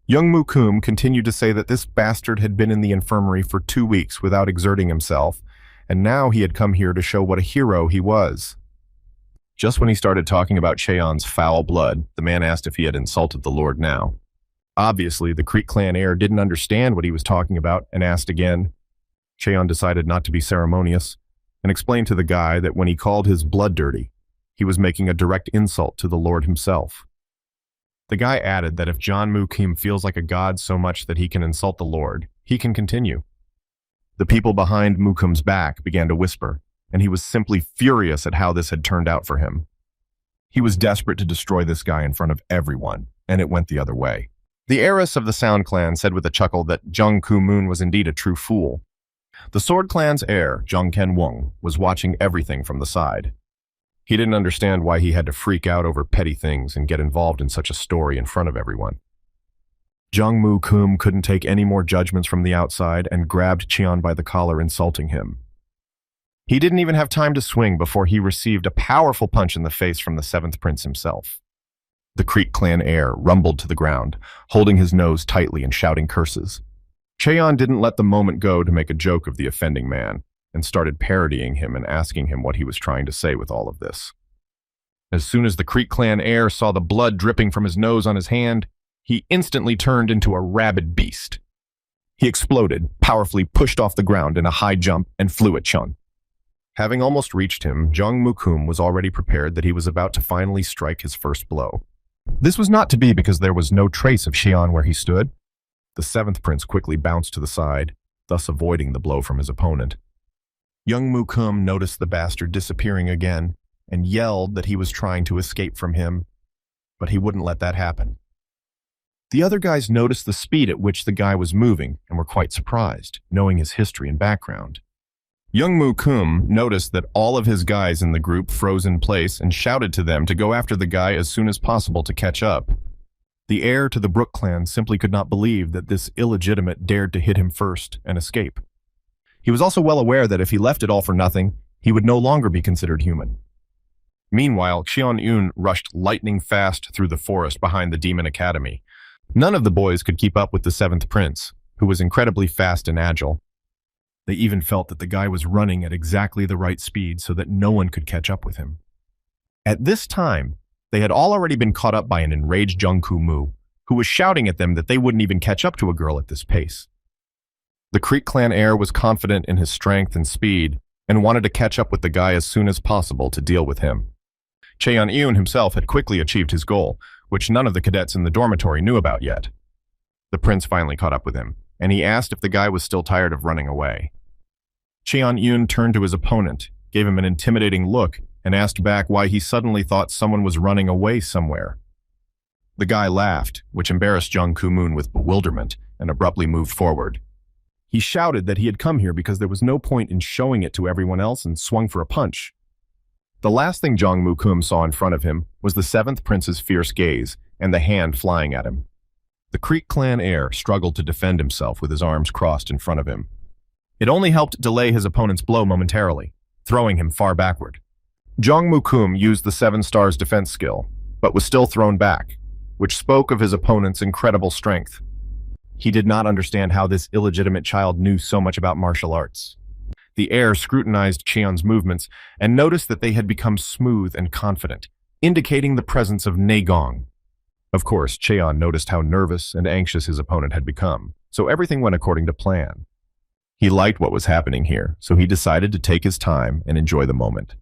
Youngmoo Kum continued to say that this bastard had been in the infirmary for 2 weeks without exerting himself, and now he had come here to show what a hero he was. Just when he started talking about Cheon's foul blood, the man asked if he had insulted the Lord now. Obviously, the Creek clan heir didn't understand what he was talking about and asked again. Cheon decided not to be ceremonious and explained to the guy that when he called his blood dirty, he was making a direct insult to the Lord himself. The guy added that if Jongmoo Kum feels like a god so much that he can insult the Lord, he can continue. The people behind Mukum's back began to whisper, and he was simply furious at how this had turned out for him. He was desperate to destroy this guy in front of everyone, and it went the other way. The heiress of the Sound clan said with a chuckle that Jung Ku-moon was indeed a true fool. The Sword clan's heir, Jung Ken-wung, was watching everything from the side. He didn't understand why he had to freak out over petty things and get involved in such a story in front of everyone. Jongmoo Kum couldn't take any more judgments from the outside and grabbed Cheon by the collar, insulting him. He didn't even have time to swing before he received a powerful punch in the face from the 7th prince himself. The Creek clan heir rumbled to the ground, holding his nose tightly and shouting curses. Cheon didn't let the moment go to make a joke of the offending man, and started parodying him and asking him what he was trying to say with all of this. As soon as the Creek clan heir saw the blood dripping from his nose on his hand, he instantly turned into a rabid beast. He exploded, powerfully pushed off the ground in a high jump, and flew at Cheon. Having almost reached him, Jongmoo Kum was already prepared that he was about to finally strike his first blow. This was not to be because there was no trace of Cheon where he stood. The 7th prince quickly bounced to the side, thus avoiding the blow from his opponent. Youngmoo Kum noticed the bastard disappearing again and yelled that he was trying to escape from him, but he wouldn't let that happen. The other guys noticed the speed at which the guy was moving and were quite surprised, knowing his history and background. Youngmoo Kum noticed that all of his guys in the group froze in place and shouted to them to go after the guy as soon as possible to catch up. The heir to the Brook clan simply could not believe that this illegitimate dared to hit him first and escape. He was also well aware that if he left it all for nothing, he would no longer be considered human. Meanwhile, Cheon Yoon rushed lightning fast through the forest behind the Demon Academy. None of the boys could keep up with the 7th prince, who was incredibly fast and agile. They even felt that the guy was running at exactly the right speed so that no one could catch up with him. At this time, they had all already been caught up by an enraged Jung Ku-moo, who was shouting at them that they wouldn't even catch up to a girl at this pace. The Creek clan heir was confident in his strength and speed and wanted to catch up with the guy as soon as possible to deal with him. Cheon-eun himself had quickly achieved his goal, which none of the cadets in the dormitory knew about yet. The prince finally caught up with him, and he asked if the guy was still tired of running away. Cheon-eun turned to his opponent, gave him an intimidating look, and asked back why he suddenly thought someone was running away somewhere. The guy laughed, which embarrassed Jung Ku-moon with bewilderment, and abruptly moved forward. He shouted that he had come here because there was no point in showing it to everyone else and swung for a punch. The last thing Jong Moo-kum saw in front of him was the seventh prince's fierce gaze and the hand flying at him. The Creek clan heir struggled to defend himself with his arms crossed in front of him. It only helped delay his opponent's blow momentarily, throwing him far backward. Jong Moo-kum used the Seven Stars defense skill, but was still thrown back, which spoke of his opponent's incredible strength. He did not understand how this illegitimate child knew so much about martial arts. The heir scrutinized Cheon's movements and noticed that they had become smooth and confident, indicating the presence of Negong. Of course, Cheon noticed how nervous and anxious his opponent had become, so everything went according to plan. He liked what was happening here, so he decided to take his time and enjoy the moment.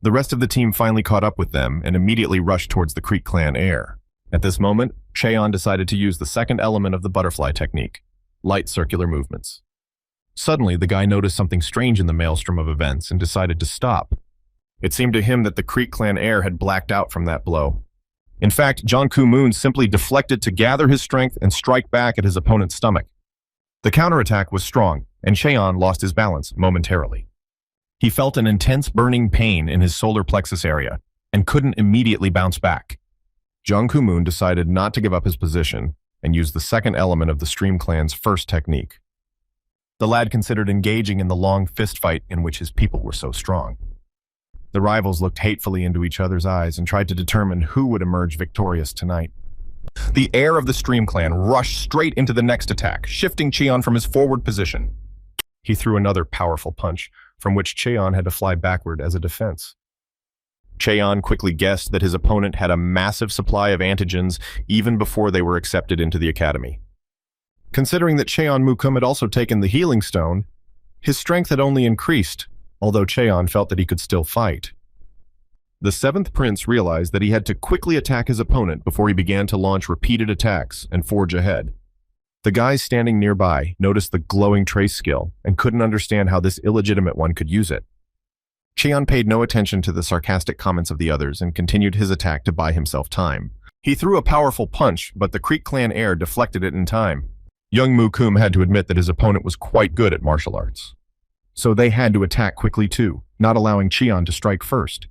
The rest of the team finally caught up with them and immediately rushed towards the Creek clan heir. At this moment, Cheon decided to use the second element of the butterfly technique, light circular movements. Suddenly, the guy noticed something strange in the maelstrom of events and decided to stop. It seemed to him that the Creek clan heir had blacked out from that blow. In fact, Jong Ku-moon simply deflected to gather his strength and strike back at his opponent's stomach. The counterattack was strong, and Cheon lost his balance momentarily. He felt an intense burning pain in his solar plexus area and couldn't immediately bounce back. Jong Ku-moon decided not to give up his position and used the second element of the Stream Clan's first technique. The lad considered engaging in the long fist fight in which his people were so strong. The rivals looked hatefully into each other's eyes and tried to determine who would emerge victorious tonight. The heir of the Stream Clan rushed straight into the next attack, shifting Cheon from his forward position. He threw another powerful punch, from which Cheon had to fly backward as a defense. Cheon quickly guessed that his opponent had a massive supply of antigens even before they were accepted into the academy. Considering that Cheon Moo-kum had also taken the healing stone, his strength had only increased, although Cheon felt that he could still fight. The seventh prince realized that he had to quickly attack his opponent before he began to launch repeated attacks and forge ahead. The guys standing nearby noticed the glowing trace skill and couldn't understand how this illegitimate one could use it. Cheon paid no attention to the sarcastic comments of the others and continued his attack to buy himself time. He threw a powerful punch, but the Creek clan heir deflected it in time. Young Moo-kum had to admit that his opponent was quite good at martial arts. So they had to attack quickly too, not allowing Cheon to strike first.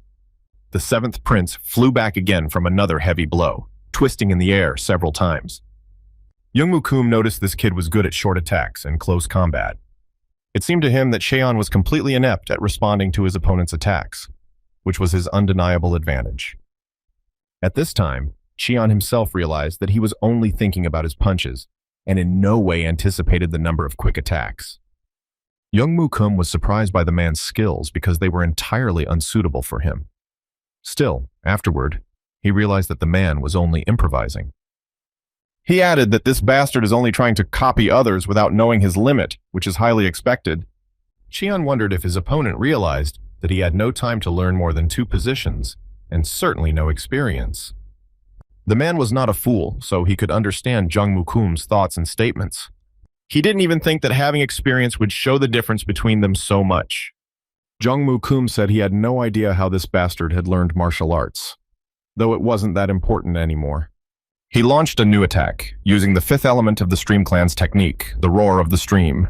The seventh prince flew back again from another heavy blow, twisting in the air several times. Young Moo-kum noticed this kid was good at short attacks and close combat. It seemed to him that Cheon was completely inept at responding to his opponent's attacks, which was his undeniable advantage. At this time, Cheon himself realized that he was only thinking about his punches and in no way anticipated the number of quick attacks. Young Moo-kum was surprised by the man's skills because they were entirely unsuitable for him. Still, afterward, he realized that the man was only improvising. He added that this bastard is only trying to copy others without knowing his limit, which is highly expected. Cheon wondered if his opponent realized that he had no time to learn more than 2 positions, and certainly no experience. The man was not a fool, so he could understand Jong Moo-kum's thoughts and statements. He didn't even think that having experience would show the difference between them so much. Jong Moo-kum said he had no idea how this bastard had learned martial arts, though it wasn't that important anymore. He launched a new attack, using the 5th element of the Stream Clan's technique, the roar of the stream.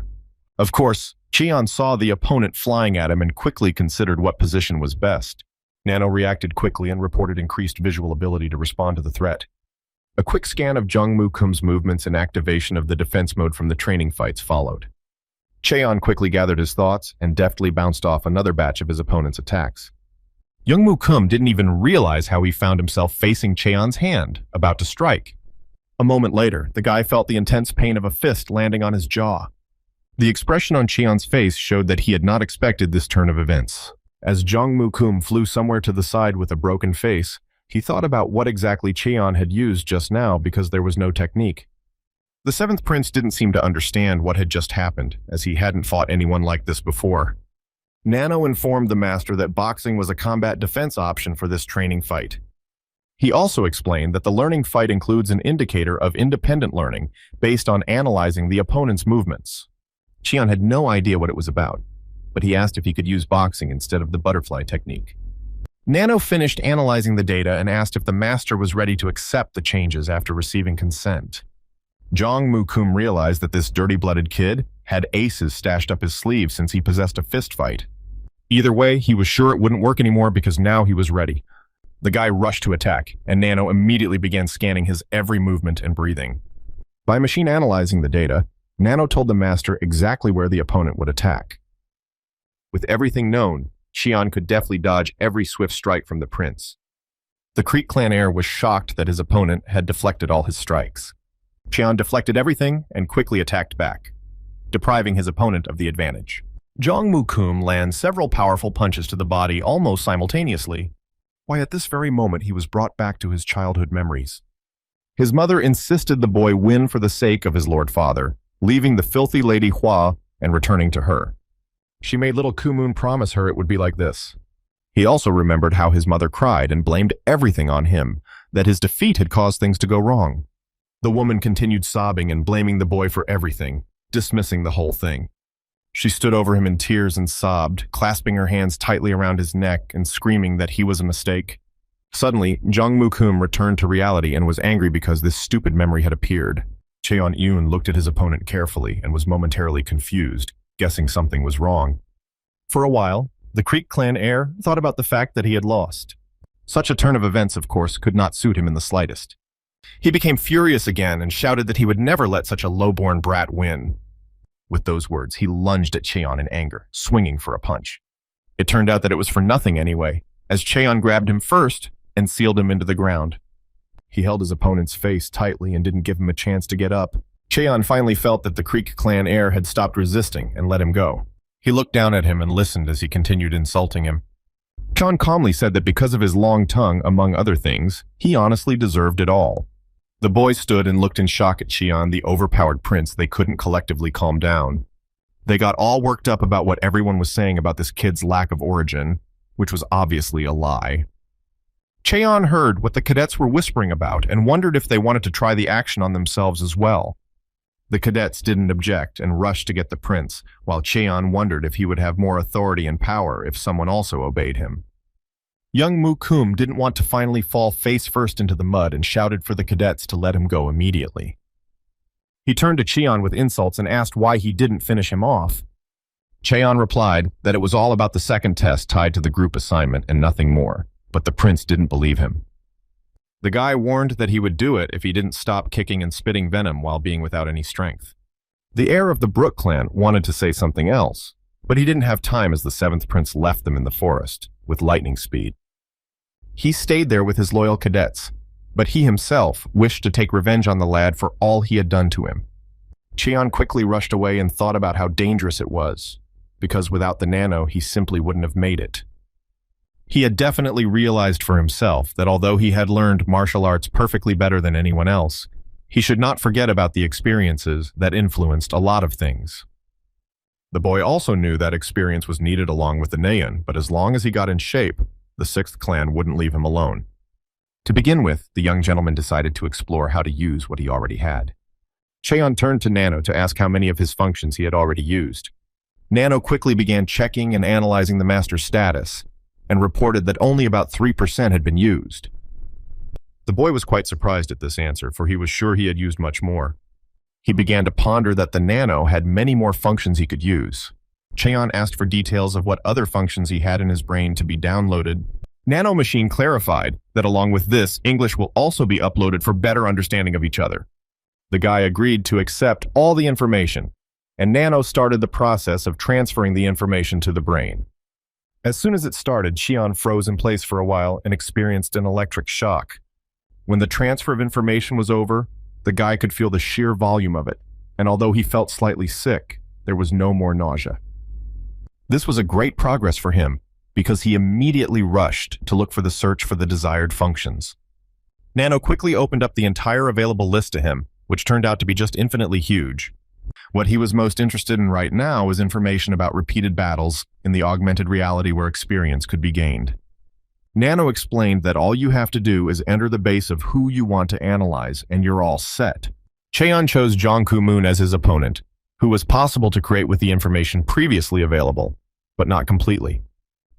Of course, Cheon saw the opponent flying at him and quickly considered what position was best. Nano reacted quickly and reported increased visual ability to respond to the threat. A quick scan of Jong Moo-kum's movements and activation of the defense mode from the training fights followed. Cheon quickly gathered his thoughts and deftly bounced off another batch of his opponent's attacks. Young Moo-kum didn't even realize how he found himself facing Cheon's hand, about to strike. A moment later, the guy felt the intense pain of a fist landing on his jaw. The expression on Cheon's face showed that he had not expected this turn of events. As Jong Moo-kum flew somewhere to the side with a broken face, he thought about what exactly Cheon had used just now because there was no technique. The seventh prince didn't seem to understand what had just happened, as he hadn't fought anyone like this before. Nano informed the master that boxing was a combat defense option for this training fight. He also explained that the learning fight includes an indicator of independent learning based on analyzing the opponent's movements. Cheon had no idea what it was about, but he asked if he could use boxing instead of the butterfly technique. Nano finished analyzing the data and asked if the master was ready to accept the changes after receiving consent. Jong Moo-kum realized that this dirty-blooded kid had aces stashed up his sleeve since he possessed a fist fight. Either way, he was sure it wouldn't work anymore because now he was ready. The guy rushed to attack, and Nano immediately began scanning his every movement and breathing. By machine analyzing the data, Nano told the master exactly where the opponent would attack. With everything known, Xian could deftly dodge every swift strike from the prince. The Creek clan heir was shocked that his opponent had deflected all his strikes. Xian deflected everything and quickly attacked back, depriving his opponent of the advantage. Jongmu-kun lands several powerful punches to the body almost simultaneously. Why, at this very moment he was brought back to his childhood memories. His mother insisted the boy win for the sake of his lord father, leaving the filthy Lady Hua and returning to her. She made little Kumun promise her it would be like this. He also remembered how his mother cried and blamed everything on him, that his defeat had caused things to go wrong. The woman continued sobbing and blaming the boy for everything, dismissing the whole thing. She stood over him in tears and sobbed, clasping her hands tightly around his neck and screaming that he was a mistake. Suddenly, Jongmu-kun returned to reality and was angry because this stupid memory had appeared. Cheon-eun looked at his opponent carefully and was momentarily confused, guessing something was wrong. For a while, the Creek clan heir thought about the fact that he had lost. Such a turn of events, of course, could not suit him in the slightest. He became furious again and shouted that he would never let such a low-born brat win. With those words, he lunged at Cheon in anger, swinging for a punch. It turned out that it was for nothing anyway, as Cheon grabbed him first and sealed him into the ground. He held his opponent's face tightly and didn't give him a chance to get up. Cheon finally felt that the Creek clan heir had stopped resisting and let him go. He looked down at him and listened as he continued insulting him. Cheon calmly said that because of his long tongue, among other things, he honestly deserved it all. The boys stood and looked in shock at Cheon, the overpowered prince they couldn't collectively calm down. They got all worked up about what everyone was saying about this kid's lack of origin, which was obviously a lie. Cheon heard what the cadets were whispering about and wondered if they wanted to try the action on themselves as well. The cadets didn't object and rushed to get the prince, while Cheon wondered if he would have more authority and power if someone also obeyed him. Young Mu-kum didn't want to finally fall face first into the mud and shouted for the cadets to let him go immediately. He turned to Cheon with insults and asked why he didn't finish him off. Cheon replied that it was all about the second test tied to the group assignment and nothing more, but the prince didn't believe him. The guy warned that he would do it if he didn't stop kicking and spitting venom while being without any strength. The heir of the Brook clan wanted to say something else, but he didn't have time as the seventh prince left them in the forest with lightning speed. He stayed there with his loyal cadets, but he himself wished to take revenge on the lad for all he had done to him. Cheon quickly rushed away and thought about how dangerous it was, because without the nano he simply wouldn't have made it. He had definitely realized for himself that although he had learned martial arts perfectly better than anyone else, he should not forget about the experiences that influenced a lot of things. The boy also knew that experience was needed along with the Neon, but as long as he got in shape, the sixth clan wouldn't leave him alone. To begin with, the young gentleman decided to explore how to use what he already had. Cheon turned to Nano to ask how many of his functions he had already used. Nano quickly began checking and analyzing the master's status, and reported that only about 3% had been used. The boy was quite surprised at this answer, for he was sure he had used much more. He began to ponder that the nano had many more functions he could use. Cheon asked for details of what other functions he had in his brain to be downloaded. Nano Machine clarified that along with this, English will also be uploaded for better understanding of each other. The guy agreed to accept all the information, and Nano started the process of transferring the information to the brain. As soon as it started, Cheon froze in place for a while and experienced an electric shock. When the transfer of information was over, the guy could feel the sheer volume of it, and although he felt slightly sick, there was no more nausea. This was a great progress for him, because he immediately rushed to look for the search for the desired functions. Nano quickly opened up the entire available list to him, which turned out to be just infinitely huge. What he was most interested in right now was information about repeated battles in the augmented reality where experience could be gained. Nano explained that all you have to do is enter the base of who you want to analyze, and you're all set. Cheon chose Jongku Moon as his opponent, who was possible to create with the information previously available, but not completely.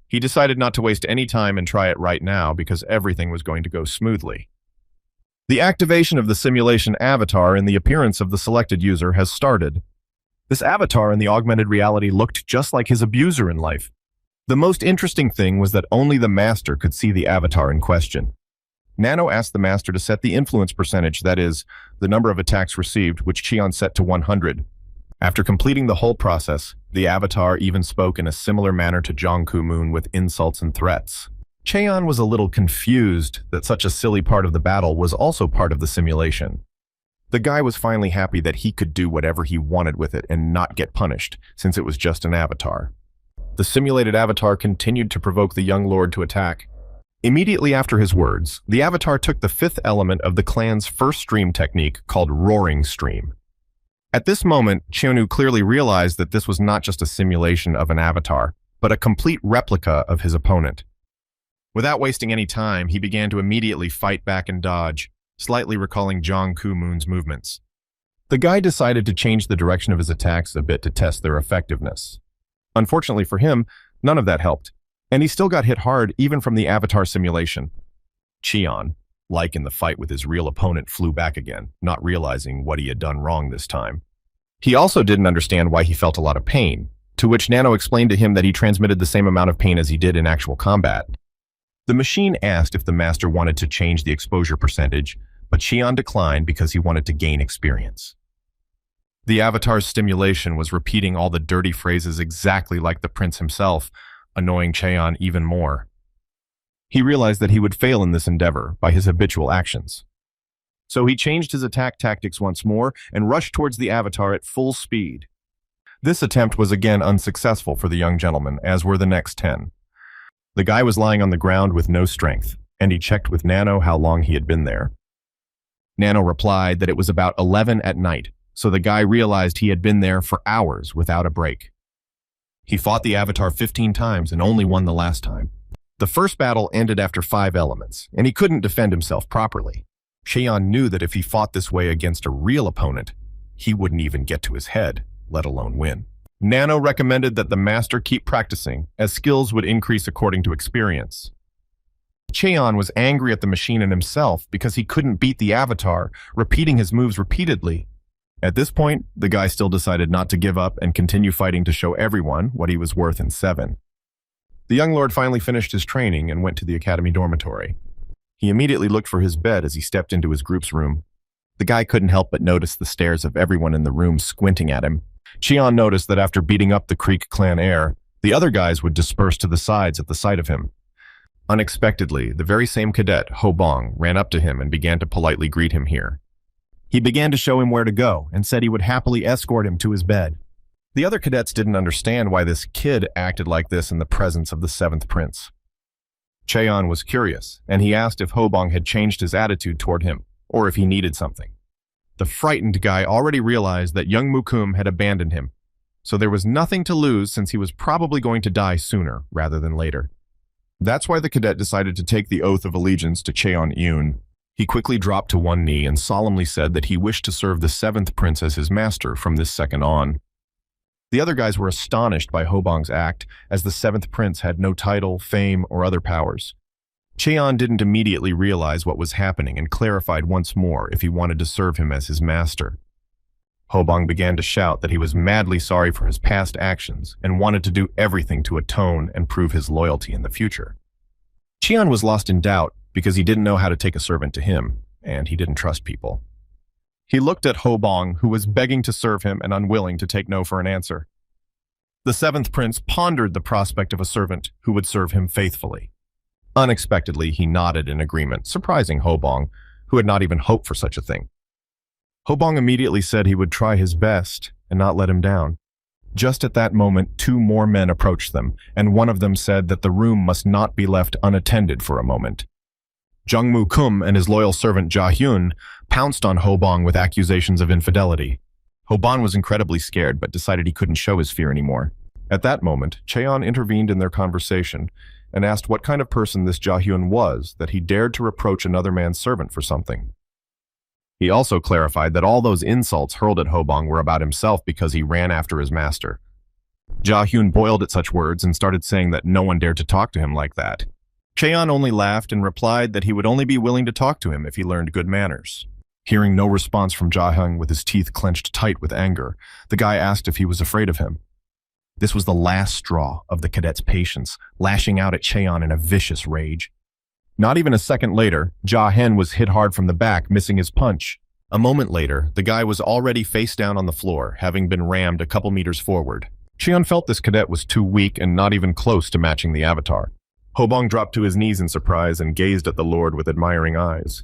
He decided not to waste any time and try it right now because everything was going to go smoothly. The activation of the simulation avatar in the appearance of the selected user has started. This avatar in the augmented reality looked just like his abuser in life. The most interesting thing was that only the master could see the avatar in question. Nano asked the master to set the influence percentage, that is, the number of attacks received, which Cheon set to 100. After completing the whole process, the avatar even spoke in a similar manner to Jongku Moon with insults and threats. Cheon was a little confused that such a silly part of the battle was also part of the simulation. The guy was finally happy that he could do whatever he wanted with it and not get punished, since it was just an avatar. The simulated avatar continued to provoke the young lord to attack. Immediately after his words, the avatar took the fifth element of the clan's first stream technique called Roaring Stream. At this moment, Cheonu clearly realized that this was not just a simulation of an avatar, but a complete replica of his opponent. Without wasting any time, he began to immediately fight back and dodge, slightly recalling Jongku Moon's movements. The guy decided to change the direction of his attacks a bit to test their effectiveness. Unfortunately for him, none of that helped, and he still got hit hard even from the avatar simulation. Cheon, like in the fight with his real opponent, flew back again, not realizing what he had done wrong this time. He also didn't understand why he felt a lot of pain, to which Nano explained to him that he transmitted the same amount of pain as he did in actual combat. The machine asked if the master wanted to change the exposure percentage, but Cheon declined because he wanted to gain experience. The avatar's stimulation was repeating all the dirty phrases exactly like the prince himself, annoying Cheon even more. He realized that he would fail in this endeavor by his habitual actions. So he changed his attack tactics once more and rushed towards the avatar at full speed. This attempt was again unsuccessful for the young gentleman, as were the next 10. The guy was lying on the ground with no strength, and he checked with Nano how long he had been there. Nano replied that it was about 11 at night, so the guy realized he had been there for hours without a break. He fought the avatar 15 times and only won the last time. The first battle ended after 5 elements, and he couldn't defend himself properly. Cheon knew that if he fought this way against a real opponent, he wouldn't even get to his head, let alone win. Nano recommended that the master keep practicing, as skills would increase according to experience. Cheon was angry at the machine and himself because he couldn't beat the avatar, repeating his moves repeatedly. At this point, the guy still decided not to give up and continue fighting to show everyone what he was worth in 7. The young lord finally finished his training and went to the academy dormitory. He immediately looked for his bed as he stepped into his group's room. The guy couldn't help but notice the stares of everyone in the room squinting at him. Cheon noticed that after beating up the Creek clan heir, the other guys would disperse to the sides at the sight of him. Unexpectedly, the very same cadet, Ho Bong, ran up to him and began to politely greet him here. He began to show him where to go and said he would happily escort him to his bed. The other cadets didn't understand why this kid acted like this in the presence of the 7th prince. Cheon was curious, and he asked if Ho Bong had changed his attitude toward him, or if he needed something. The frightened guy already realized that young Mukum had abandoned him, so there was nothing to lose since he was probably going to die sooner rather than later. That's why the cadet decided to take the oath of allegiance to Cheon Yoon. He quickly dropped to one knee and solemnly said that he wished to serve the 7th prince as his master from this second on. The other guys were astonished by Ho Bong's act, as the 7th prince had no title, fame, or other powers. Cheon didn't immediately realize what was happening and clarified once more if he wanted to serve him as his master. Ho Bong began to shout that he was madly sorry for his past actions and wanted to do everything to atone and prove his loyalty in the future. Cheon was lost in doubt because he didn't know how to take a servant to him, and he didn't trust people. He looked at Ho Bong, who was begging to serve him and unwilling to take no for an answer. The 7th prince pondered the prospect of a servant who would serve him faithfully. Unexpectedly, he nodded in agreement, surprising Ho Bong, who had not even hoped for such a thing. Ho Bong immediately said he would try his best and not let him down. Just at that moment, 2 more men approached them, and one of them said that the room must not be left unattended for a moment. Jungmu Kum and his loyal servant Ja Hyun pounced on Ho Bong with accusations of infidelity. Ho Bong was incredibly scared, but decided he couldn't show his fear anymore. At that moment, Cheon intervened in their conversation and asked what kind of person this Ja Hyun was that he dared to reproach another man's servant for something. He also clarified that all those insults hurled at Ho Bong were about himself because he ran after his master. Ja Hyun boiled at such words and started saying that no one dared to talk to him like that. Cheon only laughed and replied that he would only be willing to talk to him if he learned good manners. Hearing no response from Jahung with his teeth clenched tight with anger, the guy asked if he was afraid of him. This was the last straw of the cadet's patience, lashing out at Cheon in a vicious rage. Not even a second later, Jahen was hit hard from the back, missing his punch. A moment later, the guy was already face down on the floor, having been rammed a couple meters forward. Cheon felt this cadet was too weak and not even close to matching the avatar. Hobong dropped to his knees in surprise and gazed at the Lord with admiring eyes.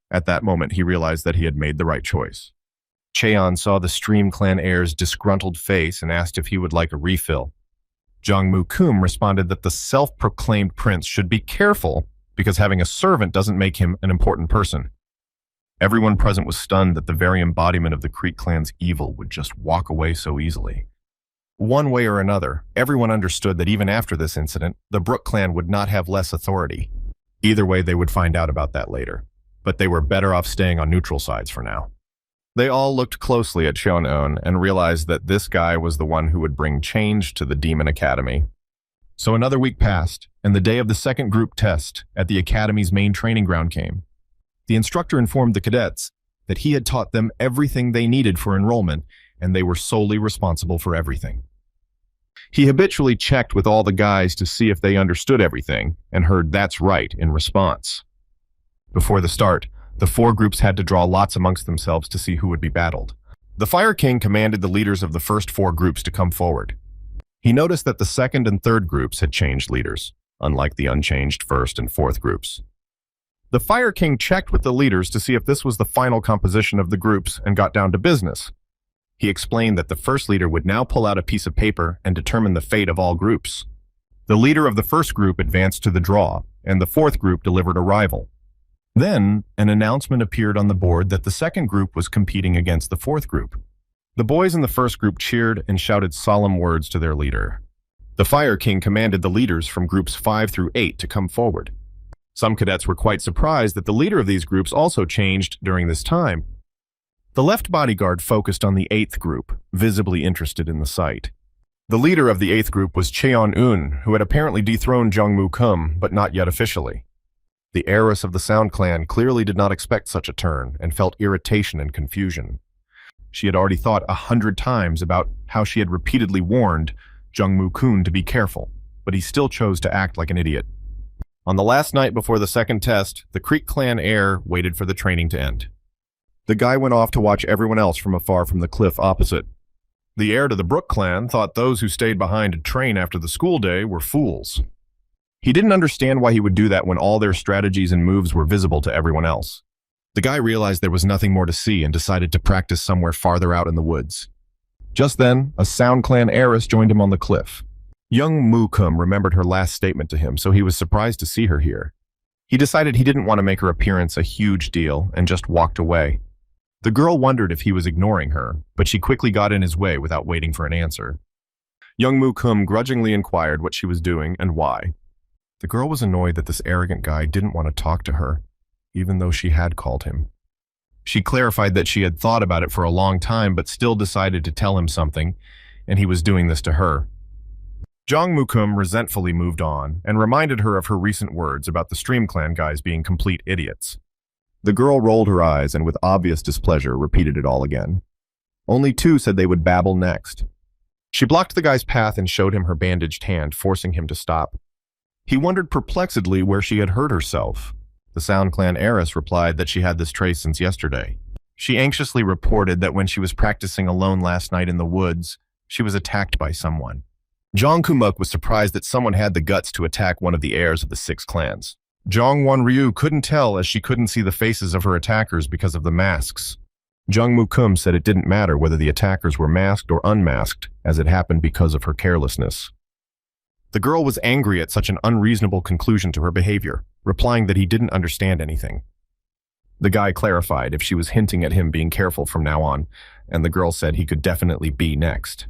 At that moment, he realized that he had made the right choice. Cheon saw the Stream Clan heir's disgruntled face and asked if he would like a refill. Jongmu Kum responded that the self-proclaimed prince should be careful because having a servant doesn't make him an important person. Everyone present was stunned that the very embodiment of the Creek clan's evil would just walk away so easily. One way or another, everyone understood that even after this incident, the Brook clan would not have less authority. Either way, they would find out about that later, but they were better off staying on neutral sides for now. They all looked closely at Cheon-eun and realized that this guy was the one who would bring change to the Demon Academy. So another week passed, and the day of the second group test at the Academy's main training ground came. The instructor informed the cadets that he had taught them everything they needed for enrollment, and they were solely responsible for everything. He habitually checked with all the guys to see if they understood everything, and heard "that's right" in response. Before the start, the four groups had to draw lots amongst themselves to see who would be battled. The Fire King commanded the leaders of the first four groups to come forward. He noticed that the second and third groups had changed leaders, unlike the unchanged first and fourth groups. The Fire King checked with the leaders to see if this was the final composition of the groups and got down to business. He explained that the first leader would now pull out a piece of paper and determine the fate of all groups. The leader of the first group advanced to the draw, and the fourth group delivered a rival. Then, an announcement appeared on the board that the second group was competing against the fourth group. The boys in the first group cheered and shouted solemn words to their leader. The Fire King commanded the leaders from groups 5 through 8 to come forward. Some cadets were quite surprised that the leader of these groups also changed during this time. The left bodyguard focused on the 8th group, visibly interested in the sight. The leader of the 8th group was Cheon-eun, who had apparently dethroned Jongmu Kum, but not yet officially. The heiress of the Sound Clan clearly did not expect such a turn and felt irritation and confusion. She had already thought 100 times about how she had repeatedly warned Jongmu Kun to be careful, but he still chose to act like an idiot. On the last night before the second test, the Creek Clan heir waited for the training to end. The guy went off to watch everyone else from afar from the cliff opposite. The heir to the Brook Clan thought those who stayed behind to train after the school day were fools. He didn't understand why he would do that when all their strategies and moves were visible to everyone else. The guy realized there was nothing more to see and decided to practice somewhere farther out in the woods. Just then, a Sound Clan heiress joined him on the cliff. Young Mu-kum remembered her last statement to him, so he was surprised to see her here. He decided he didn't want to make her appearance a huge deal and just walked away. The girl wondered if he was ignoring her, but she quickly got in his way without waiting for an answer. Young Mu-kum grudgingly inquired what she was doing and why. The girl was annoyed that this arrogant guy didn't want to talk to her, even though she had called him. She clarified that she had thought about it for a long time but still decided to tell him something, and he was doing this to her. Jong Mu-kum resentfully moved on and reminded her of her recent words about the Stream Clan guys being complete idiots. The girl rolled her eyes and with obvious displeasure repeated it all again. Only two said they would babble next. She blocked the guy's path and showed him her bandaged hand, forcing him to stop. He wondered perplexedly where she had hurt herself. The Sound Clan heiress replied that she had this trace since yesterday. She anxiously reported that when she was practicing alone last night in the woods, she was attacked by someone. Jong Kumuk was surprised that someone had the guts to attack one of the heirs of the 6 clans. Jong Won-ryu couldn't tell as she couldn't see the faces of her attackers because of the masks. Jung Mu-kum said it didn't matter whether the attackers were masked or unmasked, as it happened because of her carelessness. The girl was angry at such an unreasonable conclusion to her behavior, replying that he didn't understand anything. The guy clarified if she was hinting at him being careful from now on, and the girl said he could definitely be next.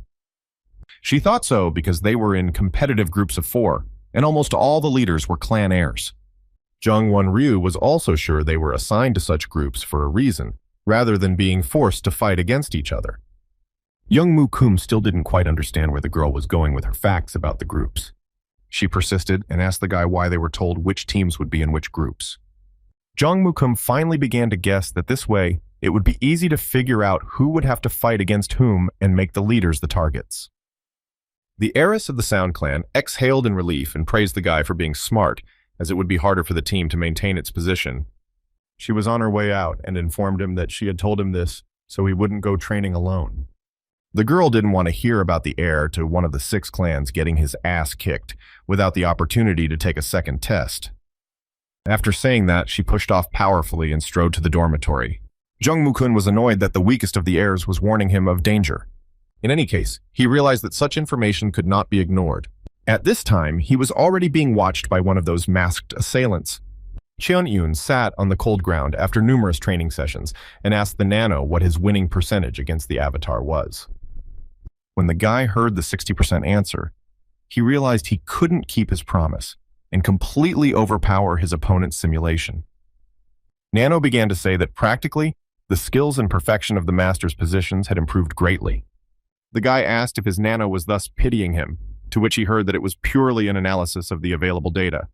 She thought so because they were in competitive groups of 4, and almost all the leaders were clan heirs. Jung Won-ryu was also sure they were assigned to such groups for a reason, rather than being forced to fight against each other. Young Mu-kum still didn't quite understand where the girl was going with her facts about the groups. She persisted and asked the guy why they were told which teams would be in which groups. Jong Moo-kum finally began to guess that this way, it would be easy to figure out who would have to fight against whom and make the leaders the targets. The heiress of the Sound Clan exhaled in relief and praised the guy for being smart, as it would be harder for the team to maintain its position. She was on her way out and informed him that she had told him this so he wouldn't go training alone. The girl didn't want to hear about the heir to one of the 6 clans getting his ass kicked without the opportunity to take a second test. After saying that, she pushed off powerfully and strode to the dormitory. Jung Moo-kun was annoyed that the weakest of the heirs was warning him of danger. In any case, he realized that such information could not be ignored. At this time, he was already being watched by one of those masked assailants. Cheon-eun sat on the cold ground after numerous training sessions and asked the nano what his winning percentage against the avatar was. When the guy heard the 60% answer, he realized he couldn't keep his promise and completely overpower his opponent's simulation. Nano began to say that practically, the skills and perfection of the master's positions had improved greatly. The guy asked if his nano was thus pitying him, to which he heard that it was purely an analysis of the available data.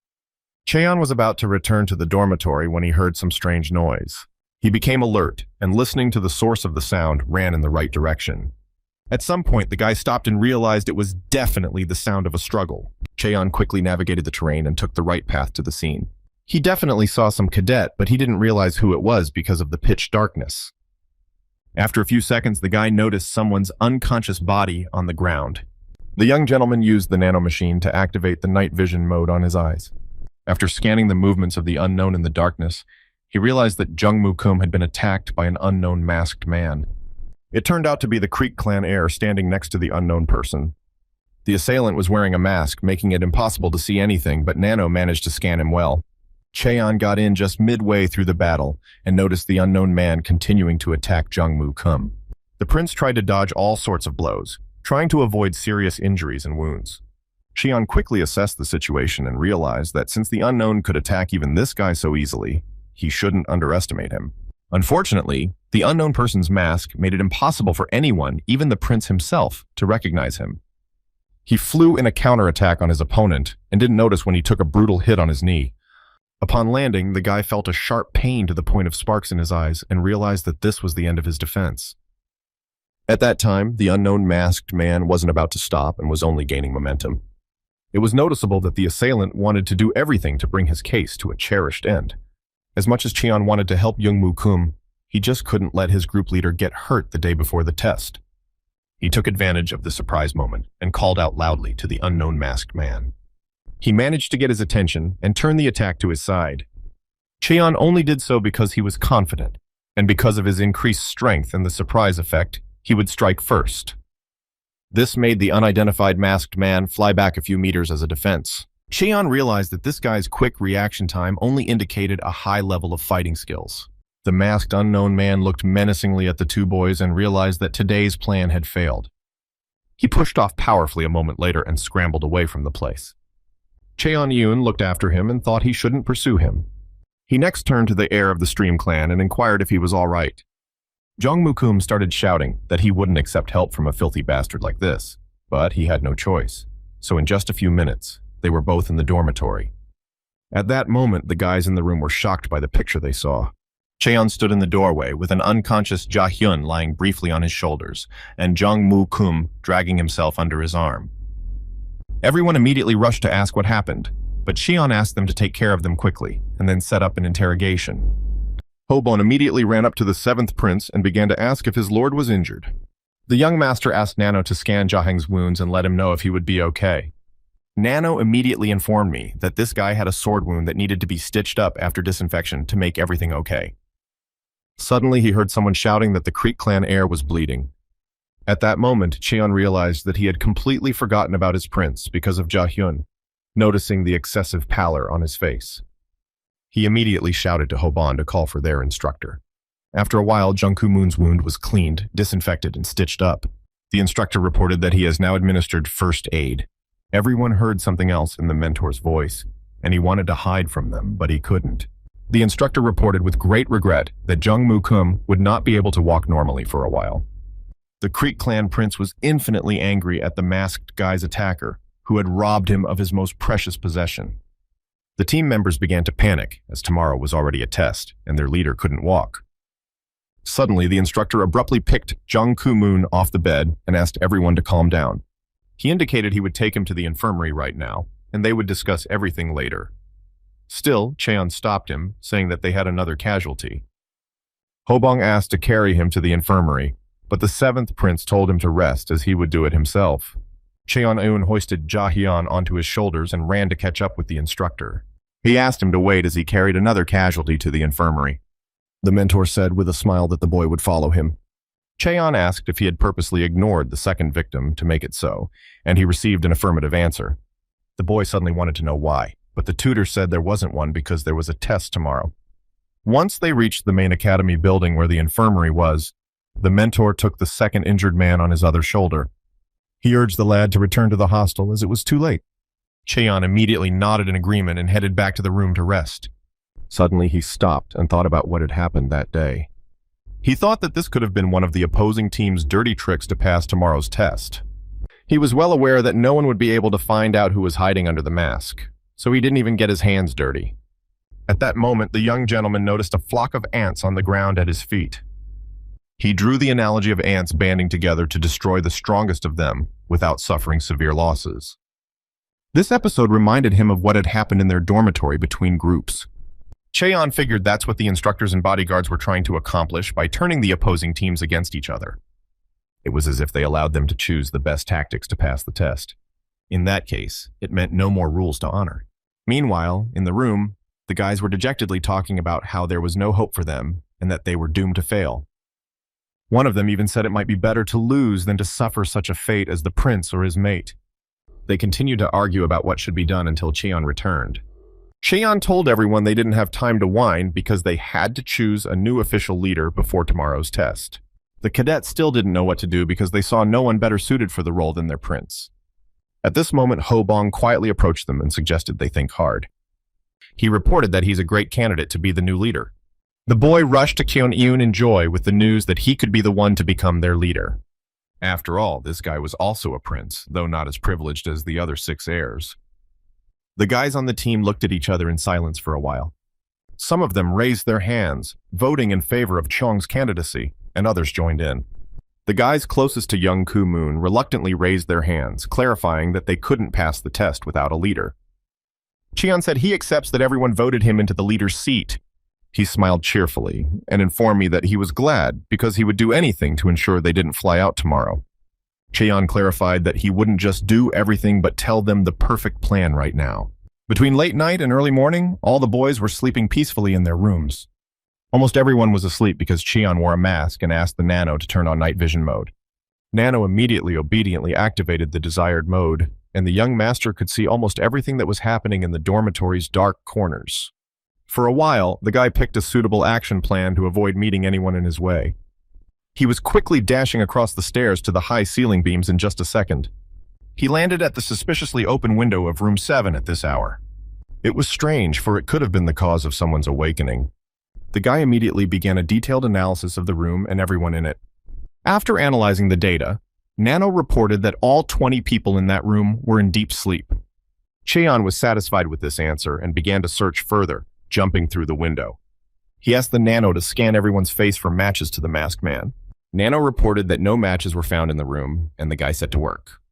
Cheon was about to return to the dormitory when he heard some strange noise. He became alert, and listening to the source of the sound, ran in the right direction. At some point, the guy stopped and realized it was definitely the sound of a struggle. Cheon quickly navigated the terrain and took the right path to the scene. He definitely saw some cadet, but he didn't realize who it was because of the pitch darkness. After a few seconds, the guy noticed someone's unconscious body on the ground. The young gentleman used the nanomachine to activate the night vision mode on his eyes. After scanning the movements of the unknown in the darkness, he realized that Jung Moo-kum had been attacked by an unknown masked man. It turned out to be the Creek clan heir standing next to the unknown person. The assailant was wearing a mask, making it impossible to see anything, but Nano managed to scan him well. Cheon got in just midway through the battle and noticed the unknown man continuing to attack Jung Moo-kum. The prince tried to dodge all sorts of blows, trying to avoid serious injuries and wounds. Cheon quickly assessed the situation and realized that since the unknown could attack even this guy so easily, he shouldn't underestimate him. Unfortunately, the unknown person's mask made it impossible for anyone, even the prince himself, to recognize him. He flew in a counterattack on his opponent and didn't notice when he took a brutal hit on his knee. Upon landing, the guy felt a sharp pain to the point of sparks in his eyes and realized that this was the end of his defense. At that time, the unknown masked man wasn't about to stop and was only gaining momentum. It was noticeable that the assailant wanted to do everything to bring his case to a cherished end. As much as Cheon wanted to help Jung Moo-kum, he just couldn't let his group leader get hurt the day before the test. He took advantage of the surprise moment and called out loudly to the unknown masked man. He managed to get his attention and turn the attack to his side. Cheon only did so because he was confident, and because of his increased strength and the surprise effect, he would strike first. This made the unidentified masked man fly back a few meters as a defense. Cheon realized that this guy's quick reaction time only indicated a high level of fighting skills. The masked unknown man looked menacingly at the two boys and realized that today's plan had failed. He pushed off powerfully a moment later and scrambled away from the place. Cheon-eun looked after him and thought he shouldn't pursue him. He next turned to the heir of the Stream clan and inquired if he was all right. Jung Moo-kum started shouting that he wouldn't accept help from a filthy bastard like this, but he had no choice. So in just a few minutes, they were both in the dormitory. At that moment, the guys in the room were shocked by the picture they saw. Cheon stood in the doorway with an unconscious Ja-hyun lying briefly on his shoulders and Jung Moo-kum dragging himself under his arm. Everyone immediately rushed to ask what happened, but Cheon asked them to take care of them quickly and then set up an interrogation. Hobon immediately ran up to the 7th prince and began to ask if his lord was injured. The young master asked Nano to scan Jaheng's wounds and let him know if he would be okay. Nano immediately informed me that this guy had a sword wound that needed to be stitched up after disinfection to make everything okay. Suddenly, he heard someone shouting that the Creek clan heir was bleeding. At that moment, Cheon realized that he had completely forgotten about his prince because of Ja-hyun, noticing the excessive pallor on his face. He immediately shouted to Hobon to call for their instructor. After a while, Jung Koo-moon's wound was cleaned, disinfected, and stitched up. The instructor reported that he has now administered first aid. Everyone heard something else in the mentor's voice, and he wanted to hide from them, but he couldn't. The instructor reported with great regret that Jung Moo-kum would not be able to walk normally for a while. The Creek clan prince was infinitely angry at the masked guy's attacker, who had robbed him of his most precious possession. The The team members began to panic, as tomorrow was already a test, and their leader couldn't walk. Suddenly, the instructor abruptly picked Jung Koo-moon off the bed and asked everyone to calm down. He indicated he would take him to the infirmary right now, and they would discuss everything later. Still, Cheon stopped him, saying that they had another casualty. Hobong asked to carry him to the infirmary, but the seventh prince told him to rest as he would do it himself. Cheon-eun hoisted Ja-hyun onto his shoulders and ran to catch up with the instructor. He asked him to wait as he carried another casualty to the infirmary. The mentor said with a smile that the boy would follow him. Cheon asked if he had purposely ignored the second victim to make it so, and he received an affirmative answer. The boy suddenly wanted to know why, but the tutor said there wasn't one because there was a test tomorrow. Once they reached the main academy building where the infirmary was, the mentor took the second injured man on his other shoulder. He urged the lad to return to the hostel as it was too late. Cheon immediately nodded in agreement and headed back to the room to rest. Suddenly he stopped and thought about what had happened that day. He thought that this could have been one of the opposing team's dirty tricks to pass tomorrow's test. He was well aware that no one would be able to find out who was hiding under the mask, so he didn't even get his hands dirty. At that moment, the young gentleman noticed a flock of ants on the ground at his feet. He drew the analogy of ants banding together to destroy the strongest of them without suffering severe losses. This episode reminded him of what had happened in their dormitory between groups. Cheon figured that's what the instructors and bodyguards were trying to accomplish by turning the opposing teams against each other. It was as if they allowed them to choose the best tactics to pass the test. In that case, it meant no more rules to honor. Meanwhile, in the room, the guys were dejectedly talking about how there was no hope for them and that they were doomed to fail. One of them even said it might be better to lose than to suffer such a fate as the prince or his mate. They continued to argue about what should be done until Cheon returned. Cheon told everyone they didn't have time to whine because they had to choose a new official leader before tomorrow's test. The cadets still didn't know what to do because they saw no one better suited for the role than their prince. At this moment, Hobong quietly approached them and suggested they think hard. He reported that he's a great candidate to be the new leader. The boy rushed to Cheon-eun in joy with the news that he could be the one to become their leader. After all, this guy was also a prince, though not as privileged as the other 6 heirs. The guys on the team looked at each other in silence for a while. Some of them raised their hands, voting in favor of Cheong's candidacy, and others joined in. The guys closest to young Koo-moon reluctantly raised their hands, clarifying that they couldn't pass the test without a leader. Cheon said he accepts that everyone voted him into the leader's seat. He smiled cheerfully and informed me that he was glad because he would do anything to ensure they didn't fly out tomorrow. Cheon clarified that he wouldn't just do everything but tell them the perfect plan right now. Between late night and early morning, all the boys were sleeping peacefully in their rooms. Almost everyone was asleep because Cheon wore a mask and asked the Nano to turn on night vision mode. Nano immediately obediently activated the desired mode, and the young master could see almost everything that was happening in the dormitory's dark corners. For a while, the guy picked a suitable action plan to avoid meeting anyone in his way. He was quickly dashing across the stairs to the high ceiling beams in just a second. He landed at the suspiciously open window of room 7 at this hour. It was strange, for it could have been the cause of someone's awakening. The guy immediately began a detailed analysis of the room and everyone in it. After analyzing the data, Nano reported that all 20 people in that room were in deep sleep. Cheon was satisfied with this answer and began to search further, jumping through the window. He asked the Nano to scan everyone's face for matches to the masked man. Nano reported that no matches were found in the room, and the guy set to work.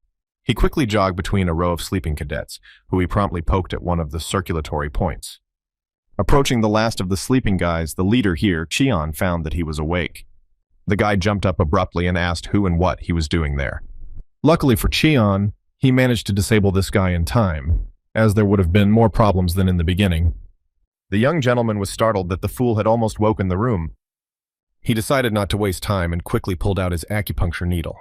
He quickly jogged between a row of sleeping cadets, who he promptly poked at one of the circulatory points. Approaching the last of the sleeping guys, the leader here, Cheon, found that he was awake. The guy jumped up abruptly and asked who and what he was doing there. Luckily for Cheon, he managed to disable this guy in time, as there would have been more problems than in the beginning. The young gentleman was startled that the fool had almost woken the room. He decided not to waste time and quickly pulled out his acupuncture needle.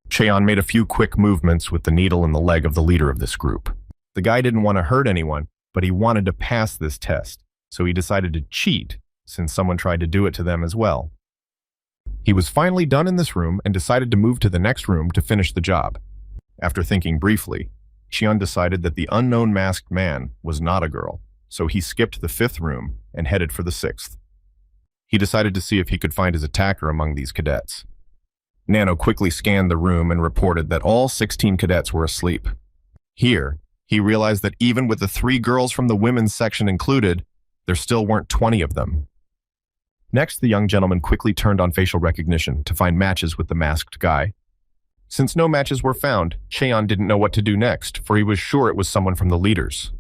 Cheon made a few quick movements with the needle in the leg of the leader of this group. The guy didn't want to hurt anyone, but he wanted to pass this test, so he decided to cheat since someone tried to do it to them as well. He was finally done in this room and decided to move to the next room to finish the job. After thinking briefly, Cheon decided that the unknown masked man was not a girl, so he skipped the 5th room and headed for the 6th. He decided to see if he could find his attacker among these cadets. Nano quickly scanned the room and reported that all 16 cadets were asleep. Here, He realized that even with the 3 girls from the women's section included, there still weren't 20 of them. Next, the young gentleman quickly turned on facial recognition to find matches with the masked guy. Since no matches were found, Cheon didn't know what to do next, for he was sure it was someone from the leaders.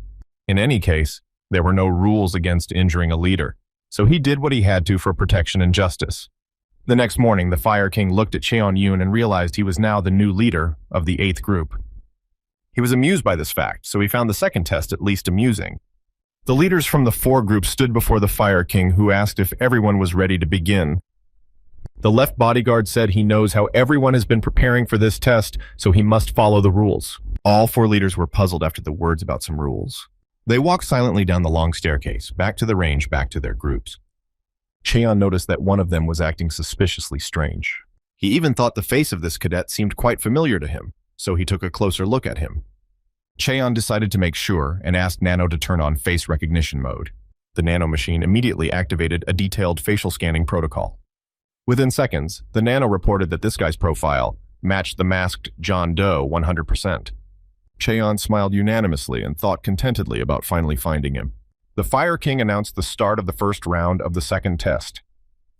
In any case, there were no rules against injuring a leader, so he did what he had to for protection and justice. The next morning, the Fire King looked at Cheon Yoon and realized he was now the new leader of the 8th group. He was amused by this fact, so he found the second test at least amusing. The leaders from the 4 groups stood before the Fire King, who asked if everyone was ready to begin. The left bodyguard said he knows how everyone has been preparing for this test, so he must follow the rules. All 4 leaders were puzzled after the words about some rules. They walked silently down the long staircase, back to the range, back to their groups. Cheon noticed that one of them was acting suspiciously strange. He even thought the face of this cadet seemed quite familiar to him, so he took a closer look at him. Cheon decided to make sure and asked Nano to turn on face recognition mode. The Nano machine immediately activated a detailed facial scanning protocol. Within seconds, the Nano reported that this guy's profile matched the masked John Doe 100%. Cheon smiled unanimously and thought contentedly about finally finding him. The Fire King announced the start of the first round of the second test.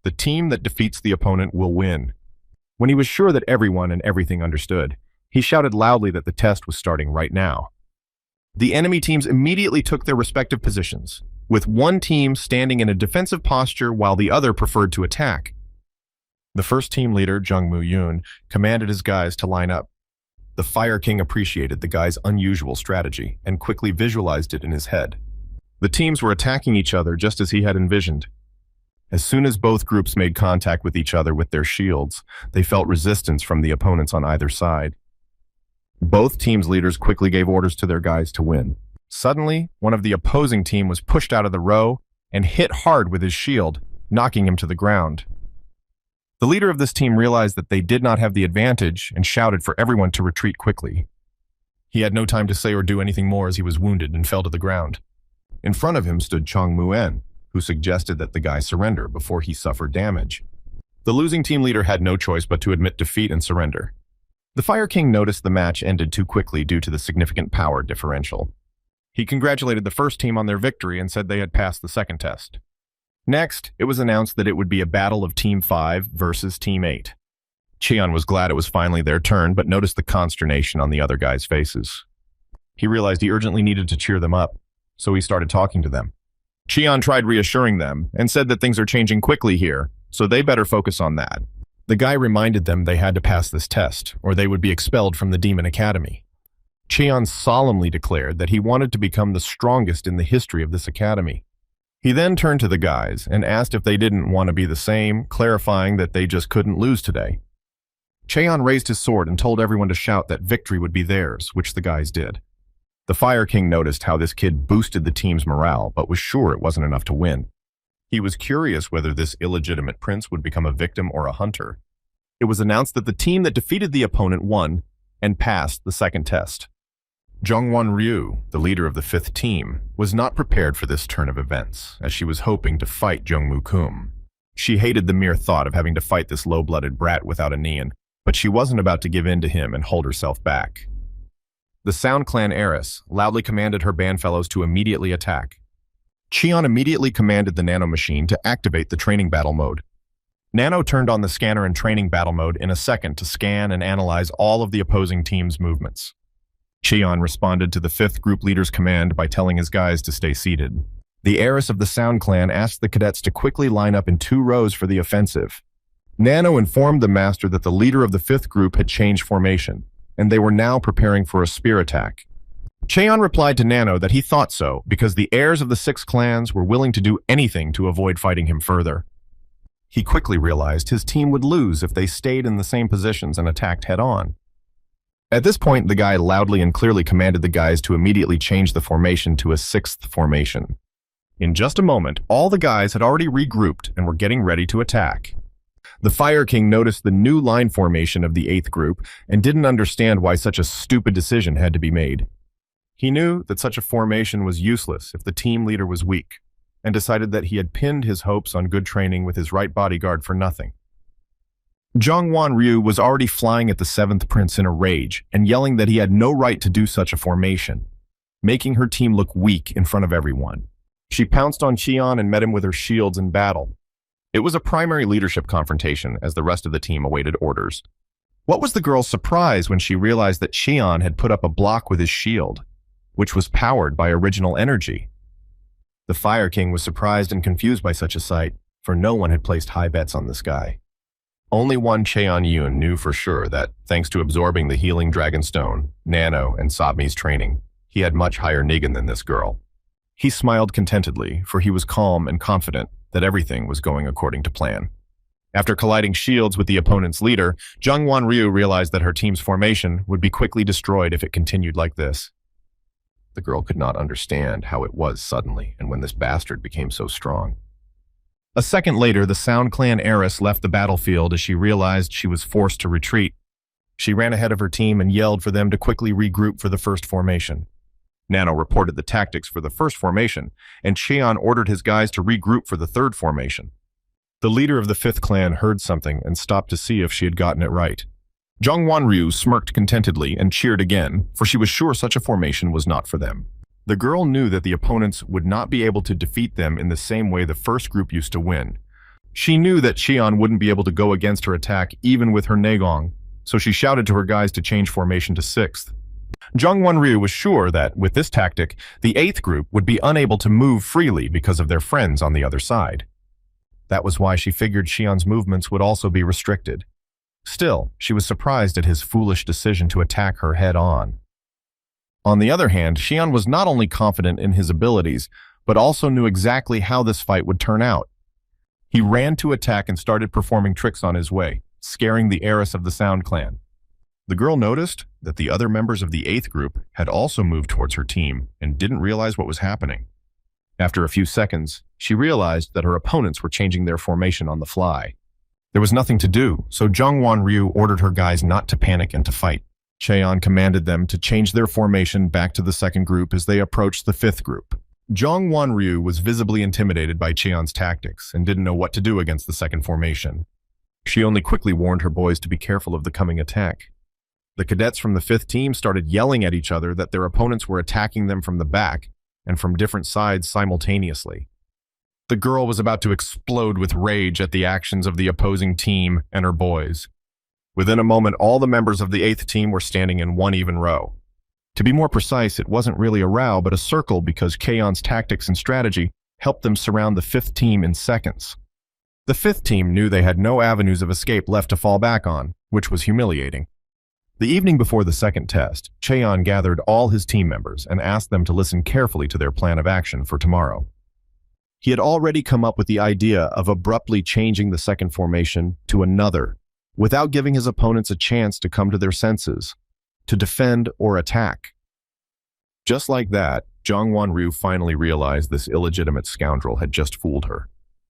The team that defeats the opponent will win. When he was sure that everyone and everything understood, he shouted loudly that the test was starting right now. The enemy teams immediately took their respective positions, with one team standing in a defensive posture while the other preferred to attack. The first team leader, Jungmoo Yoon, commanded his guys to line up. The Fire King appreciated the guy's unusual strategy and quickly visualized it in his head. The teams were attacking each other just as he had envisioned. As soon as both groups made contact with each other with their shields, they felt resistance from the opponents on either side. Both teams' leaders quickly gave orders to their guys to win. Suddenly, one of the opposing team was pushed out of the row and hit hard with his shield, knocking him to the ground. The leader of this team realized that they did not have the advantage and shouted for everyone to retreat quickly. He had no time to say or do anything more as he was wounded and fell to the ground. In front of him stood Chong Muen, who suggested that the guy surrender before he suffered damage. The losing team leader had no choice but to admit defeat and surrender. The Fire King noticed the match ended too quickly due to the significant power differential. He congratulated the first team on their victory and said they had passed the second test. Next, it was announced that it would be a battle of Team 5 versus Team 8. Cheon was glad it was finally their turn, but noticed the consternation on the other guys' faces. He realized he urgently needed to cheer them up, so he started talking to them. Cheon tried reassuring them and said that things are changing quickly here, so they better focus on that. The guy reminded them they had to pass this test, or they would be expelled from the Demon Academy. Cheon solemnly declared that he wanted to become the strongest in the history of this academy. He then turned to the guys and asked if they didn't want to be the same, clarifying that they just couldn't lose today. Cheon raised his sword and told everyone to shout that victory would be theirs, which the guys did. The Fire King noticed how this kid boosted the team's morale, but was sure it wasn't enough to win. He was curious whether this illegitimate prince would become a victim or a hunter. It was announced that the team that defeated the opponent won and passed the second test. Jungwon Ryu, the leader of the 5th team, was not prepared for this turn of events, as she was hoping to fight Jungmoo Kum. She hated the mere thought of having to fight this low-blooded brat without a Neon, but she wasn't about to give in to him and hold herself back. The Sound Clan heiress loudly commanded her bandfellows to immediately attack. Cheon immediately commanded the Nano machine to activate the training battle mode. Nano turned on the scanner in training battle mode in a second to scan and analyze all of the opposing team's movements. Cheon responded to the 5th group leader's command by telling his guys to stay seated. The heiress of the Sound Clan asked the cadets to quickly line up in 2 rows for the offensive. Nano informed the master that the leader of the 5th group had changed formation, and they were now preparing for a spear attack. Cheon replied to Nano that he thought so because the heirs of the 6 clans were willing to do anything to avoid fighting him further. He quickly realized his team would lose if they stayed in the same positions and attacked head-on. At this point, the guy loudly and clearly commanded the guys to immediately change the formation to a 6th formation. In just a moment, all the guys had already regrouped and were getting ready to attack. The Fire King noticed the new line formation of the 8th group and didn't understand why such a stupid decision had to be made. He knew that such a formation was useless if the team leader was weak, and decided that he had pinned his hopes on good training with his right bodyguard for nothing. Jungwon Ryu was already flying at the 7th prince in a rage and yelling that he had no right to do such a formation. making her team look weak in front of everyone. She pounced on Qian and met him with her shields in battle. It was a primary leadership confrontation as the rest of the team awaited orders. What was the girl's surprise when she realized that Qian had put up a block with his shield, which was powered by original energy? The Fire King was surprised and confused by such a sight, for no one had placed high bets on this guy. Only one Cheon Yun knew for sure that, thanks to absorbing the healing dragon stone, Nano, and Sabmi's training, he had much higher Nigan than this girl. He smiled contentedly, for he was calm and confident that everything was going according to plan. After colliding shields with the opponent's leader, Jungwon Ryu realized that her team's formation would be quickly destroyed if it continued like this. The girl could not understand how it was suddenly and when this bastard became so strong. A second later, the Sound Clan heiress left the battlefield as she realized she was forced to retreat. She ran ahead of her team and yelled for them to quickly regroup for the first formation. Nano reported the tactics for the first formation, and Cheon ordered his guys to regroup for the third formation. The leader of the fifth clan heard something and stopped to see if she had gotten it right. Jungwon Ryu smirked contentedly and cheered again, for she was sure such a formation was not for them. The girl knew that the opponents would not be able to defeat them in the same way the first group used to win. She knew that Cheon wouldn't be able to go against her attack even with her Negong, so she shouted to her guys to change formation to sixth. Jungwon Ryu was sure that, with this tactic, the eighth group would be unable to move freely because of their friends on the other side. That was why she figured Cheon's movements would also be restricted. Still, she was surprised at his foolish decision to attack her head-on. On the other hand, Cheon was not only confident in his abilities, but also knew exactly how this fight would turn out. He ran to attack and started performing tricks on his way, scaring the heiress of the Sound Clan. The girl noticed that the other members of the eighth group had also moved towards her team and didn't realize what was happening. After a few seconds, she realized that her opponents were changing their formation on the fly. There was nothing to do, so Jungwon Ryu ordered her guys not to panic and to fight. Cheon commanded them to change their formation back to the second group as they approached the fifth group. Jungwon Ryu was visibly intimidated by Cheon's tactics and didn't know what to do against the second formation. She only quickly warned her boys to be careful of the coming attack. The cadets from the fifth team started yelling at each other that their opponents were attacking them from the back and from different sides simultaneously. The girl was about to explode with rage at the actions of the opposing team and her boys. Within a moment, all the members of the eighth team were standing in one even row. To be more precise, it wasn't really a row, but a circle because Kaon's tactics and strategy helped them surround the fifth team in seconds. The fifth team knew they had no avenues of escape left to fall back on, which was humiliating. The evening before the second test, Cheon gathered all his team members and asked them to listen carefully to their plan of action for tomorrow. He had already come up with the idea of abruptly changing the second formation to another, without giving his opponents a chance to come to their senses, to defend or attack. Just like that, Jungwon Ryu finally realized this illegitimate scoundrel had just fooled her.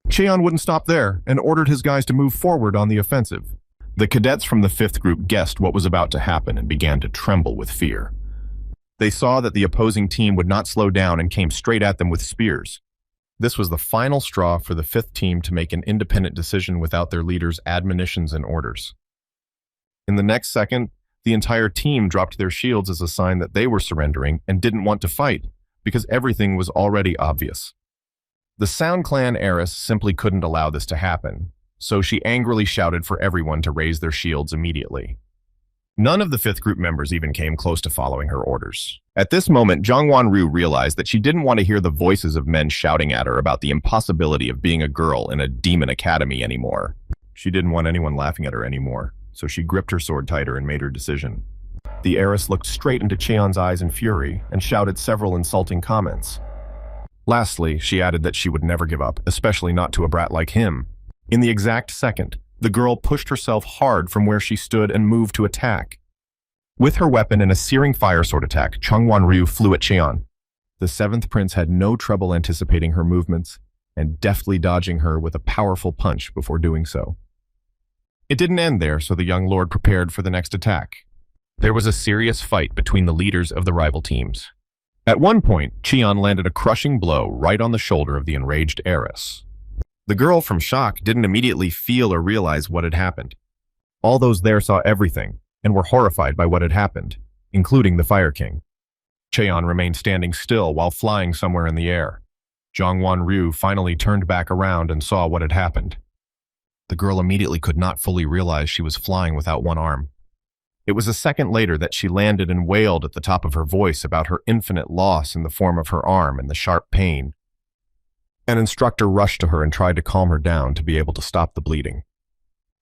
Cheon wouldn't stop there and ordered his guys to move forward on the offensive. The cadets from the fifth group guessed what was about to happen and began to tremble with fear. They saw that the opposing team would not slow down and came straight at them with spears. This was the final straw for the fifth team to make an independent decision without their leader's admonitions and orders. In the next second, the entire team dropped their shields as a sign that they were surrendering and didn't want to fight, because everything was already obvious. The Sound Clan heiress simply couldn't allow this to happen, so she angrily shouted for everyone to raise their shields immediately. None of the fifth group members even came close to following her orders. At this moment, Jungwon Ryu realized that she didn't want to hear the voices of men shouting at her about the impossibility of being a girl in a demon academy anymore. She didn't want anyone laughing at her anymore, so she gripped her sword tighter and made her decision. The heiress looked straight into Cheon's eyes in fury and shouted several insulting comments. Lastly, she added that she would never give up, especially not to a brat like him. In the exact second, the girl pushed herself hard from where she stood and moved to attack. With her weapon and a searing fire sword attack, Jungwon Ryu flew at Cheon. The seventh prince had no trouble anticipating her movements and deftly dodging her with a powerful punch before doing so. It didn't end there, so the young lord prepared for the next attack. There was a serious fight between the leaders of the rival teams. At one point, Cheon landed a crushing blow right on the shoulder of the enraged heiress. The girl from shock didn't immediately feel or realize what had happened. All those there saw everything and were horrified by what had happened, including the Fire King. Cheon remained standing still while flying somewhere in the air. Jongwon Ryu finally turned back around and saw what had happened. The girl immediately could not fully realize she was flying without one arm. It was a second later that she landed and wailed at the top of her voice about her infinite loss in the form of her arm and the sharp pain. An instructor rushed to her and tried to calm her down to be able to stop the bleeding.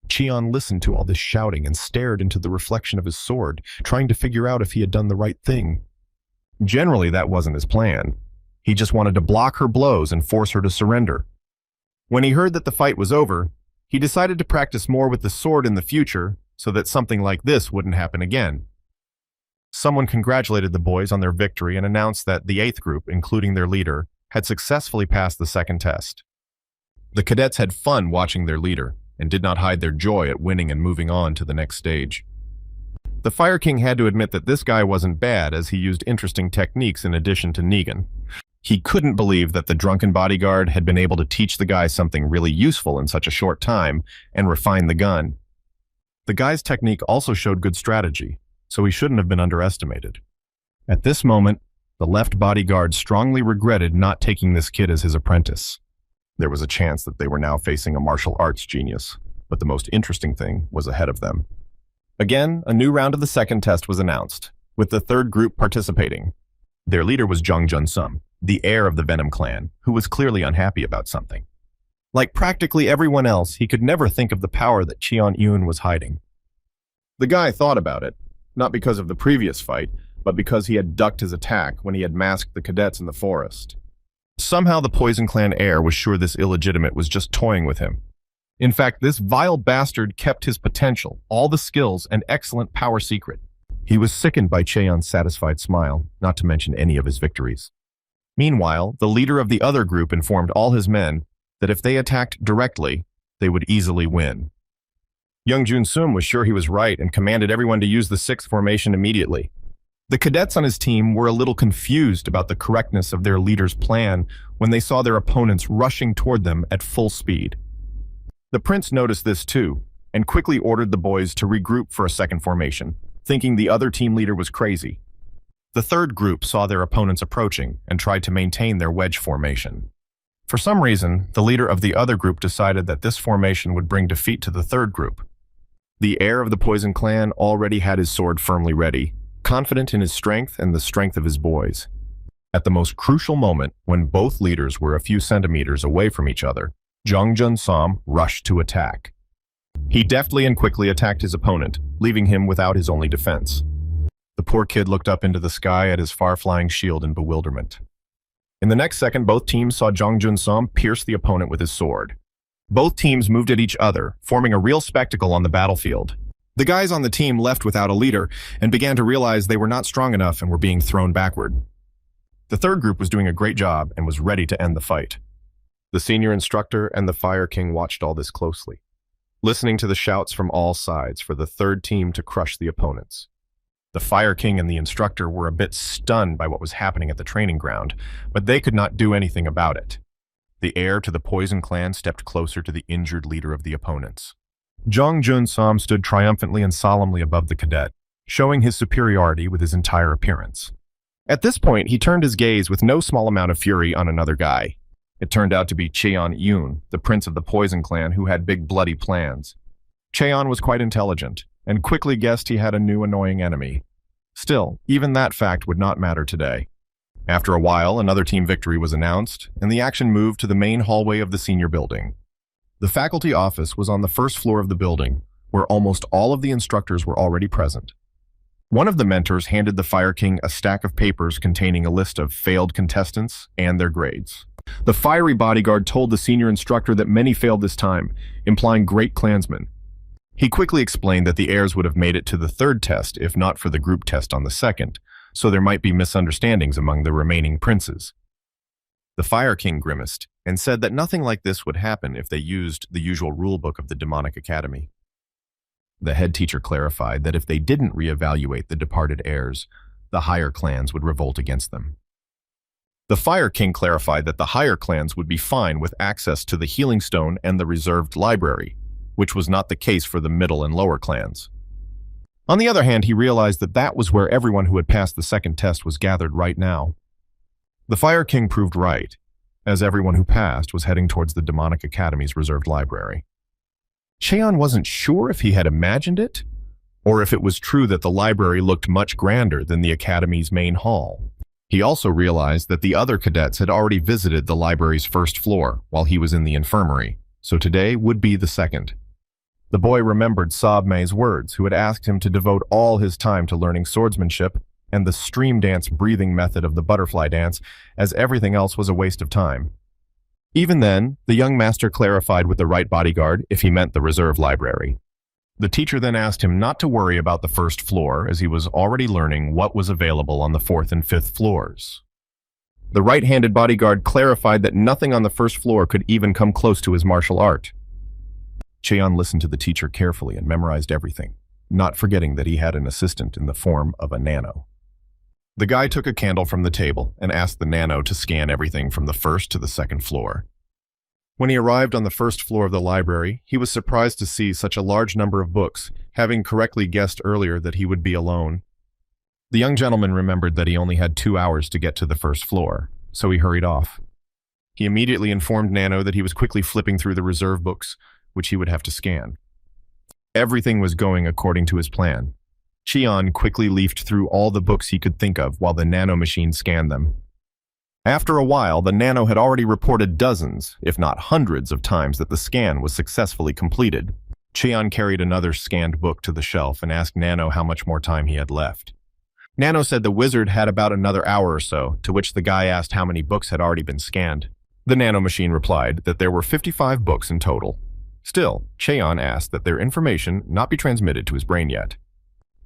Cheon listened to all this shouting and stared into the reflection of his sword, trying to figure out if he had done the right thing. Generally, that wasn't his plan. He just wanted to block her blows and force her to surrender. When he heard that the fight was over, he decided to practice more with the sword in the future so that something like this wouldn't happen again. Someone congratulated the boys on their victory and announced that the 8th group, including their leader, had successfully passed the second test. The cadets had fun watching their leader and did not hide their joy at winning and moving on to the next stage. The Fire King had to admit that this guy wasn't bad, as he used interesting techniques in addition to Negan. He couldn't believe that the drunken bodyguard had been able to teach the guy something really useful in such a short time and refine the gun. The guy's technique also showed good strategy, so he shouldn't have been underestimated. At this moment, the left bodyguard strongly regretted not taking this kid as his apprentice. There was a chance that they were now facing a martial arts genius, but the most interesting thing was ahead of them. Again, a new round of the second test was announced, with the 3rd group participating. Their leader was Jung Jun-sum, the heir of the Venom clan, who was clearly unhappy about something. Like practically everyone else, he could never think of the power that Cheon Yoon was hiding. The guy thought about it, not because of the previous fight, but because he had ducked his attack when he had masked the cadets in the forest. Somehow the Poison Clan heir was sure this illegitimate was just toying with him. In fact, this vile bastard kept his potential, all the skills, and excellent power secret. He was sickened by Cheon's satisfied smile, not to mention any of his victories. Meanwhile, the leader of the other group informed all his men that if they attacked directly, they would easily win. Young Jun-sum was sure he was right and commanded everyone to use the 6th formation immediately. The cadets on his team were a little confused about the correctness of their leader's plan when they saw their opponents rushing toward them at full speed. The prince noticed this too, and quickly ordered the boys to regroup for a second formation, thinking the other team leader was crazy. The 3rd group saw their opponents approaching and tried to maintain their wedge formation. For some reason, the leader of the other group decided that this formation would bring defeat to the 3rd group. The heir of the Poison Clan already had his sword firmly ready, confident in his strength and the strength of his boys. At the most crucial moment, when both leaders were a few centimeters away from each other, Jung Jun-sum rushed to attack. He deftly and quickly attacked his opponent, leaving him without his only defense. The poor kid looked up into the sky at his far-flying shield in bewilderment. In the next second, both teams saw Jung Jun-sum pierce the opponent with his sword. Both teams moved at each other, forming a real spectacle on the battlefield. The guys on the team left without a leader and began to realize they were not strong enough and were being thrown backward. The 3rd group was doing a great job and was ready to end the fight. The senior instructor and the Fire King watched all this closely, listening to the shouts from all sides for the 3rd team to crush the opponents. The Fire King and the instructor were a bit stunned by what was happening at the training ground, but they could not do anything about it. The heir to the Poison Clan stepped closer to the injured leader of the opponents. Jung Jun-sum stood triumphantly and solemnly above the cadet, showing his superiority with his entire appearance. At this point, he turned his gaze with no small amount of fury on another guy. It turned out to be Cheon Yoon, the prince of the Poison Clan, who had big bloody plans. Cheon was quite intelligent, and quickly guessed he had a new annoying enemy. Still, even that fact would not matter today. After a while, another team victory was announced, and the action moved to the main hallway of the senior building. The faculty office was on the 1st floor of the building, where almost all of the instructors were already present. One of the mentors handed the Fire King a stack of papers containing a list of failed contestants and their grades. The fiery bodyguard told the senior instructor that many failed this time, implying great clansmen. He quickly explained that the heirs would have made it to the 3rd test if not for the group test on the 2nd, so there might be misunderstandings among the remaining princes. The Fire King grimaced and said that nothing like this would happen if they used the usual rulebook of the demonic academy. The head teacher clarified that if they didn't reevaluate the departed heirs, the higher clans would revolt against them. The Fire King clarified that the higher clans would be fine with access to the Healing Stone and the reserved library, which was not the case for the middle and lower clans. On the other hand, he realized that that was where everyone who had passed the second test was gathered right now. The Fire King proved right, as everyone who passed was heading towards the Demonic Academy's reserved library. Cheon wasn't sure if he had imagined it, or if it was true that the library looked much grander than the Academy's main hall. He also realized that the other cadets had already visited the library's first floor while he was in the infirmary, so today would be the second. The boy remembered Sob May's words, who had asked him to devote all his time to learning swordsmanship and the stream dance breathing method of the butterfly dance, as everything else was a waste of time. Even then, the young master clarified with the right bodyguard if he meant the reserve library. The teacher then asked him not to worry about the first floor, as he was already learning what was available on the fourth and fifth floors. The right-handed bodyguard clarified that nothing on the first floor could even come close to his martial art. Cheon listened to the teacher carefully and memorized everything, not forgetting that he had an assistant in the form of a nano. The guy took a candle from the table and asked the nano to scan everything from the first to the second floor. When he arrived on the first floor of the library, he was surprised to see such a large number of books, having correctly guessed earlier that he would be alone. The young gentleman remembered that he only had 2 hours to get to the first floor, so he hurried off. He immediately informed Nano that he was quickly flipping through the reserve books, which he would have to scan. Everything was going according to his plan. Cheon quickly leafed through all the books he could think of while the nano machine scanned them. After a while, the nano had already reported dozens, if not hundreds of times that the scan was successfully completed. Cheon carried another scanned book to the shelf and asked Nano how much more time he had left. Nano said the wizard had about another hour or so, to which the guy asked how many books had already been scanned. The nano machine replied that there were 55 books in total. Still, Cheon asked that their information not be transmitted to his brain yet.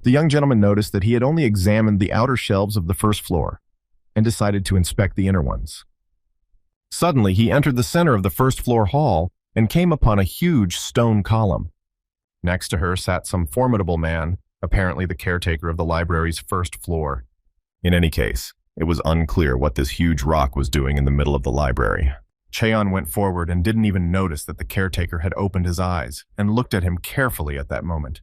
The young gentleman noticed that he had only examined the outer shelves of the first floor and decided to inspect the inner ones. Suddenly, he entered the center of the first floor hall and came upon a huge stone column. Next to her sat some formidable man, apparently the caretaker of the library's first floor. In any case, it was unclear what this huge rock was doing in the middle of the library. Cheon went forward and didn't even notice that the caretaker had opened his eyes and looked at him carefully at that moment.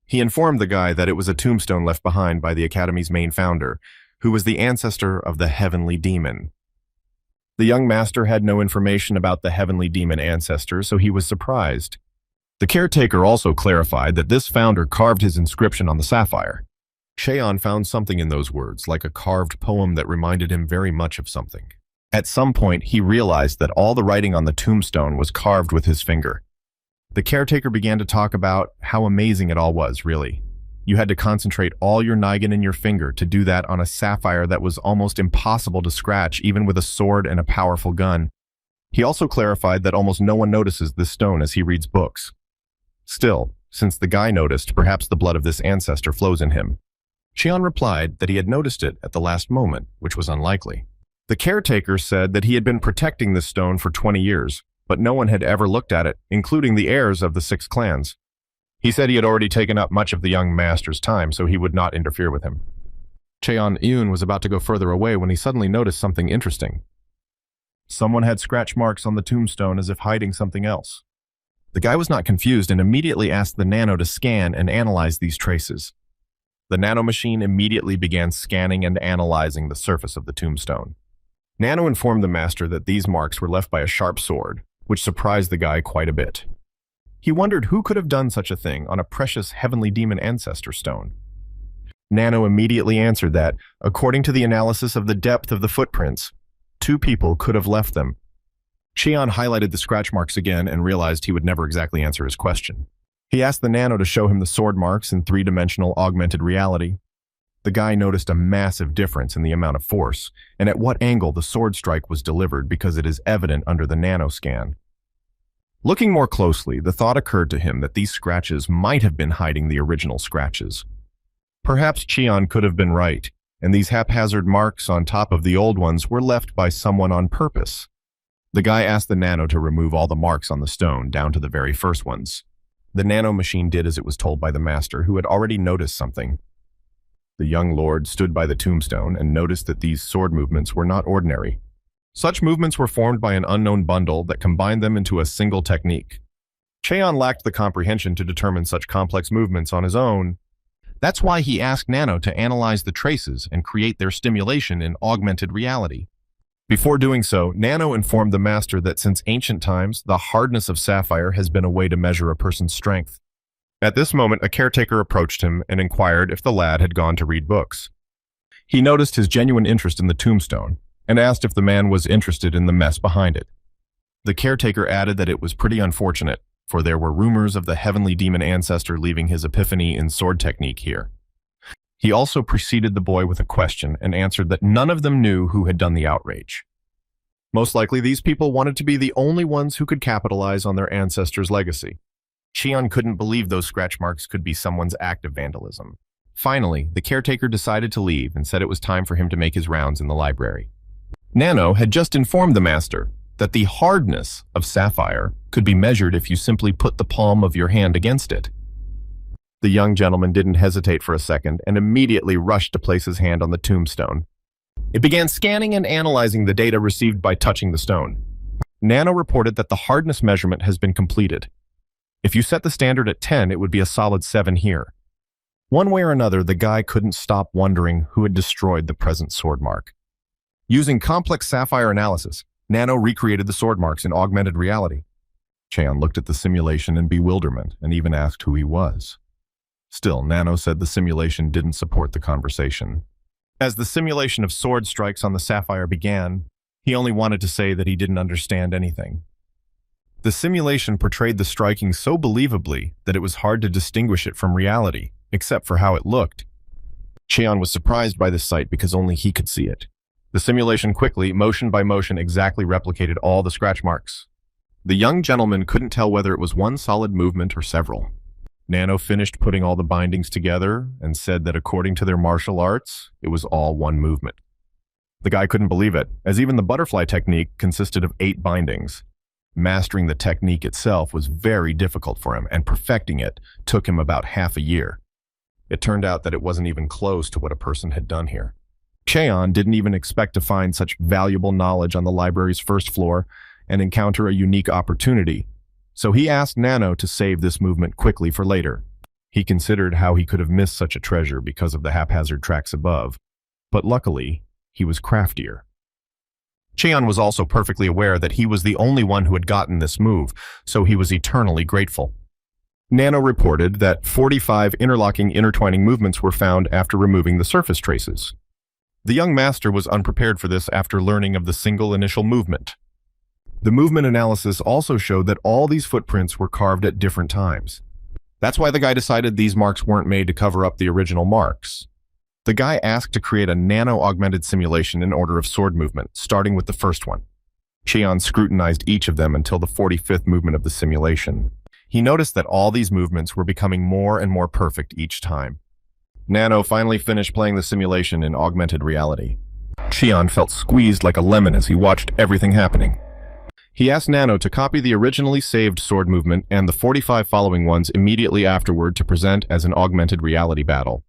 He informed the guy that it was a tombstone left behind by the Academy's main founder, who was the ancestor of the Heavenly Demon. The young master had no information about the Heavenly Demon ancestor, so he was surprised. The caretaker also clarified that this founder carved his inscription on the sapphire. Cheon found something in those words, like a carved poem that reminded him very much of something. At some point, he realized that all the writing on the tombstone was carved with his finger. The caretaker began to talk about how amazing it all was, really. You had to concentrate all your Nigan in your finger to do that on a sapphire that was almost impossible to scratch, even with a sword and a powerful gun. He also clarified that almost no one notices this stone as he reads books. Still, since the guy noticed, perhaps the blood of this ancestor flows in him. Cheon replied that he had noticed it at the last moment, which was unlikely. The caretaker said that he had been protecting this stone for 20 years, but no one had ever looked at it, including the heirs of the 6 clans. He said he had already taken up much of the young master's time, so he would not interfere with him. Cheon-eun was about to go further away when he suddenly noticed something interesting. Someone had scratch marks on the tombstone as if hiding something else. The guy was not confused and immediately asked the nano to scan and analyze these traces. The nano machine immediately began scanning and analyzing the surface of the tombstone. Nano informed the master that these marks were left by a sharp sword, which surprised the guy quite a bit. He wondered who could have done such a thing on a precious Heavenly Demon ancestor stone. Nano immediately answered that, according to the analysis of the depth of the footprints, 2 people could have left them. Cheon highlighted the scratch marks again and realized he would never exactly answer his question. He asked the nano to show him the sword marks in 3-dimensional augmented reality. The guy noticed a massive difference in the amount of force, and at what angle the sword strike was delivered because it is evident under the nano scan. Looking more closely, the thought occurred to him that these scratches might have been hiding the original scratches. Perhaps Cheon could have been right, and these haphazard marks on top of the old ones were left by someone on purpose. The guy asked the nano to remove all the marks on the stone, down to the very first ones. The nano machine did as it was told by the master, who had already noticed something. The young lord stood by the tombstone and noticed that these sword movements were not ordinary. Such movements were formed by an unknown bundle that combined them into a single technique. Cheon lacked the comprehension to determine such complex movements on his own, That's why he asked Nano to analyze the traces and create their stimulation in augmented reality. Before doing so, Nano informed the master that since ancient times, the hardness of sapphire has been a way to measure a person's strength. At this moment, a caretaker approached him and inquired if the lad had gone to read books. He noticed his genuine interest in the tombstone and asked if the man was interested in the mess behind it. The caretaker added that it was pretty unfortunate, for there were rumors of the heavenly demon ancestor leaving his epiphany in sword technique here. He also preceded the boy with a question and answered that none of them knew who had done the outrage. Most likely, these people wanted to be the only ones who could capitalize on their ancestors' legacy. Cheon couldn't believe those scratch marks could be someone's act of vandalism. Finally, the caretaker decided to leave and said it was time for him to make his rounds in the library. Nano had just informed the master that the hardness of sapphire could be measured if you simply put the palm of your hand against it. The young gentleman didn't hesitate for a second and immediately rushed to place his hand on the tombstone. It began scanning and analyzing the data received by touching the stone. Nano reported that the hardness measurement has been completed. If you set the standard at 10, it would be a solid 7 here. One way or another, the guy couldn't stop wondering who had destroyed the present sword mark. Using complex sapphire analysis, Nano recreated the sword marks in augmented reality. Cheon looked at the simulation in bewilderment and even asked who he was. Still, Nano said the simulation didn't support the conversation. As the simulation of sword strikes on the sapphire began, he only wanted to say that he didn't understand anything. The simulation portrayed the striking so believably that it was hard to distinguish it from reality, except for how it looked. Cheon was surprised by this sight because only he could see it. The simulation quickly, motion by motion, exactly replicated all the scratch marks. The young gentleman couldn't tell whether it was one solid movement or several. Nano finished putting all the bindings together and said that according to their martial arts, it was all one movement. The guy couldn't believe it, as even the butterfly technique consisted of 8 bindings. Mastering the technique itself was very difficult for him, and perfecting it took him about half a year. It turned out that it wasn't even close to what a person had done here. Cheon didn't even expect to find such valuable knowledge on the library's first floor and encounter a unique opportunity, so he asked Nano to save this movement quickly for later. He considered how he could have missed such a treasure because of the haphazard tracks above, but luckily, he was craftier. Cheon was also perfectly aware that he was the only one who had gotten this move, so he was eternally grateful. Nano reported that 45 intertwining movements were found after removing the surface traces. The young master was unprepared for this after learning of the single initial movement. The movement analysis also showed that all these footprints were carved at different times. That's why the guy decided these marks weren't made to cover up the original marks. The guy asked to create a nano-augmented simulation in order of sword movement, starting with the first one. Cheon scrutinized each of them until the 45th movement of the simulation. He noticed that all these movements were becoming more and more perfect each time. Nano finally finished playing the simulation in augmented reality. Cheon felt squeezed like a lemon as he watched everything happening. He asked Nano to copy the originally saved sword movement and the 45 following ones immediately afterward to present as an augmented reality battle.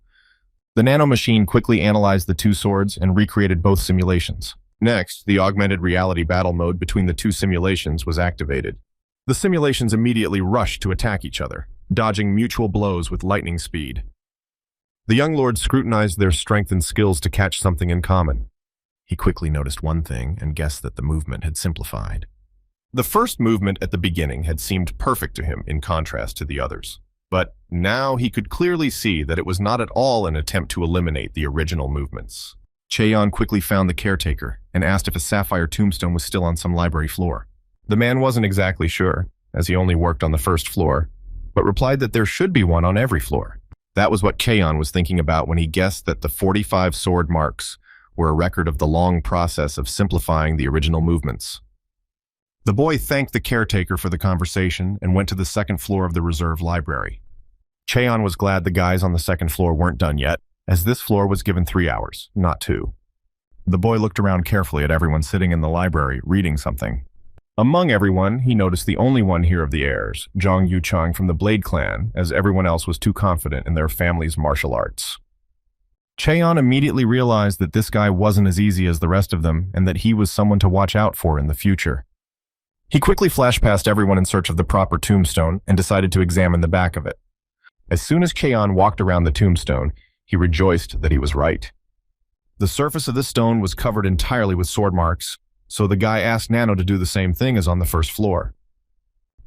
The nano machine quickly analyzed the 2 swords and recreated both simulations. Next, the augmented reality battle mode between the 2 simulations was activated. The simulations immediately rushed to attack each other, dodging mutual blows with lightning speed. The young lord scrutinized their strength and skills to catch something in common. He quickly noticed one thing and guessed that the movement had simplified. The first movement at the beginning had seemed perfect to him in contrast to the others, but now he could clearly see that it was not at all an attempt to eliminate the original movements. Cheon quickly found the caretaker and asked if a sapphire tombstone was still on some library floor. The man wasn't exactly sure, as he only worked on the first floor, but replied that there should be one on every floor. That was what Cheon was thinking about when he guessed that the 45 sword marks were a record of the long process of simplifying the original movements. The boy thanked the caretaker for the conversation and went to the second floor of the reserve library. Cheon was glad the guys on the second floor weren't done yet, as this floor was given 3 hours, not 2. The boy looked around carefully at everyone sitting in the library, reading something. Among everyone, he noticed the only one here of the heirs, Zhang Yuchang from the Blade clan, as everyone else was too confident in their family's martial arts. Cheon immediately realized that this guy wasn't as easy as the rest of them and that he was someone to watch out for in the future. He quickly flashed past everyone in search of the proper tombstone and decided to examine the back of it. As soon as Cheon walked around the tombstone, he rejoiced that he was right. The surface of this stone was covered entirely with sword marks, so the guy asked Nano to do the same thing as on the first floor.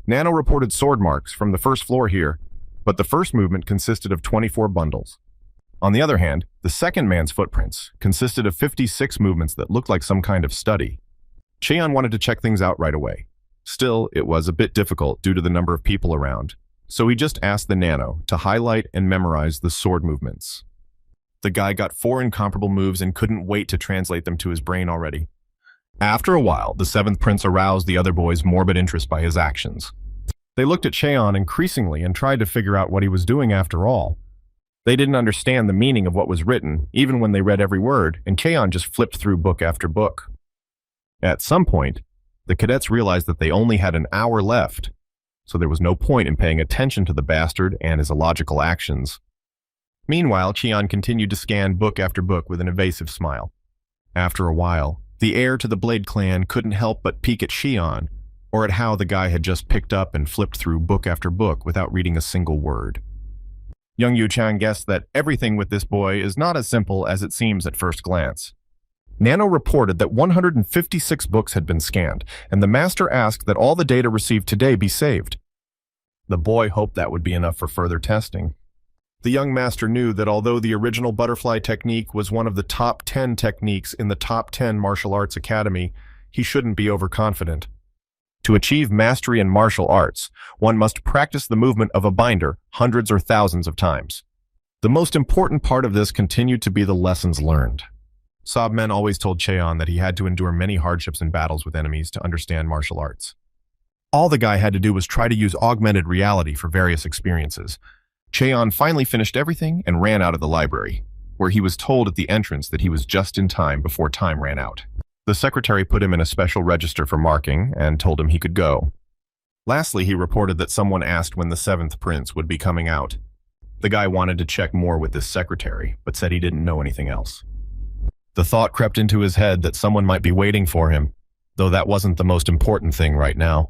Nano reported sword marks from the first floor here, but the first movement consisted of 24 bundles. On the other hand, the second man's footprints consisted of 56 movements that looked like some kind of study. Cheon wanted to check things out right away. Still, it was a bit difficult due to the number of people around, so he just asked the Nano to highlight and memorize the sword movements. The guy got 4 incomparable moves and couldn't wait to translate them to his brain already. After a while, the 7th prince aroused the other boys' morbid interest by his actions. They looked at Cheon increasingly and tried to figure out what he was doing after all. They didn't understand the meaning of what was written, even when they read every word, and Cheon just flipped through book after book. At some point, the cadets realized that they only had an hour left, so there was no point in paying attention to the bastard and his illogical actions. Meanwhile, Cheon continued to scan book after book with an evasive smile. After a while, the heir to the Blade clan couldn't help but peek at Cheon, or at how the guy had just picked up and flipped through book after book without reading a single word. Young Yu-chan guessed that everything with this boy is not as simple as it seems at first glance. Nano reported that 156 books had been scanned, and the master asked that all the data received today be saved. The boy hoped that would be enough for further testing. The young master knew that although the original butterfly technique was one of the top 10 techniques in the top 10 martial arts academy, he shouldn't be overconfident. To achieve mastery in martial arts, one must practice the movement of a binder hundreds or thousands of times. The most important part of this continued to be the lessons learned. Sobmen always told Cheon that he had to endure many hardships and battles with enemies to understand martial arts. All the guy had to do was try to use augmented reality for various experiences. Cheon finally finished everything and ran out of the library, where he was told at the entrance that he was just in time before time ran out. The secretary put him in a special register for marking and told him he could go. Lastly, he reported that someone asked when the 7th prince would be coming out. The guy wanted to check more with this secretary, but said he didn't know anything else. The thought crept into his head that someone might be waiting for him, though that wasn't the most important thing right now.